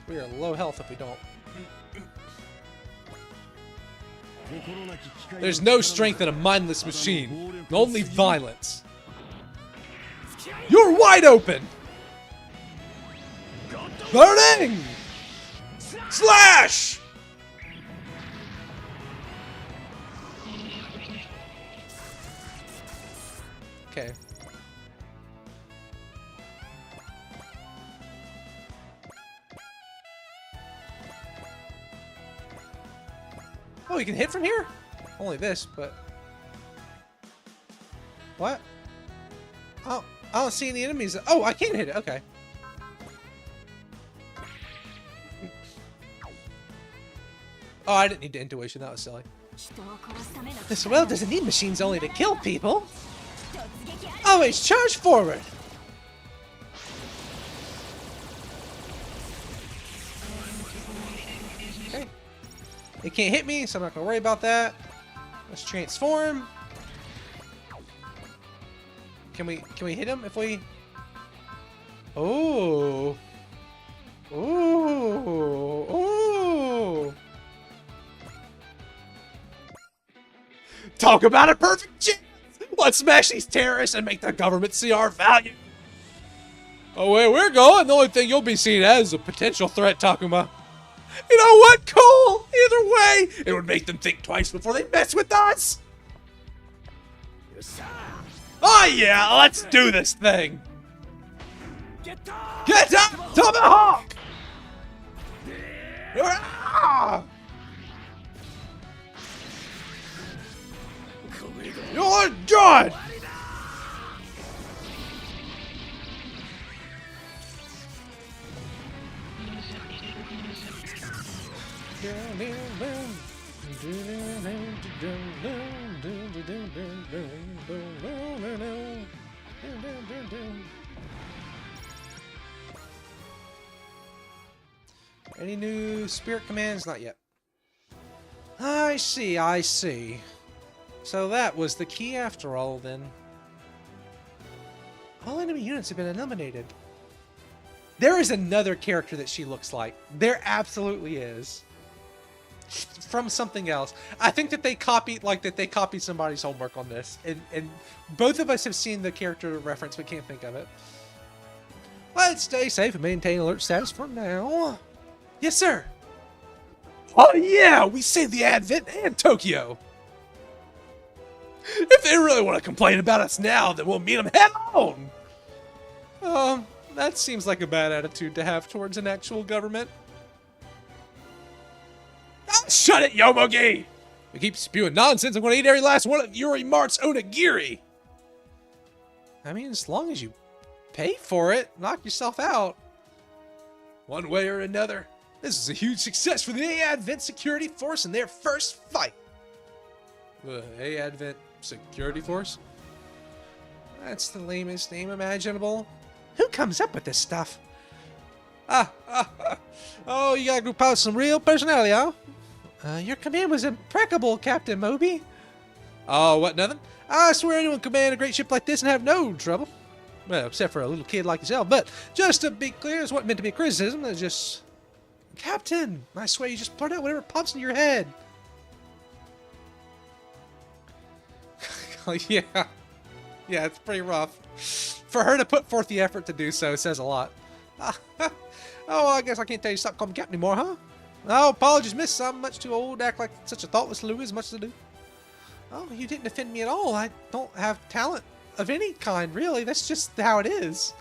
We are low health if we don't. There's no strength in a mindless machine. Only violence. You're wide open! Burning! Slash! Okay. Oh, you can hit from here? Only this, but... What? Oh, I don't see any enemies. Oh, I can hit it. Okay. Oh, I didn't need the intuition. That was silly. This world doesn't need machines only to kill people. Always charge forward. Okay. It can't hit me, so I'm not gonna worry about that. Let's transform. Can we hit him if we? Oh. Ooh. Ooh. Talk about a perfect chance! Let's smash these terrorists and make the government see our value. Oh, where we're going, the only thing you'll be seen as is a potential threat, Takuma. You know what, Cole? Either way, It would make them think twice before they mess with us! Oh yeah, let's do this thing! Get up! Tomahawk! Ah! You're done! Any new spirit commands? Not yet. I see, I see. So that was the key after all, then. All enemy units have been eliminated. There is another character that she looks like. There absolutely is. From something else. I think that they copied somebody's homework on this. And both of us have seen the character reference, but can't think of it. Let's stay safe and maintain alert status for now. Yes, sir. Oh yeah, we saved the Advent and Tokyo. If they really want to complain about us now, then we'll meet them head on. That seems like a bad attitude to have towards an actual government. Shut it, Yomogi! We keep spewing nonsense, I'm gonna eat every last one of Yuri Mart's onigiri! I mean, as long as you pay for it, knock yourself out. One way or another, this is a huge success for the A-Advent Security Force in their first fight! The A-Advent Security Force? That's the lamest name imaginable. Who comes up with this stuff? Oh, you gotta group out some real personality, huh? Your command was impeccable, Captain Moby. Oh, what, nothing? I swear anyone can command a great ship like this and have no trouble. Well, except for a little kid like yourself. But just to be clear, it's what meant to be a criticism. It's just... Captain, I swear you just blurt out whatever pops in your head. Yeah. Yeah, it's pretty rough. For her to put forth the effort to do so says a lot. Oh, I guess I can't tell you to stop calling me Captain anymore, huh? Oh, apologies, miss. I'm much too old to act like such a thoughtless loser as much to do. Oh, you didn't offend me at all. I don't have talent of any kind, really. That's just how it is.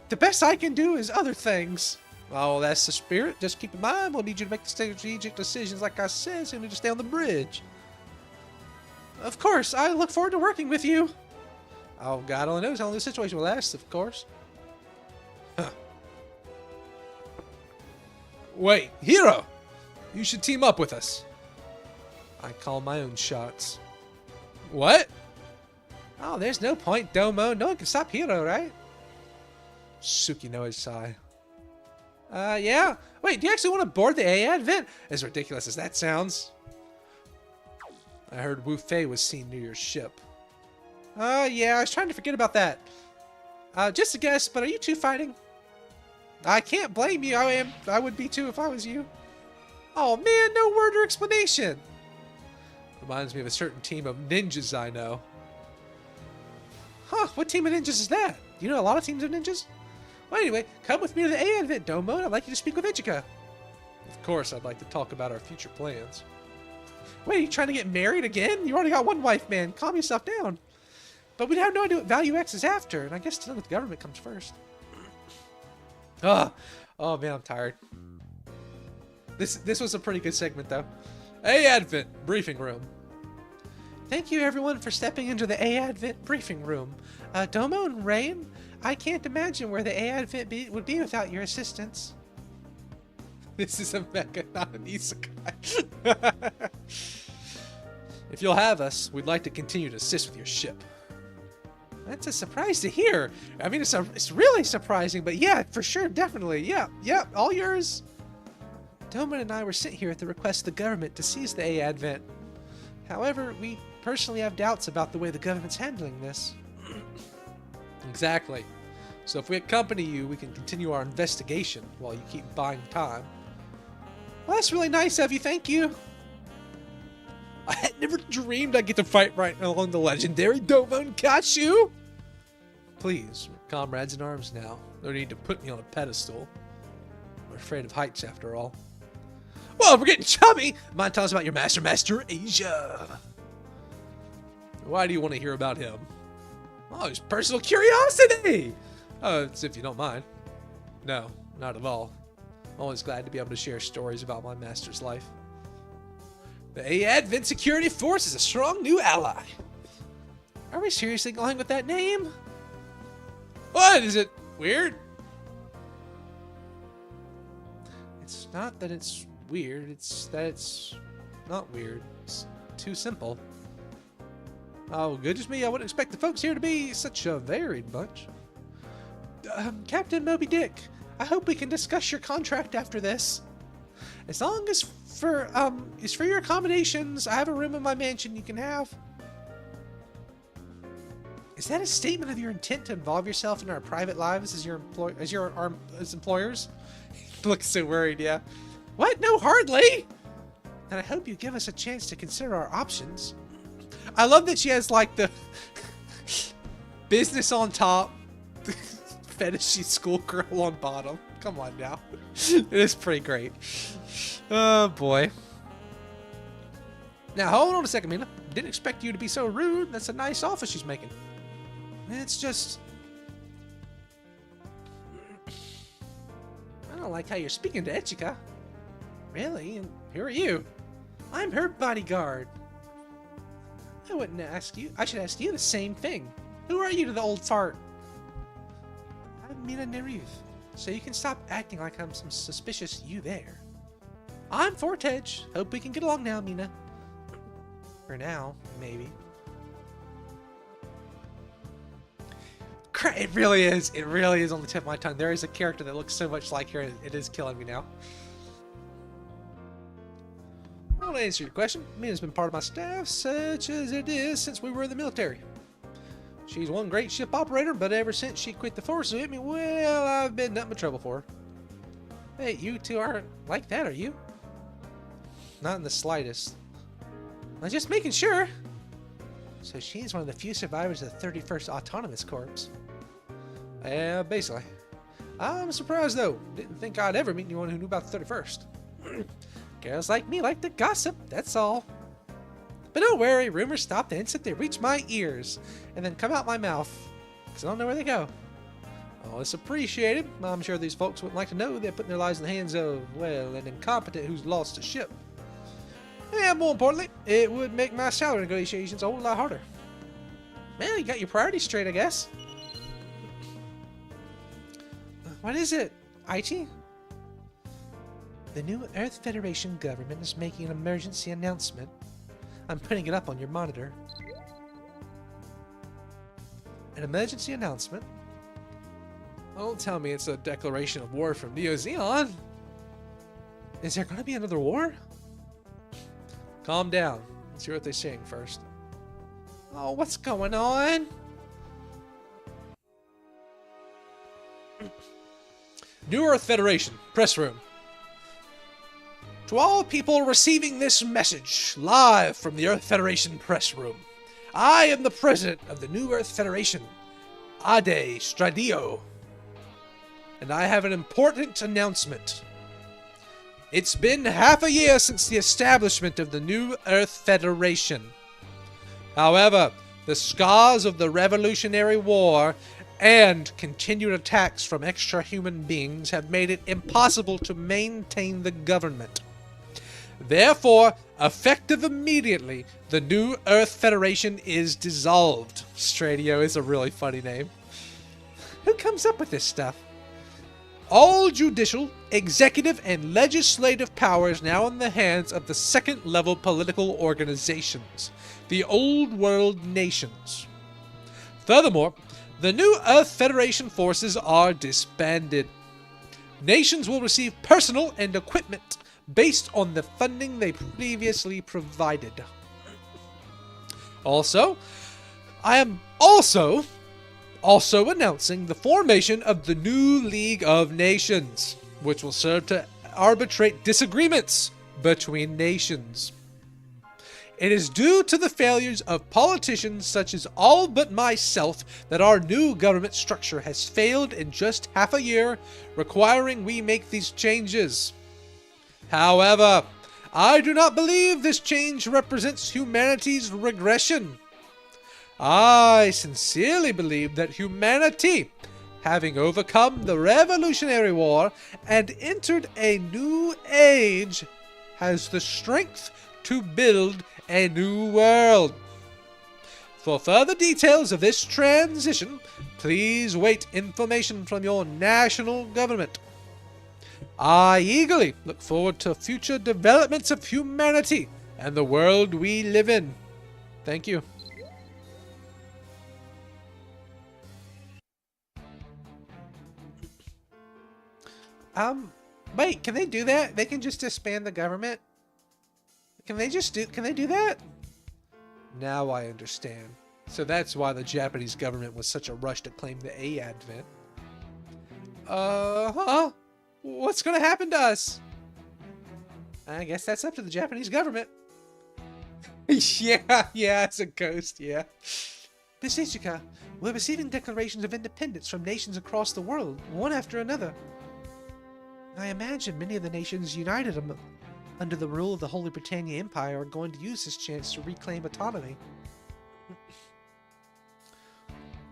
The best I can do is other things. Oh, that's the spirit. Just keep in mind, we'll need you to make the strategic decisions like I said, so you need to stay on the bridge. Of course, I look forward to working with you. Oh, God only knows how long this situation will last, of course. Huh. Wait, Hiro! You should team up with us. I call my own shots. What? Oh, there's no point, Domo. No one can stop Hiro, right? Tsukino-sai. Yeah? Wait, do you actually want to board the A-Advent? As ridiculous as that sounds. I heard Wu Fei was seen near your ship. Yeah, I was trying to forget about that. Just a guess, but are you two fighting? I can't blame you. I would be too if I was you. Oh man, no word or explanation. Reminds me of a certain team of ninjas I know. Huh, what team of ninjas is that? Do you know a lot of teams of ninjas? Well, anyway, come with me to the A-Advent, Domo. I'd like you to speak with Ichika. Of course, I'd like to talk about our future plans. Wait, are you trying to get married again? You already got one wife, man. Calm yourself down. But we have no idea what Value X is after, and I guess dealing with the government comes first. Oh man, I'm tired. This was a pretty good segment, though. A-Advent briefing room. Thank you, everyone, for stepping into the A-Advent briefing room. Domo and Rain, I can't imagine where the A-Advent would be without your assistance. This is a mecha, not an isekai. If you'll have us, we'd like to continue to assist with your ship. That's a surprise to hear. I mean, it's really surprising, but yeah, for sure, definitely. Yeah, all yours. Doman and I were sent here at the request of the government to seize the A-Advent. However, we personally have doubts about the way the government's handling this. Exactly. So if we accompany you, we can continue our investigation while you keep buying time. Well, that's really nice of you. Thank you. I had never dreamed I'd get to fight right along the legendary Domon Kachu! Please, we're comrades in arms now. No need to put me on a pedestal. We're afraid of heights, after all. Well, if we're getting chummy, mind telling us about your Master Asia. Why do you want to hear about him? Oh, just personal curiosity. It's if you don't mind. No, not at all. I'm always glad to be able to share stories about my master's life. The Advent Security Force is a strong new ally. Are we seriously going with that name? What? Is it weird? It's not that it's weird, it's that it's not weird. It's too simple. Oh, goodness me, I wouldn't expect the folks here to be such a varied bunch. Captain Moby Dick, I hope we can discuss your contract after this. As long as it's for your accommodations, I have a room in my mansion you can have. Is that a statement of your intent to involve yourself in our private lives as as employers? He looks so worried, yeah. What? No, hardly. Then I hope you give us a chance to consider our options. I love that she has like the business on top, fetishy schoolgirl on bottom. Come on now. It is pretty great. Oh boy. Now hold on a second, Mina. Didn't expect you to be so rude. That's a nice offer she's making. It's just... I don't like how you're speaking to Echika. Really? And who are you? I'm her bodyguard. I wouldn't ask you. I should ask you the same thing. Who are you to the old tart? I'm Mina Nereith, so you can stop acting like I'm some suspicious you there. I'm Fortej. Hope we can get along now, Mina. For now, maybe. It really is. It really is on the tip of my tongue. There is a character that looks so much like her, and it is killing me now. I want to answer your question. Mina's been part of my staff, such as it is, since we were in the military. She's one great ship operator, but ever since she quit the force and hit me, well, I've been nothing but trouble for her. Hey, you two aren't like that, are you? Not in the slightest. I'm just making sure. So she's one of the few survivors of the 31st Autonomous Corps. Yeah, basically. I'm surprised, though. Didn't think I'd ever meet anyone who knew about the 31st. Girls like me like to gossip, that's all. But don't worry, rumors stop the instant they reach my ears, and then come out my mouth, because I don't know where they go. Oh, it's appreciated. I'm sure these folks wouldn't like to know they're putting their lives in the hands of, well, an incompetent who's lost a ship. And more importantly, it would make my salary negotiations a whole lot harder. Well, you got your priorities straight, I guess. What is it, IT? The new Earth Federation government is making an emergency announcement. I'm putting it up on your monitor. An emergency announcement? Don't tell me it's a declaration of war from Neo Zeon. Is there going to be another war? Calm down. Let's hear what they're saying first. Oh, what's going on? New Earth Federation, press room. To all people receiving this message, live from the Earth Federation press room, I am the president of the New Earth Federation, Ade Stradio, and I have an important announcement. It's been half a year since the establishment of the New Earth Federation. However, the scars of the Revolutionary War and continued attacks from extra-human beings have made it impossible to maintain the government. Therefore, effective immediately, the New Earth Federation is dissolved. Stradio is a really funny name. Who comes up with this stuff? All judicial, executive, and legislative powers now in the hands of the second-level political organizations, the Old World Nations. Furthermore, the New Earth Federation forces are disbanded. Nations will receive personnel and equipment based on the funding they previously provided. Also, I am also announcing the formation of the new League of Nations, which will serve to arbitrate disagreements between nations. It is due to the failures of politicians such as all but myself that our new government structure has failed in just half a year, requiring we make these changes. However, I do not believe this change represents humanity's regression. I sincerely believe that humanity, having overcome the Revolutionary War and entered a new age, has the strength to build a new world. For further details of this transition, please await information from your national government. I eagerly look forward to future developments of humanity and the world we live in. Thank you. Wait, can they do that? They can just disband the government? Can they do that? Now I understand. So that's why the Japanese government was such a rush to claim the A-Advent. What's gonna happen to us? I guess that's up to the Japanese government. yeah, it's a ghost, yeah. Miss Ichika, we're receiving declarations of independence from nations across the world, one after another. I imagine many of the nations united under the rule of the Holy Britannia Empire are going to use this chance to reclaim autonomy.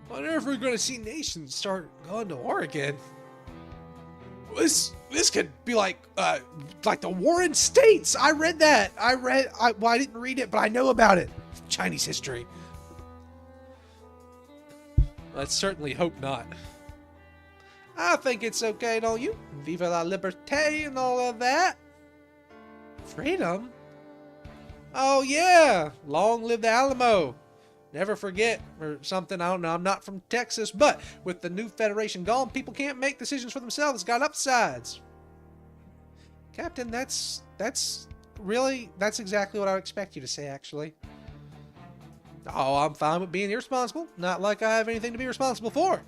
Wonder if we're gonna see nations start going to war again. This could be like the Warring States. I read that. Well, I didn't read it, but I know about it. Chinese history. Let's certainly hope not. I think it's okay, don't you? Viva la liberté and all of that. Freedom? Oh yeah! Long live the Alamo! Never forget, or something, I don't know, I'm not from Texas, but with the new Federation gone, people can't make decisions for themselves. It's got upsides. Captain, that's exactly what I would expect you to say, actually. Oh, I'm fine with being irresponsible. Not like I have anything to be responsible for.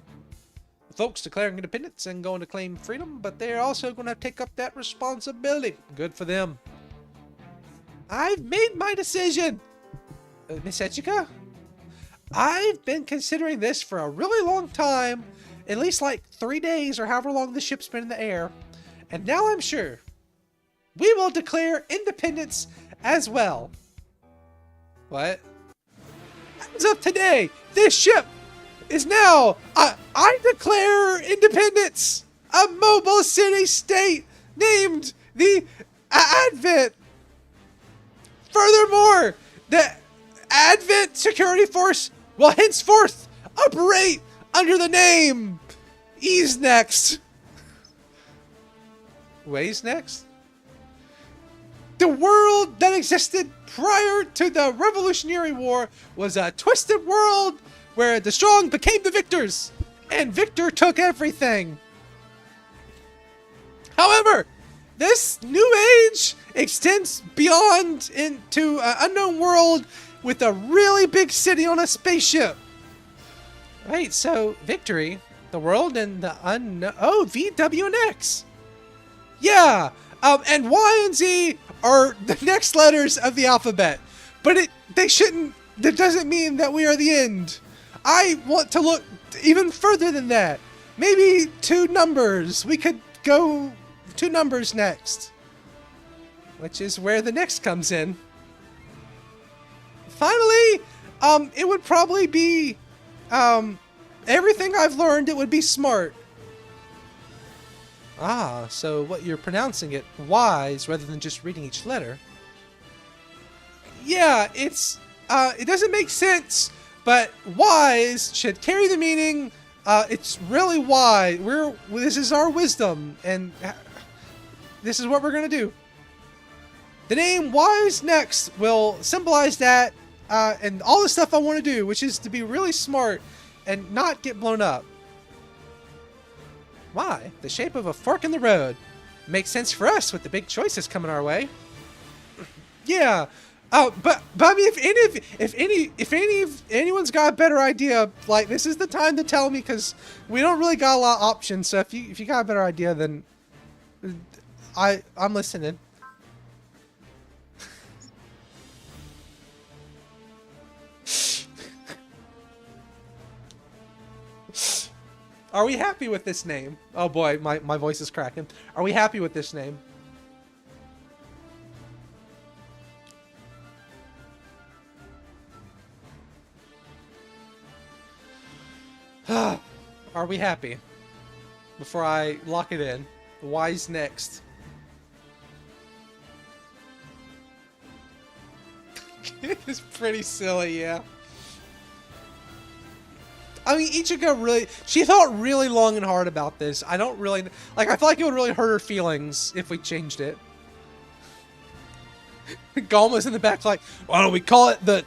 The folks declaring independence and going to claim freedom, but they're also going to take up that responsibility. Good for them. I've made my decision. Miss Ichika? I've been considering this for a really long time, at least like 3 days or however long the ship's been in the air, and now I'm sure we will declare independence as well. What? As of today, this ship is now, I declare independence, a mobile city-state named the Advent. Furthermore, the Advent Security Force will henceforth operate under the name Ease Next. Ways Next? The world that existed prior to the Revolutionary War was a twisted world where the strong became the victors, and Victor took everything. However, this new age extends beyond into an unknown world with a really big city on a spaceship. Wait, so Victory, the world and the unknown... Oh, V, W, and X. Yeah, and Y and Z are the next letters of the alphabet. But that doesn't mean that we are the end. I want to look even further than that. Maybe 2 numbers. We could go 2 numbers next. Which is where the next comes in. Finally, it would probably be, everything I've learned, it would be smart. Ah, so what you're pronouncing it wise rather than just reading each letter. Yeah, it doesn't make sense, but wise should carry the meaning, it's really wise. This is our wisdom, and this is what we're gonna do. The name Wise Next will symbolize that, and all the stuff I want to do, which is to be really smart and not get blown up. Why? The shape of a fork in the road. Makes sense for us with the big choices coming our way. Yeah. But I mean, if anyone's got a better idea, like, this is the time to tell me, because we don't really got a lot of options. So if you got a better idea, then I'm listening. Are we happy with this name? Oh boy, my voice is cracking. Are we happy with this name? Are we happy? Before I lock it in. Why's next? It's pretty silly, yeah. I mean, Ichika really... She thought really long and hard about this. I don't really... Like, I feel like it would really hurt her feelings if we changed it. Galma's in the back like, why don't we call it the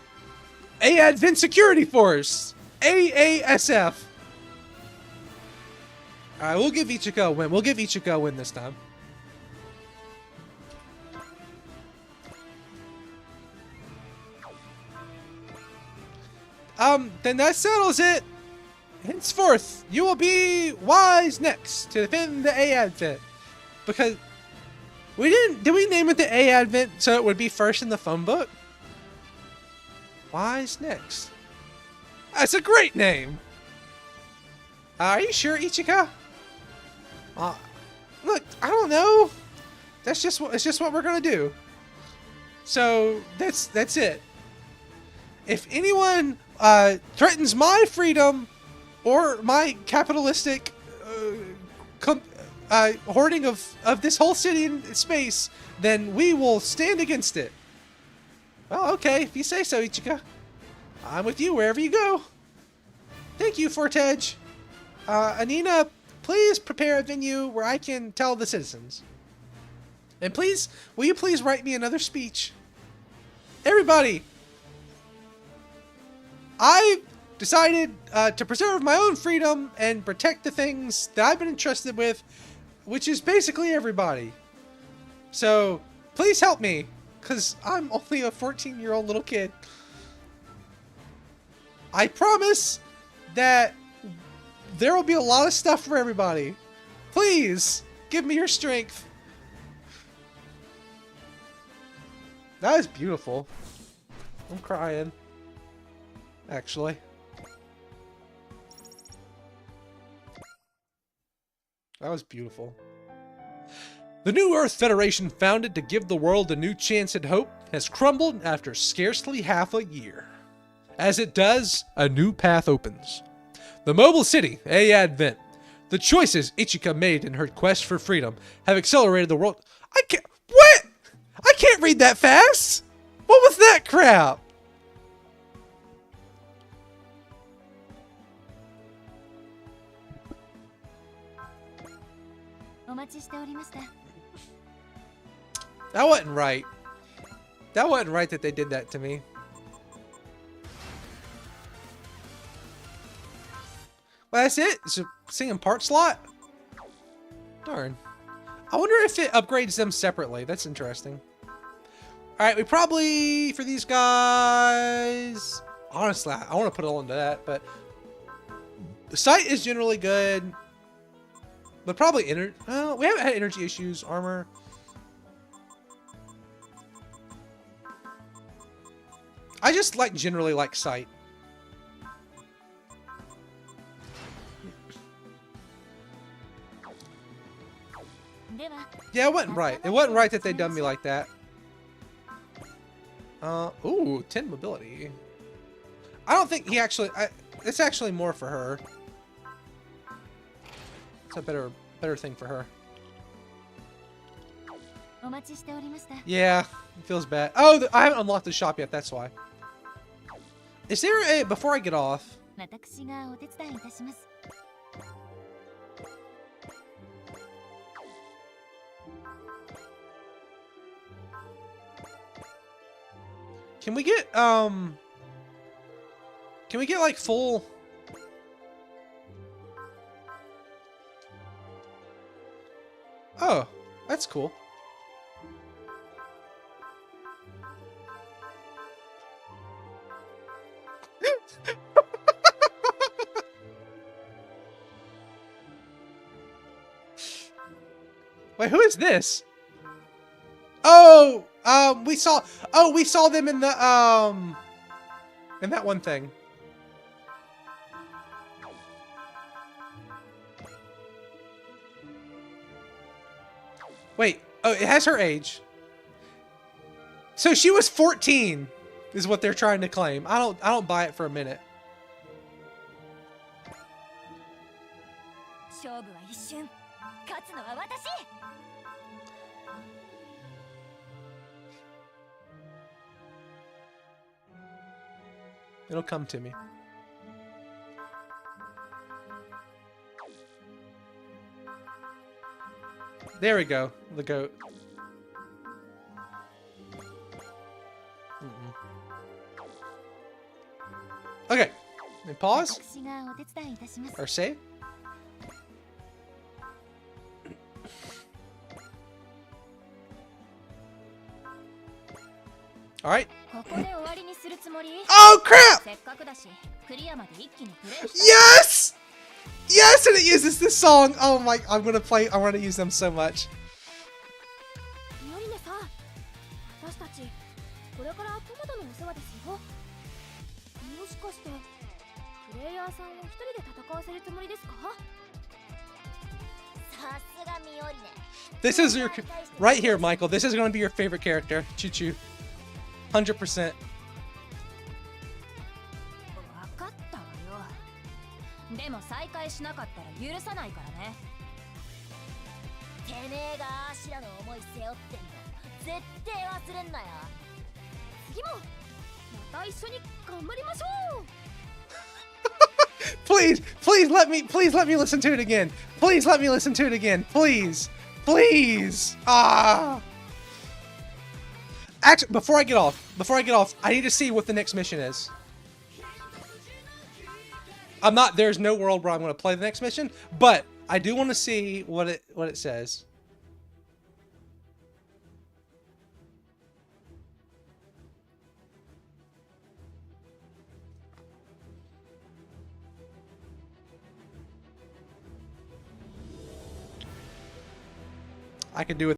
Advent Security Force? AASF. Alright, we'll give Ichika a win. We'll give Ichika a win this time. Then that settles it. Henceforth, you will be Wise next to defend the Advent. Because we did we name it the Advent so it would be first in the phone book? Wise next. That's a great name. Are you sure, Ichika? Look, I don't know. It's just what we're gonna do. So that's it. If anyone threatens my freedom or my capitalistic hoarding of this whole city in space, then we will stand against it. Well, okay, if you say so, Ichika. I'm with you wherever you go. Thank you, Fortej. Anina, please prepare a venue where I can tell the citizens. And please, will you please write me another speech? Everybody, I've decided to preserve my own freedom and protect the things that I've been entrusted with, which is basically everybody. So, please help me, because I'm only a 14-year-old little kid. I promise that there will be a lot of stuff for everybody. Please, give me your strength. That is beautiful. I'm crying. Actually. That was beautiful. The New Earth Federation, founded to give the world a new chance at hope, has crumbled after scarcely half a year. As it does, a new path opens. The mobile city, Advent. The choices Ichika made in her quest for freedom have accelerated the world. I can't. What? I can't read that fast. What was that crap? That wasn't right. That wasn't right that they did that to me. Well, that's it? It's a singing part slot? Darn. I wonder if it upgrades them separately. That's interesting. Alright, we probably, for these guys... Honestly, I want to put it all into that, but... The sight is generally good. But probably we haven't had energy issues, armor. I just generally like sight. Yeah, it wasn't right. It wasn't right that they done me like that. Ooh, 10 mobility. I don't think he actually... it's actually more for her. It's a better thing for her. Yeah, it feels bad. Oh, I haven't unlocked the shop yet, that's why. Is there a... Before I get off... Can we get, like, full... Oh, that's cool. Wait, who is this? Oh, we saw them in the, in that one thing. Wait, oh, it has her age. So she was 14, is what they're trying to claim. I don't buy it for a minute. 勝負は一瞬、勝つのは私。 It'll come to me. There we go. The goat. Okay. And pause 私がお手伝いいたします。 or save. All right. ここで終わりにするつもり？ Oh crap! せっかくだし、クリアまで一気にプレイしたい。 Yes! Yes, and it uses this song. Oh my! I'm gonna play. I want to use them so much. ミオリネさん、私たちこれからトマトのお世話ですよ。もしかしてプレイヤーさんを一人で戦わせるつもりですか？さすがミオリネ。 This is your right here, Michael. This is going to be your favorite character, Choo Choo. 100%. 分かったわよ。でも再会しなかったら許さないからね。てめえがアシラの思い背負ってんの絶対忘れんなよ。次もまた一緒に頑張りましょう。 Please let me listen to it again. Please let me listen to it again. Please. Ah. Actually, before I get off, I need to see what the next mission is. There's no world where I'm going to play the next mission, but I do want to see what it says. I could do it.